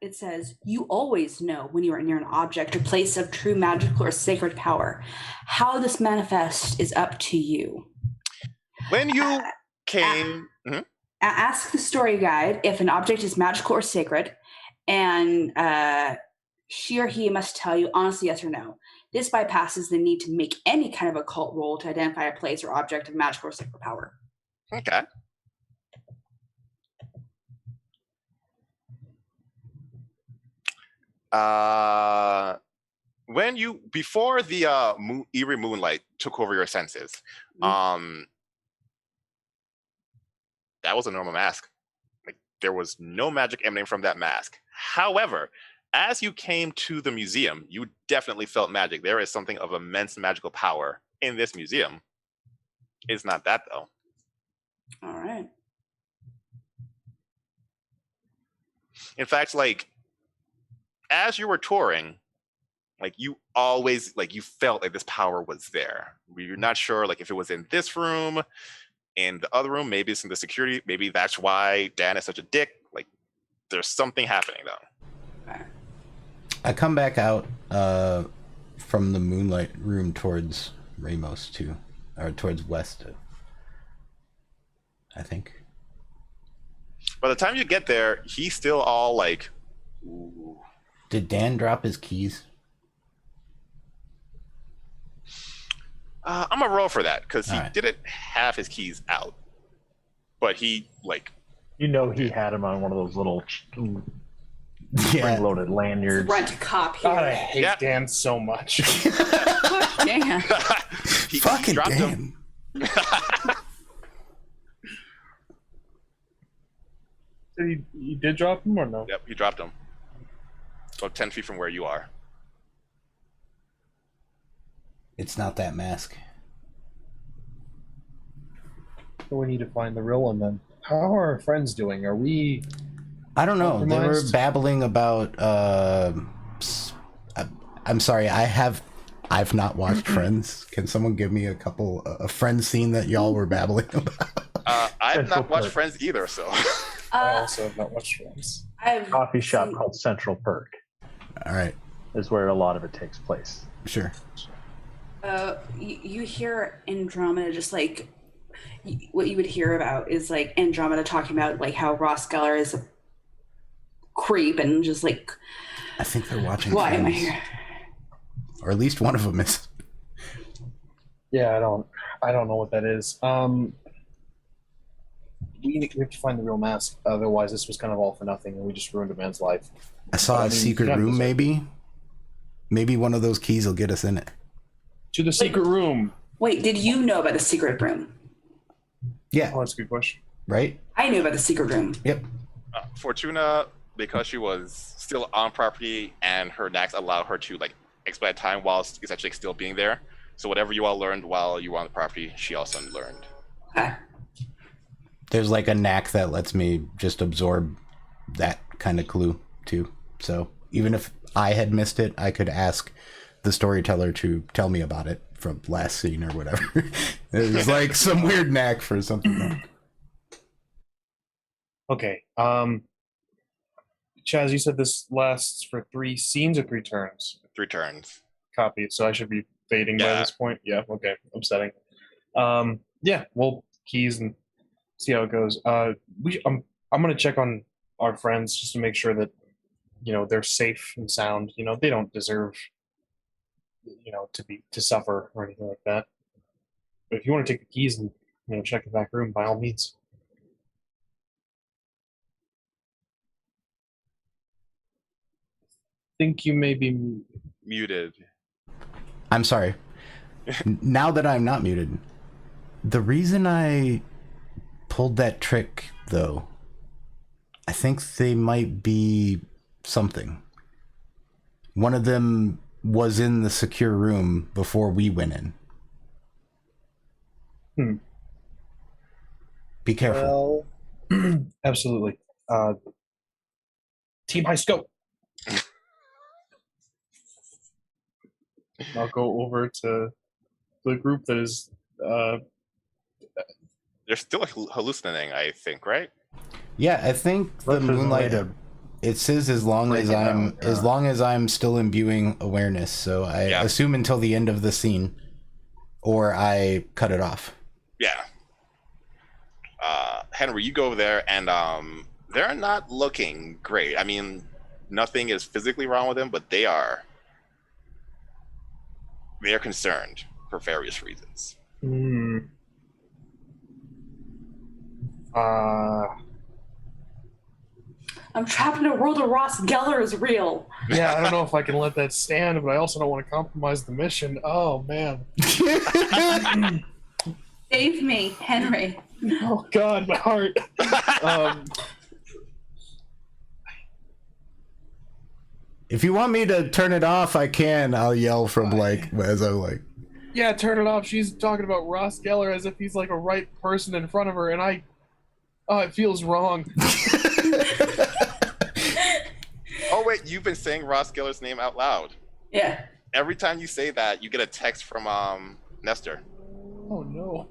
It says, you always know when you are near an object or place of true magical or sacred power. How this manifests is up to you. When you came... Ask the story guide if an object is magical or sacred, and she or he must tell you honestly yes or no. This bypasses the need to make any kind of occult roll to identify a place or object of magical or sacred power. Okay. When you, before the eerie moonlight took over your senses, that was a normal mask. Like there was no magic emanating from that mask. However, as you came to the museum, you definitely felt magic. There is something of immense magical power in this museum. It's not that though. All right. In fact, like as you were touring, like you always, like you felt like this power was there. You're not sure like if it was in this room, in the other room, maybe it's in the security, maybe that's why Dan is such a dick. Like there's something happening though. Okay. I come back out from the moonlight room towards Ramos too, or towards west, I think. By the time you get there, he's still all like, ooh. Did Dan drop his keys? I'm gonna roll for that because he didn't have his keys out, but he like. You know, he had him on one of those little spring-loaded lanyards. Rent a cop here. God, I hate Dan so much. Fuck Dan. Fucking dropped Dan. him. So you did drop him or no? Yep, he dropped him. About 10 feet from where you are. It's not that mask. So we need to find the real one then. How are our friends doing? Are we I don't know. They were compromised? babbling about. I'm sorry. I've not watched Friends. Can someone give me a Friends scene that y'all were babbling about? I've Central not watched Perk. Friends either, so. I Uh, also have not watched Friends. I've Coffee shop seen- called Central Perk All right, is where a lot of it takes place. sure. you hear Andromeda just like what you would hear about is like Andromeda talking about like how Ross Geller is a creep and just like I think they're watching. why am I Friends. here? Or at least one of them is. Yeah, I don't know what that is. We have to find the real mask. Otherwise, this was kind of all for nothing, and we just ruined a man's life. I saw But, I a mean, secret you gotta room. deserve Maybe one of those keys will get us in it. To the secret room. Wait, did you know about the secret room? Yeah. Oh, that's a good question. Right. I knew about the secret room. Yep. Fortuna, because she was still on property and her knacks allow her to like expedite time while essentially still being there. So whatever you all learned while you were on the property, she also learned. Okay. There's like a knack that lets me just absorb that kind of clue too. So even if I had missed it, I could ask the storyteller to tell me about it from last scene or whatever. It's like some weird knack for something. Okay. Chaz, you said this lasts for 3 scenes or 3 turns. 3 turns. Copy. So I should be fading by Yeah. this point. Yeah. Okay. Upsetting. Yeah. We'll keys and see how it goes. I'm gonna check on our friends just to make sure that they're safe and sound. They don't deserve to suffer or anything like that. But if you want to take the keys and check the back room, by all means. Think you may be Muted. I'm sorry. Now that I'm not muted, the reason I pulled that trick, though, I think they might be something. One of them was in the secure room before we went in. Be careful. well. Absolutely. Team High Scope. I'll go over to the group that is. They're still hallucinating, I think, right? Yeah, I think the This is a way moonlight. to It says as long break as it I'm down, as yeah. long as I'm still imbuing awareness. So I Yeah. assume until the end of the scene, or I cut it off. Yeah. Henry, you go over there, and they're not looking great. I mean, nothing is physically wrong with them, but they are concerned for various reasons. I'm trapped in a world where Ross Geller is real. Yeah, I don't know if I can let that stand, but I also don't want to compromise the mission. Oh man. Save me, Henry. Oh God, my heart. If you want me to turn it off, I can. I'll yell from like as I'm like. Yeah, turn it off. She's talking about Ross Geller as if he's like a right person in front of her, and it feels wrong. Oh wait, you've been saying Ross Geller's name out loud. Yeah. Every time you say that, you get a text from Nestor. Oh no.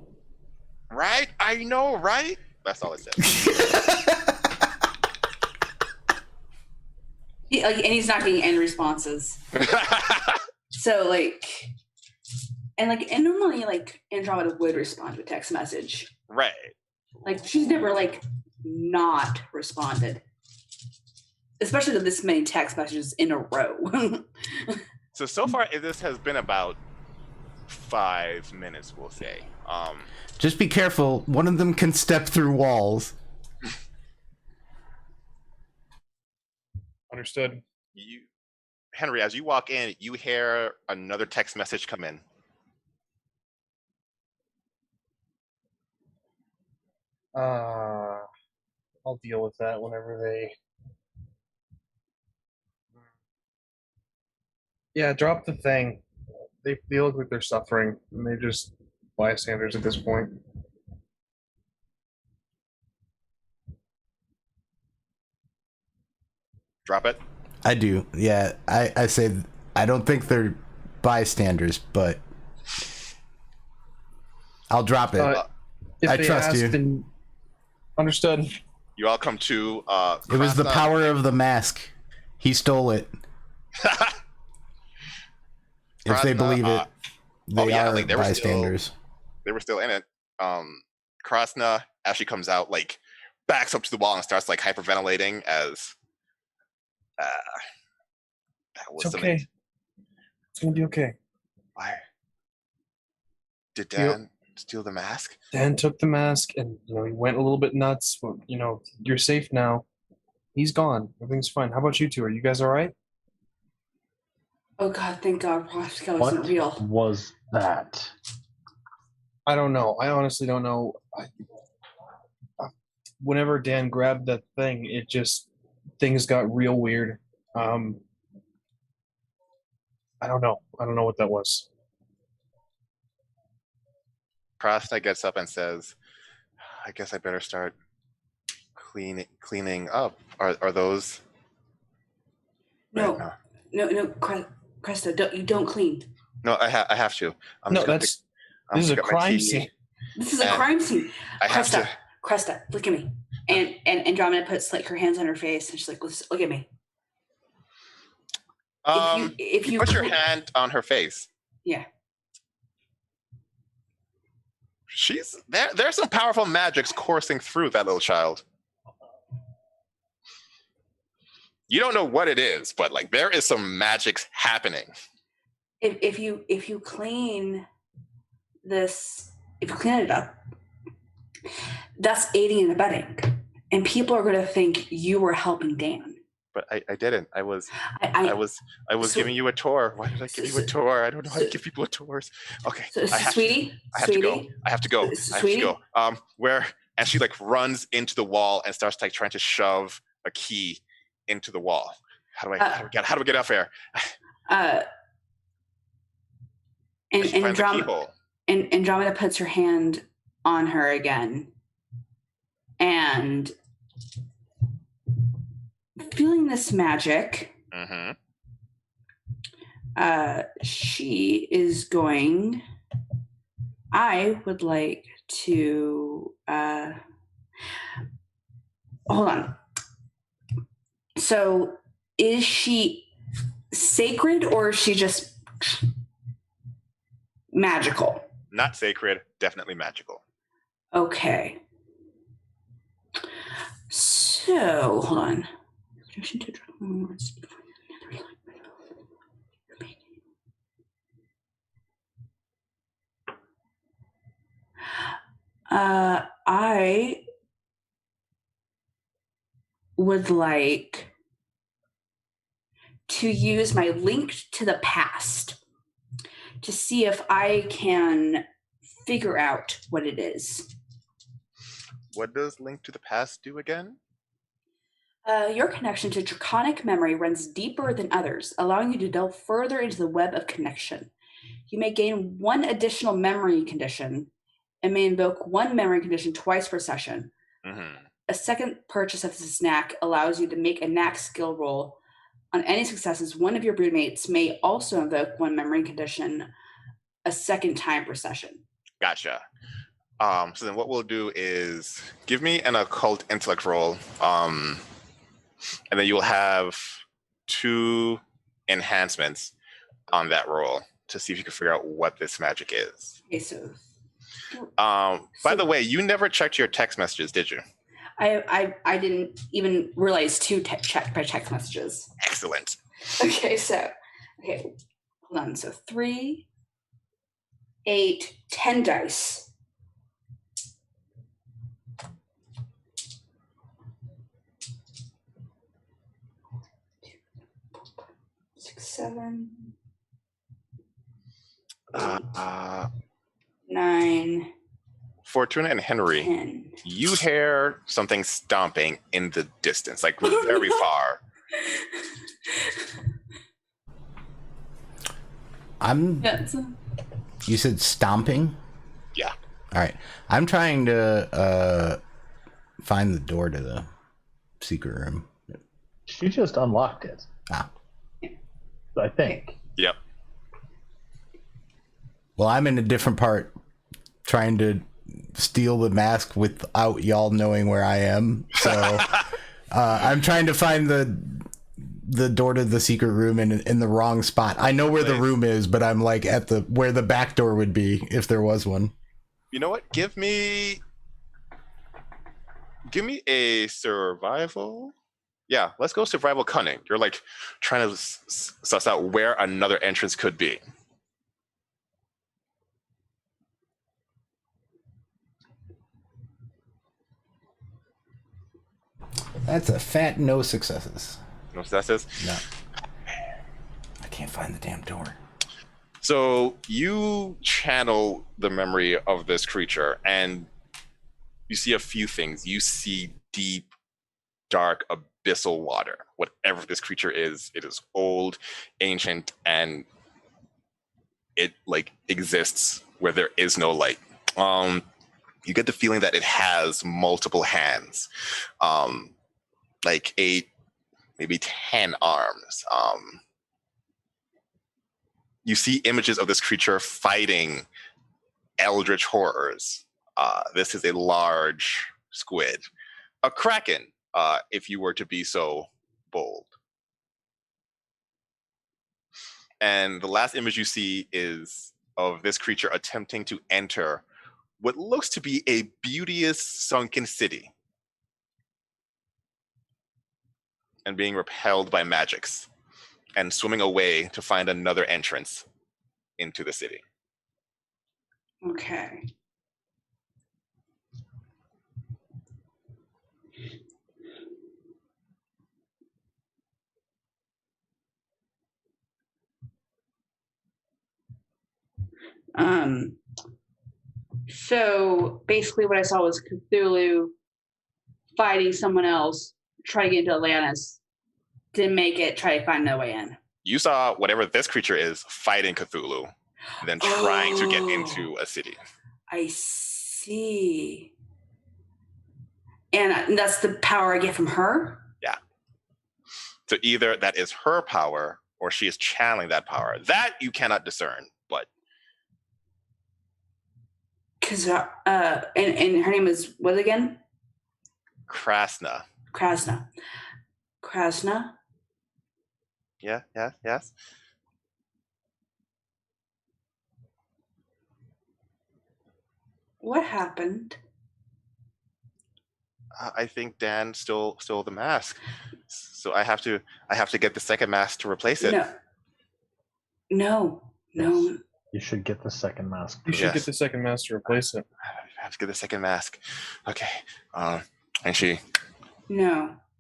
Right? I know, right? That's all it says. And he's not getting any responses. So and normally Andromeda would respond to a text message. Right. Like she's never not responded. Especially to this many text messages in a row. So far this has been about 5 minutes, we'll say. Just be careful. One of them can step through walls. Understood. Henry, as you walk in, you hear another text message come in. I'll deal with that whenever they. Yeah, drop the thing. They look like they're suffering, and they're just bystanders at this point. Drop it. I do. Yeah, I say I don't think they're bystanders, but I'll drop it. If I they trust ask, you. then understood. You all come to. It was the Krasna. power of the mask. He stole it. If they Krasna, believe it, they are like, bystanders. They were still in it. Krasna, as she comes out, like backs up to the wall and starts like hyperventilating as that was It's okay. It's gonna be okay. Why did Yep. Dan steal the mask? Dan took the mask, and he went a little bit nuts. But, you're safe now. He's gone. Everything's fine. How about you two? Are you guys all right? Oh God, thank God, Roscoe What isn't real. was that? I don't know. I honestly don't know. Whenever Dan grabbed that thing, things got real weird. I don't know. I don't know what that was. Krasna gets up and says, "I guess I better start cleaning up. Are those?" No, Cresta, you don't clean. No, I have to. I'm No, just this gonna is a pick up my crime tea. scene. This is a And crime scene. I have to. Cresta, look at me. And Andromeda puts like her hands on her face and she's like, look at me. If you put your hand on her face. Yeah. She's there. There's some powerful magics coursing through that little child. You don't know what it is, but like there is some magics happening. If you clean this, if you clean it up, that's aiding and abetting, and people are going to think you were helping Dan. But I didn't. I was so- giving you a tour. Why did I give you a tour? I don't know how to give people tours. Okay, Sweetie, I have to go. I have to go. Where? And she like runs into the wall and starts like trying to shove a key into the wall. How do I get up here? Andromeda puts her hand on her again, and feeling this magic, she is going. I would like to hold on. So, is she sacred or is she just magical? Not sacred, definitely magical. Okay. So, hold on. I would like to use my link to the past to see if I can figure out what it is. What does Link to the Past do again? Your connection to draconic memory runs deeper than others, allowing you to delve further into the web of connection. You may gain one additional memory condition and may invoke one memory condition twice per session. A second purchase of this knack allows you to make a knack skill roll. On any successes, one of your broodmates may also invoke one memory condition a second time per session. Gotcha. So then what we'll do is give me an occult intellect roll, and then you'll have 2 enhancements on that roll to see if you can figure out what this magic is. Okay, so by the way, you never checked your text messages, did you? I didn't even realize to check my text messages. Excellent. Okay, hold on. So 3, 8, 10 dice. 6, 7, 9. Fortuna and Henry, 10. You hear something stomping in the distance, like very far. You said stomping? Yeah. All right. I'm trying to find the door to the secret room. She just unlocked it. Ah. I think. Yep. Well, I'm in a different part, trying to steal the mask without y'all knowing where I am. So I'm trying to find the door to the secret room in the wrong spot. I know where the room is, but I'm like at where the back door would be if there was one. You know what? Give me a survival. Yeah, let's go survival cunning. You're like trying to suss out where another entrance could be. That's a fat no successes. No successes? No. I can't find the damn door. So you channel the memory of this creature and you see a few things. You see deep, dark, abyssal water. Whatever this creature is, it is old, ancient, and it like exists where there is no light. You get the feeling that it has multiple hands, like 8, maybe 10 arms. You see images of this creature fighting eldritch horrors. This is a large squid, a kraken, if you were to be so bold. And the last image you see is of this creature attempting to enter what looks to be a beauteous sunken city and being repelled by magics and swimming away to find another entrance into the city. Okay. So basically what I saw was Cthulhu fighting someone else, trying to get into Atlantis, didn't make it, try to find no way in. You saw whatever this creature is fighting Cthulhu, then trying to get into a city. I see. And that's the power I get from her? Yeah. So either that is her power or she is channeling that power. That you cannot discern, but Because and her name is what again? Krasna. Krasna. Krasna. Yeah, yes. What happened? I think Dan stole the mask, so I have to get the second mask to replace it. No. You should get the second mask. You should get the second mask to replace it. I have to get the second mask. Okay, and she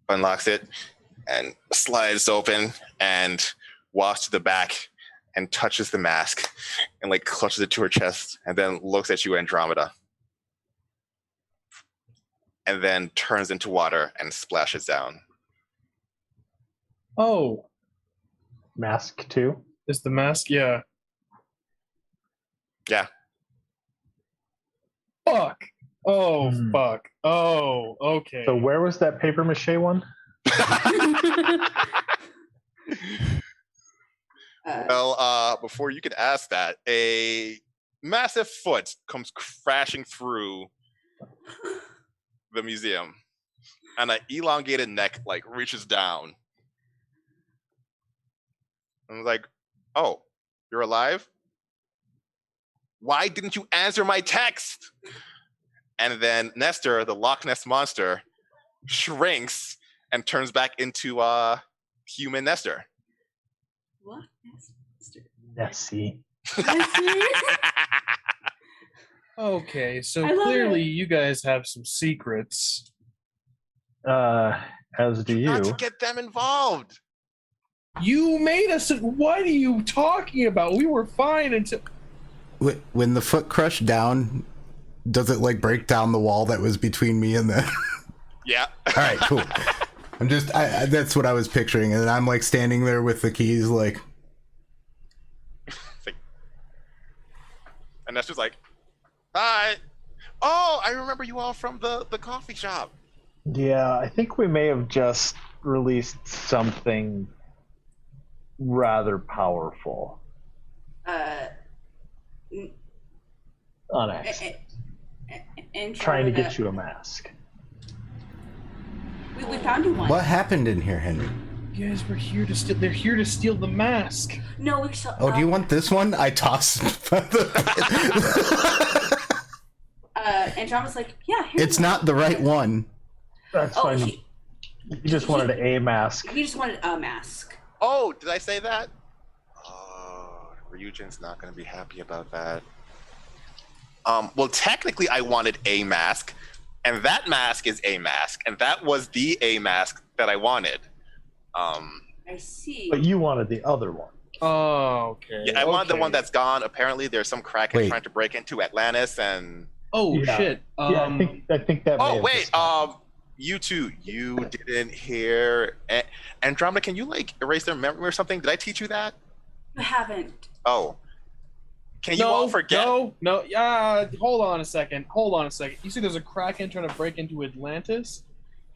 unlocks it and slides open and walks to the back and touches the mask and like clutches it to her chest and then looks at you, Andromeda, and then turns into water and splashes down. Oh, Mask 2? is the mask? Yeah. Yeah. Fuck. Oh, Hmm. fuck. Oh, okay. So where was that paper mache one? Well, before you could ask that, a massive foot comes crashing through the museum, and an elongated neck like reaches down. And I was like, "Oh, you're alive? Why didn't you answer my text?" And then Nestor, the Loch Ness monster, shrinks and turns back into human Nestor. What? Nessie. Okay, so I love clearly it. you guys have some secrets. As do you. Not to get them involved. You made us. What are you talking about? We were fine until. When the foot crushed down, does it like break down the wall that was between me and the... Yeah. All right, cool. I'm just, that's what I was picturing. And I'm like standing there with the keys like... And Nestor's like, "Hi. Oh, I remember you all from the coffee shop." Yeah, I think we may have just released something rather powerful on accident, trying to get you a mask. We found you one. What happened in here, Henry? You guys were here to steal. They're here to steal the mask. No, we saw. Oh, do you want this one? I tossed. Andromeda's like, yeah. It's not the right one. That's fine. He just wanted a mask. He just wanted a mask. Oh, did I say that? Oh, Ryujin's not going to be happy about that. Well, technically, I wanted a mask, and that mask is a mask, and that was the a mask that I wanted. I see. But you wanted the other one. Oh, okay. Yeah, I wanted the one that's gone. Apparently, there's some Kraken trying to break into Atlantis, and shit. Yeah, I think that. oh wait, you two, you didn't hear Andromeda. Can you like erase their memory or something? Did I teach you that? You haven't. Oh, can you all forget? No. Hold on a second. You see, there's a Kraken trying to break into Atlantis,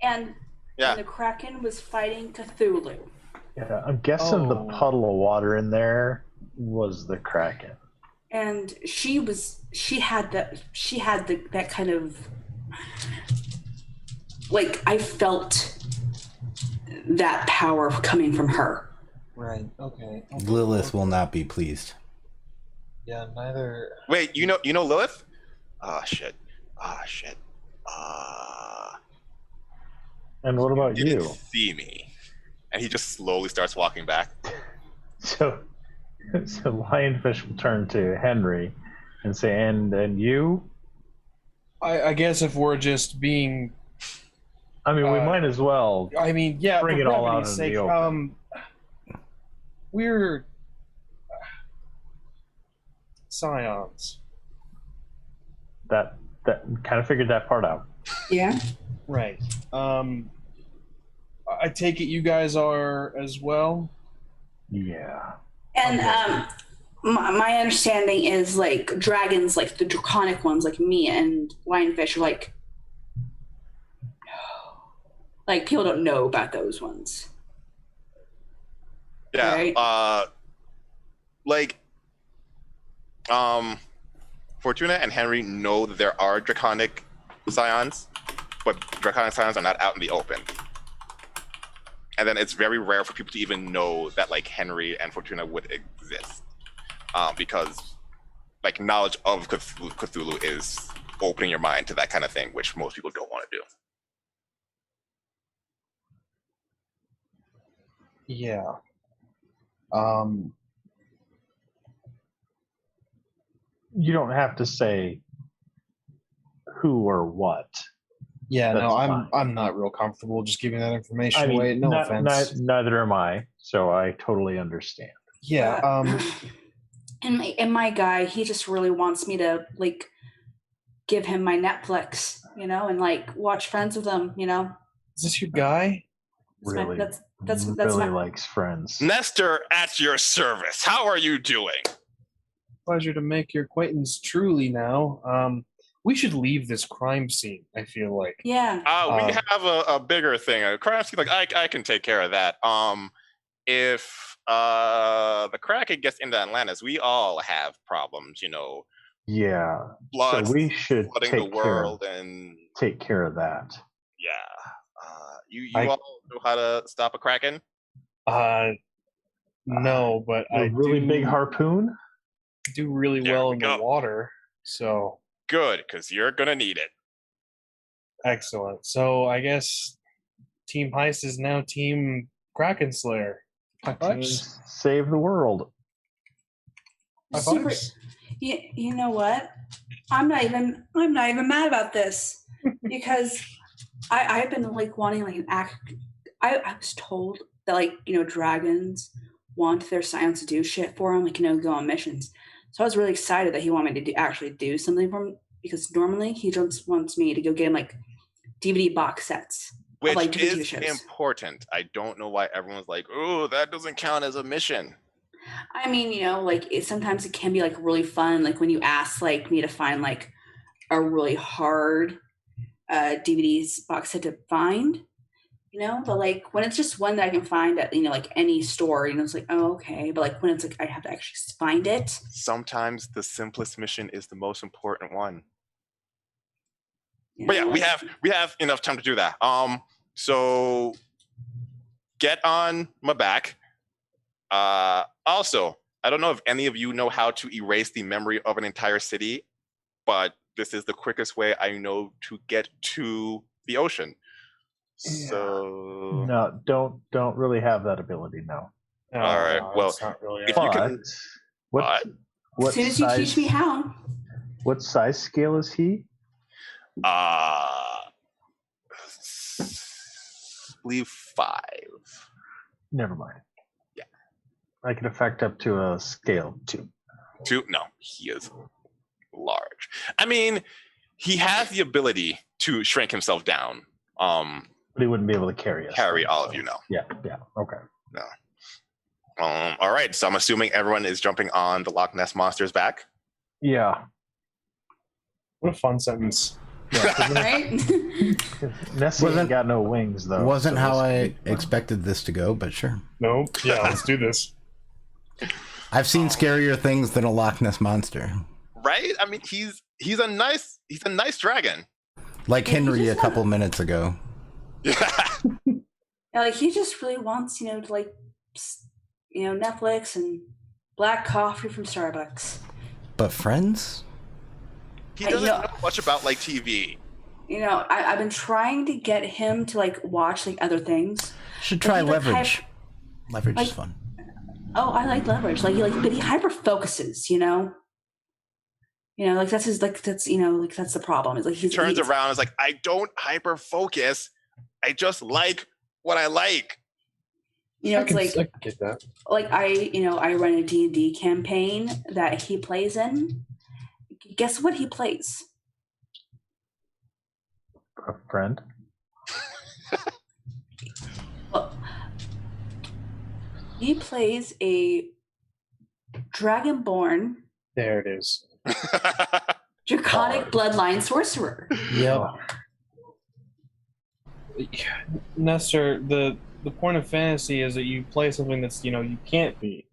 And the Kraken was fighting Cthulhu. Yeah, I'm guessing the puddle of water in there was the Kraken. And she had that kind of, like, I felt that power coming from her. Right. Okay. Lilith will not be pleased. Yeah. Neither. Wait, you know Lilith? Shit. And what about You you? didn't see me. And he just slowly starts walking back. So Lionfish will turn to Henry and say, and you? I guess if we're just being, I mean, we might as well. I mean, yeah, bring for it all out brevity's in the sake, open. We're Scions. That kind of figured that part out. Yeah. Right. I take it you guys are as well. Yeah. And my understanding is, like, dragons, like the draconic ones, like me and Lionfish, are like people don't know about those ones. Yeah. Right? Fortuna and Henry know that there are draconic scions, but draconic scions are not out in the open. And then it's very rare for people to even know that, like, Henry and Fortuna would exist, because, like, knowledge of Cthulhu is opening your mind to that kind of thing, which most people don't want to do. Yeah. You don't have to say who or what. Yeah, That's no, fine. I'm not real comfortable just giving that information away. No offense. Neither am I, so I totally understand. Yeah. And my guy, he just really wants me to, like, give him my Netflix, and, like, watch Friends with him, Is this your guy? Really, that's really my, likes Friends. Nestor, at your service. How are you doing? Pleasure to make your acquaintance truly now. We should leave this crime scene, I feel like. yeah. We have a bigger thing. A crime scene, like, I can take care of that. If the Kraken gets into Atlantis, we all have problems, Yeah. Blood So we should flooding the world, and take care of that. yeah. You all know how to stop a Kraken? No, but A really big harpoon? do really There well we in go. the water. So Good, because you're gonna need it. excellent. So I guess Team Heist is now Team Kraken Slayer. High fives. Save the world. High Super. fives. You know what? I'm not even mad about this because I've been, like, wanting, like, an act. I was told that, like, dragons want their scions to do shit for them, like, go on missions. So I was really excited that he wanted me to actually do something for him, because normally he just wants me to go get him, like, DVD box sets. Which like TV is shows. important. I don't know why everyone's like, oh, that doesn't count as a mission. I mean, like, sometimes it can be, like, really fun, like, when you ask, like, me to find, like, a really hard DVDs box set to find. But like when it's just one that I can find at like any store, it's like, oh, okay. But like when it's like I have to actually find it. Sometimes the simplest mission is the most important one. you But yeah, know, we have enough time to do that. So get on my back. Also, I don't know if any of you know how to erase the memory of an entire city, but this is the quickest way I know to get to the ocean. So No, don't really have that ability now. all right, well, it's not really. if you But can, what but as soon as you teach me how. What size scale is he? believe 5. Never mind. Yeah. I can affect up to a scale 2. 2? No, he is large. I mean, he has the ability to shrink himself down. But he wouldn't be able to carry us. Carry all of you now. Yeah. Okay. No. All right. So I'm assuming everyone is jumping on the Loch Ness Monster's back. Yeah. What a fun sentence. Right? Nessie ain't got no wings though. Wasn't how I expected this to go, but sure. Nope. Yeah, let's do this. I've seen scarier things than a Loch Ness monster, Right? I mean, he's a nice dragon. like Yeah, he Henry a just couple minutes ago. Yeah. Yeah, like he just really wants, to like, Netflix and black coffee from Starbucks. But friends? He doesn't know much about like TV. I've been trying to get him to like watch like other things. Should try he, like, Leverage. Leverage is fun. Oh, I like Leverage. But he hyper focuses. Like that's his like that's like that's the problem. It's like He turns around and is like, I don't hyper focus. I just like what I like. It's like I can get that. like I run a D&D campaign that he plays in. Guess what he plays? A friend. Well, he plays a dragonborn There it is. draconic bloodline sorcerer. Yep. Nestor, the point of fantasy is that you play something that's you can't be.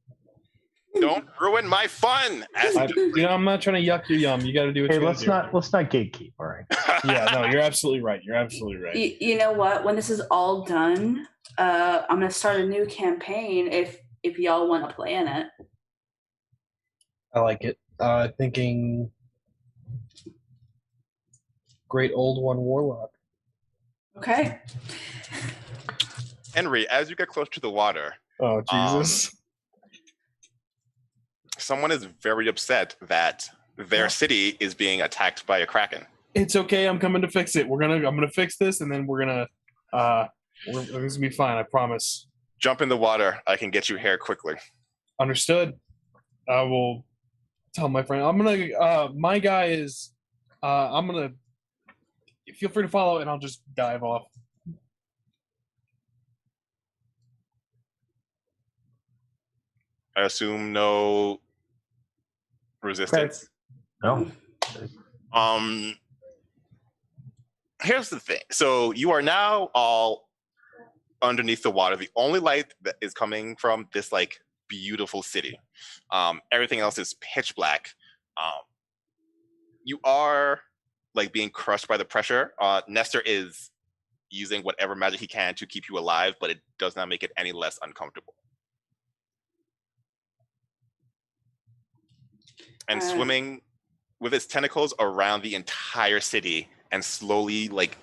Don't ruin my fun. I'm not trying to yuck your yum. You got to do what Hey, you let's not gatekeep, all right? Yeah, no, you're absolutely right. You're absolutely right. You know what? When this is all done, I'm gonna start a new campaign. If y'all want to play in it, I like it. Thinking great old one warlock. okay. Henry, as you get close to the water, Oh Jesus! someone is very upset that their city is being attacked by a kraken. It's okay. I'm coming to fix it. I'm gonna fix this, and then we're gonna it's gonna be fine. I promise. Jump in the water. I can get you here quickly. Understood. I will tell my friend. I'm gonna. My guy is. I'm gonna. Feel free to follow, and I'll just dive off. I assume no resistance. No. Here's the thing. So you are now all underneath the water. The only light that is coming from this like beautiful city. Everything else is pitch black. You are like being crushed by the pressure. Nestor is using whatever magic he can to keep you alive, but it does not make it any less uncomfortable. And swimming with its tentacles around the entire city and slowly like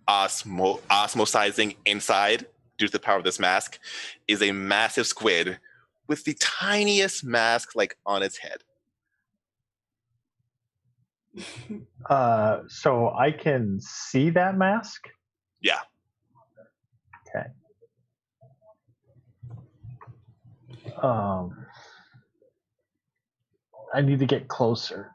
osmosizing inside due to the power of this mask is a massive squid with the tiniest mask like on its head. So I can see that mask? Yeah. Okay. I need to get closer.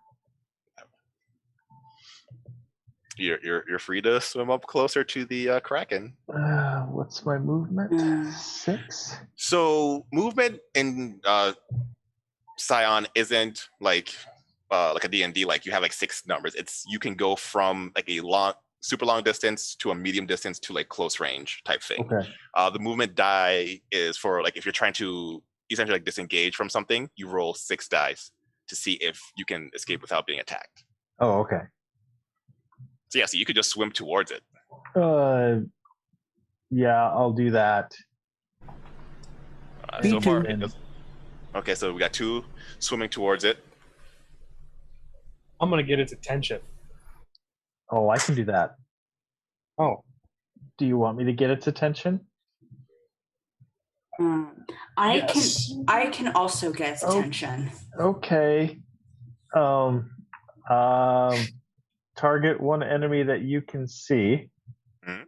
You're free to swim up closer to the kraken. What's my movement? 6. So movement in Scion isn't like a D&D. Like you have like 6 numbers. It's you can go from like a long super long distance to a medium distance to like close range type thing. Okay. The movement die is for like if you're trying to essentially like disengage from something, you roll 6 dice to see if you can escape without being attacked. Oh, okay. So yeah, so you could just swim towards it. Yeah, I'll do that. So far, And- okay, so we got 2 swimming towards it. I'm gonna get its attention. Oh, I can do that. Oh, Do you want me to get its attention? Yes. I can also get its Oh. attention. Okay. Target one enemy that you can see. Mhm.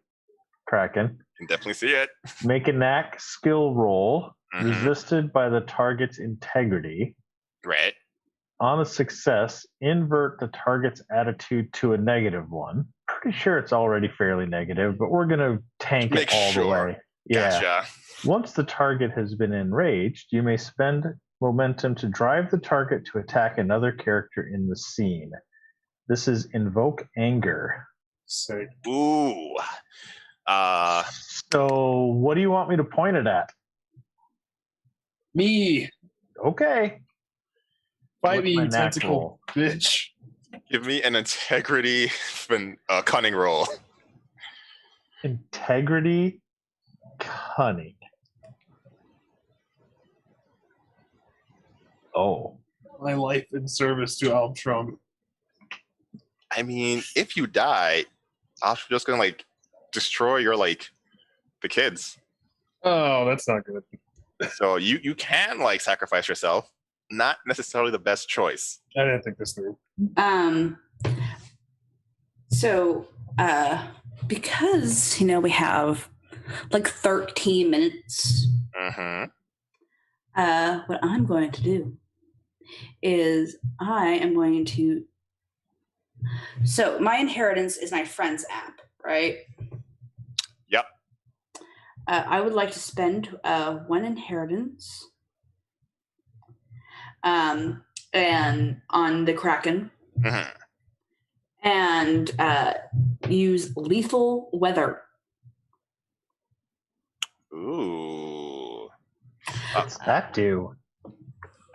Kraken. You can definitely see it. Make a knack skill roll Mhm. resisted by the target's integrity. Right. On a success, invert the target's attitude to a -1. Pretty sure it's already fairly negative, but we're going to tank Make it all sure. the way. Yeah. Gotcha. Once the target has been enraged, you may spend momentum to drive the target to attack another character in the scene. This is Invoke Anger. sick. Ooh. So, what do you want me to point it at? Me, Okay. fight What's me, my you knack tentacle roll? bitch. Give me an integrity and cunning roll. Integrity, cunning. Oh. My life in service to Albtron. I mean, if you die, I'm just gonna like destroy your like the kids. Oh, that's not good. So you can like sacrifice yourself. Not necessarily the best choice. I didn't think this through. So because we have like 13 minutes, Mm-hmm. what I'm going to do is I am going to. So my inheritance is my friend's app, right? Yep. I would like to spend 1 inheritance and on the Kraken Mm-hmm. and use lethal weather. Ooh. What's that do?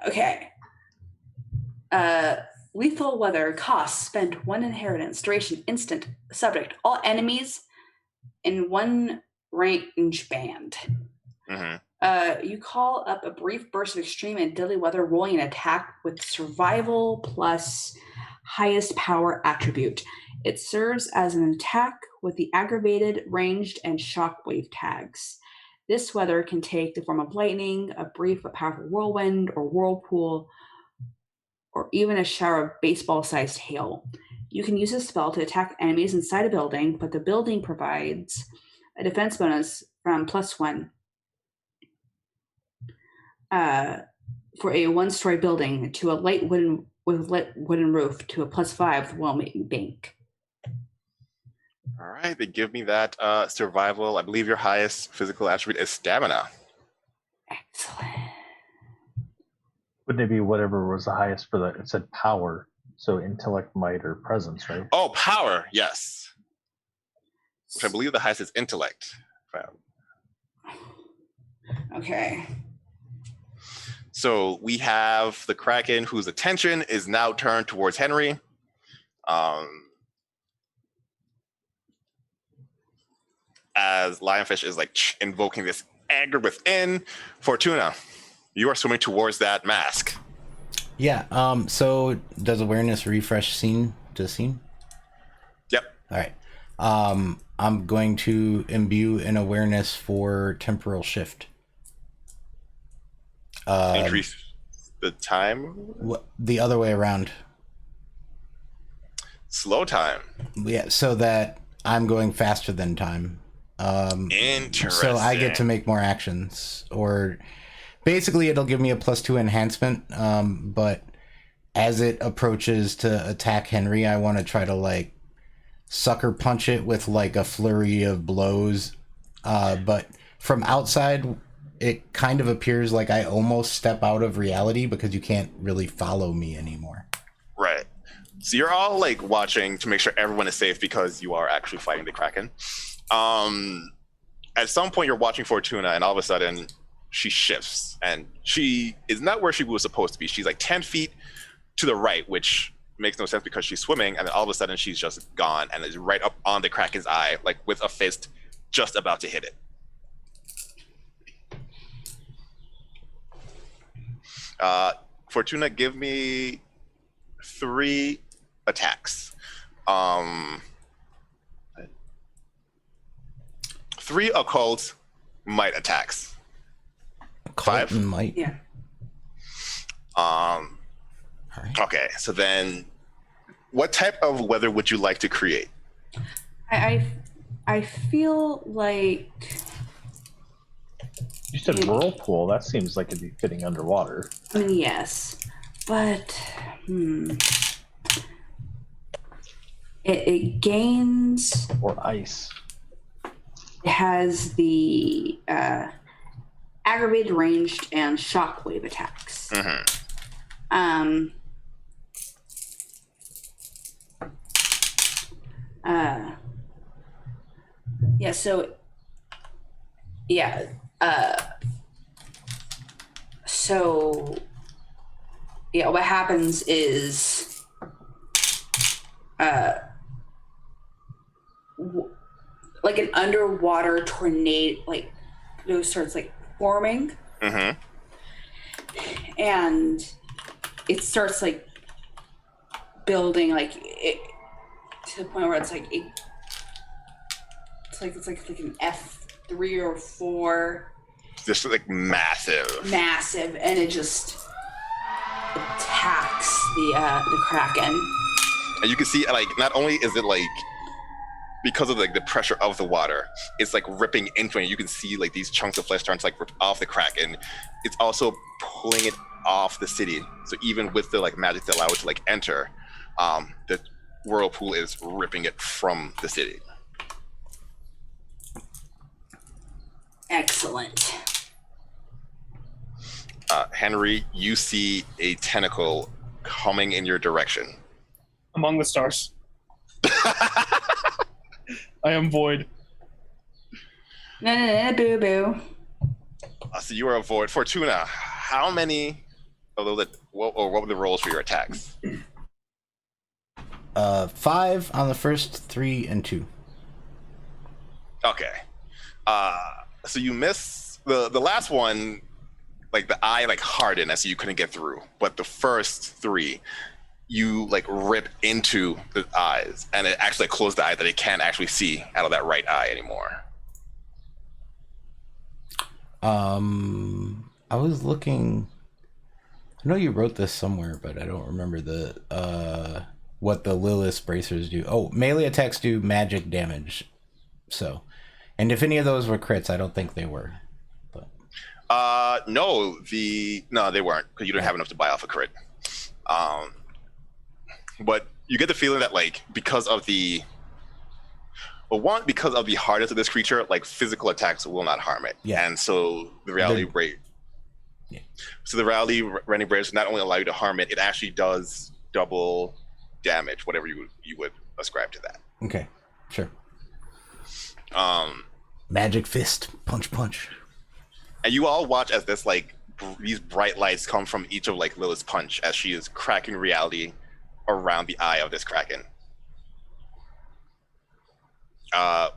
Okay. Lethal weather costs spend 1 inheritance, duration instant, subject, all enemies in 1 range band. Mm-hmm. You call up a brief burst of extreme and deadly weather, rolling an attack with survival plus highest power attribute. It serves as an attack with the aggravated, ranged, and shockwave tags. This weather can take the form of lightning, a brief but powerful whirlwind or whirlpool, or even a shower of baseball-sized hail. You can use this spell to attack enemies inside a building, but the building provides a defense bonus from +1 for a 1-story building to a light wooden roof to a +5 well-made bank. All right, they give me that survival. I believe your highest physical attribute is stamina. Excellent. Wouldn't it be whatever was the highest for that? It said power, so intellect, might, or presence, right? Oh, power, yes. Which I believe the highest is intellect. Okay. So we have the Kraken, whose attention is now turned towards Henry. As Lionfish is like invoking this anger within. Fortuna, you are swimming towards that mask. Yeah. So does awareness refresh scene to scene? Yep. All right. I'm going to imbue an awareness for temporal shift. Increase the time. The other way around. Slow time. Yeah, so that I'm going faster than time. Interesting. So I get to make more actions, or basically it'll give me a +2 enhancement. But as it approaches to attack Henry, I want to try to like sucker punch it with like a flurry of blows. But from outside, it kind of appears like I almost step out of reality because you can't really follow me anymore. Right. So you're all like watching to make sure everyone is safe because you are actually fighting the Kraken. At some point, you're watching Fortuna, and all of a sudden, she shifts, and she is not where she was supposed to be. She's like 10 feet to the right, which makes no sense because she's swimming, and then all of a sudden, she's just gone and is right up on the Kraken's eye, like with a fist just about to hit it. Fortuna, give me 3 attacks. 3 occult might attacks. Occult 5? might. Yeah. All right. Okay, so then what type of weather would you like to create? I feel like You said whirlpool. That seems like it'd be fitting underwater. I mean, yes, but it gains. Or ice. It has the aggravated, ranged, and shockwave attacks. Mm-hmm. Yeah. So. Yeah. So. Yeah. What happens is. Like an underwater tornado, like it starts like forming, Mm-hmm. and it starts like building, like it to the point where it's like it's like an F3 or 4, Just like massive. and it just attacks the Kraken. And you can see, like, not only is it like because of like the pressure of the water, it's like ripping into it. You can see like these chunks of flesh starting to like rip off the Kraken. It's also pulling it off the city. So even with the like magic that allow it to like enter, the whirlpool is ripping it from the city. Excellent. Henry, you see a tentacle coming in your direction. Among the stars. I am void. No, boo boo. So you are a void. Fortuna, how many of those, what were the rolls for your attacks? 5 on the first, 3 and 2. Okay. So you miss the last one, like the eye like hardened as you couldn't get through. But the first 3, you like rip into the eyes, and it actually closed the eye that it can't actually see out of that right eye anymore. I was looking. I know you wrote this somewhere, but I don't remember the what the Lilith bracers do. Oh, melee attacks do magic damage. So, and if any of those were crits, I don't think they were. But No, they weren't, because you didn't have enough to buy off a crit. But you get the feeling that like because of the hardness of this creature, like physical attacks will not harm it. Yeah. And so the reality rate. Yeah. So the reality running breaks not only allow you to harm it, it actually does double damage, whatever you would ascribe to that. okay, sure. Magic fist, punch. And you all watch as this like these bright lights come from each of like Lilith's punch as she is cracking reality around the eye of this Kraken.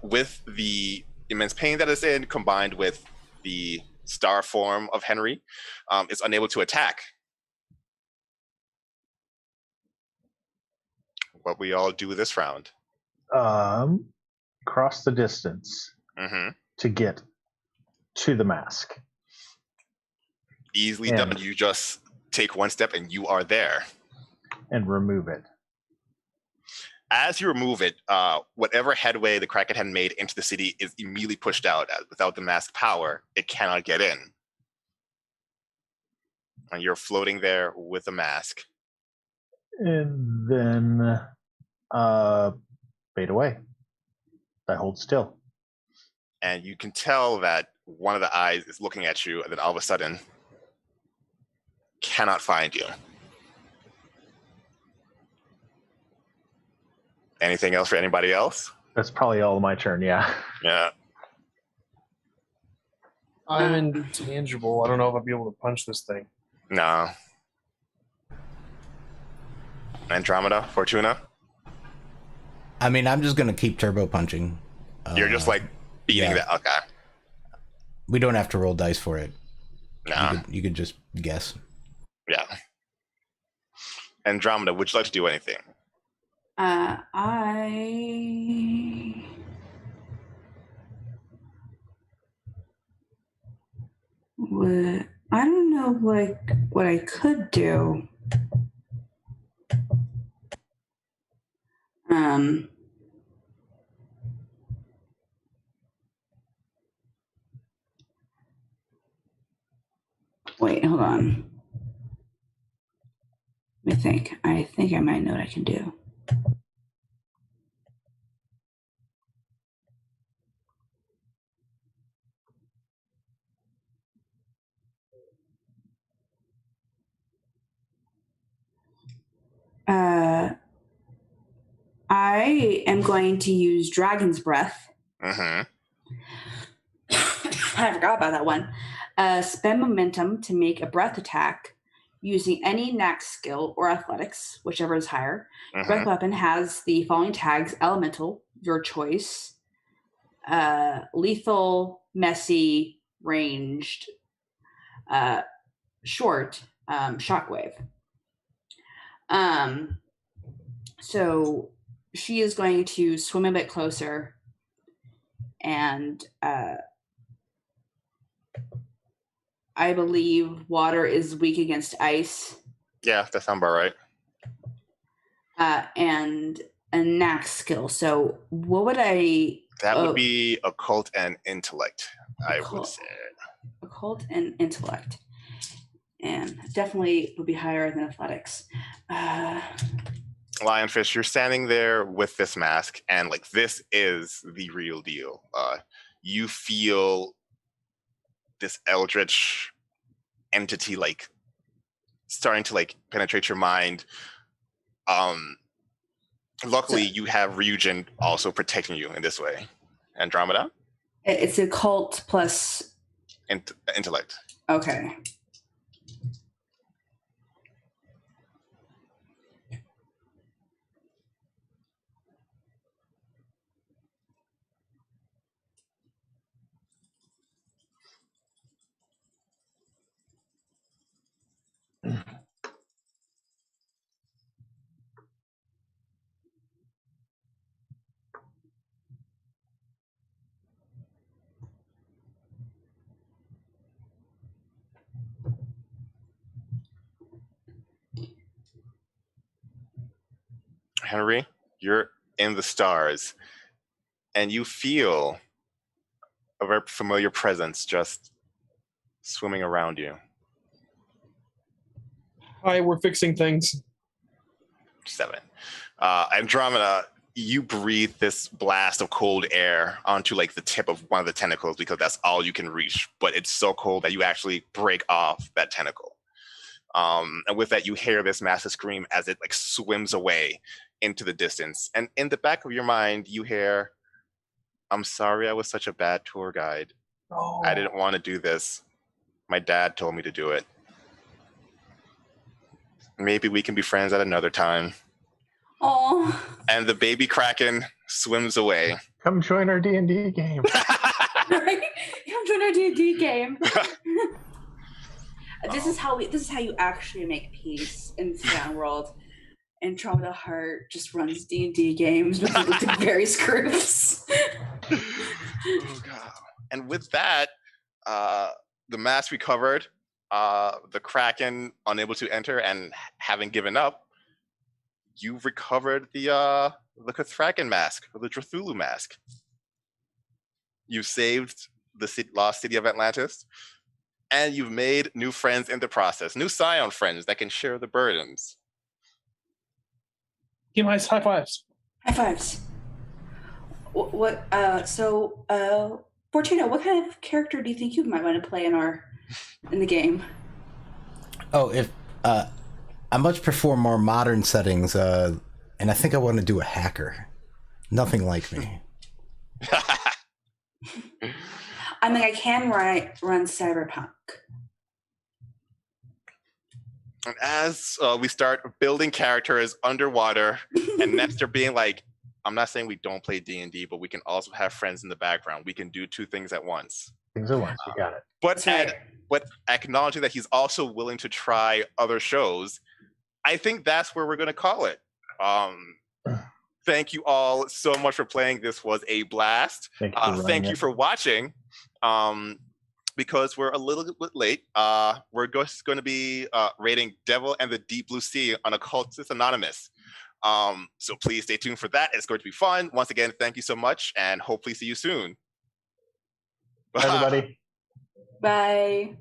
With the immense pain that it's in, combined with the star form of Henry, it's unable to attack. What we all do this round. Cross the distance Mm-hmm. to get to the mask. Easily And- done. You just take one step and you are there. And remove it. As you remove it, whatever headway the Kraken had made into the city is immediately pushed out. Without the mask power, it cannot get in. And you're floating there with a mask. And then fade away. I hold still. And you can tell that one of the eyes is looking at you, and then all of a sudden cannot find you. Anything else for anybody else? That's probably all my turn. Yeah. Yeah. I'm intangible. I don't know if I'll be able to punch this thing. No. Andromeda, Fortuna. I mean, I'm just gonna keep turbo punching. You're just like beating yeah. that. Okay. We don't have to roll dice for it. No. You could just guess. Yeah. Andromeda, would you like to do anything? I don't know what I could do. Wait, hold on. Let me think. I think I might know what I can do. I am going to use Dragon's Breath. Mm-hmm. I forgot about that one. Spend momentum to make a breath attack using any Nax skill or athletics, whichever is higher. Mm-hmm. Breath weapon has the following tags: elemental, your choice, lethal, messy, ranged, short, shockwave. So she is going to swim a bit closer and I believe water is weak against ice. Yeah, that sounds about right. And a Nax skill. So what would I... That would be occult and intellect, I would say. Occult and intellect. And definitely would be higher than athletics. Lionfish, you're standing there with this mask, and like this is the real deal. You feel this eldritch entity like starting to like penetrate your mind. Luckily, you have Ryujin also protecting you in this way. Andromeda? It's occult plus... intellect. Okay. Henry, you're in the stars, and you feel a very familiar presence just swimming around you. Hi, we're fixing things. 7. Andromeda, you breathe this blast of cold air onto like the tip of one of the tentacles because that's all you can reach, but it's so cold that you actually break off that tentacle. And with that, you hear this massive scream as it like swims away into the distance. And in the back of your mind, you hear, "I'm sorry I was such a bad tour guide. Oh. I didn't want to do this. My dad told me to do it. Maybe we can be friends at another time." Oh. And the baby Kraken swims away. Come join our D&D game. Right? Come join our D&D game. This is how you actually make peace in the Scion world. Andromeda Heart just runs D&D games with the various groups. Oh god! And with that, the mask recovered. The Kraken unable to enter and having given up, you've recovered the Kraken mask, or the Drathulu mask. You've saved the lost city of Atlantis, and you've made new friends in the process. New Scion friends that can share the burdens. Give my high fives. High fives. Fortuna, what kind of character do you think you might want to play in the game? Oh, if I much prefer more modern settings, and I think I want to do a hacker. Nothing like me. I mean, I can run Cyberpunk. And as we start building characters underwater, and Nestor being like, I'm not saying we don't play D&D, but we can also have friends in the background. We can do two things at once. Things at once. You got it. But That's right. acknowledging that he's also willing to try other shows, I think that's where we're going to call it. Thank you all so much for playing. This was a blast. Thank you for watching. Because we're a little bit late, we're just going to be rating Devil and the Deep Blue Sea on Occultist Anonymous. So please stay tuned for that. It's going to be fun. Once again, thank you so much, and hopefully see you soon. Bye, everybody. Bye.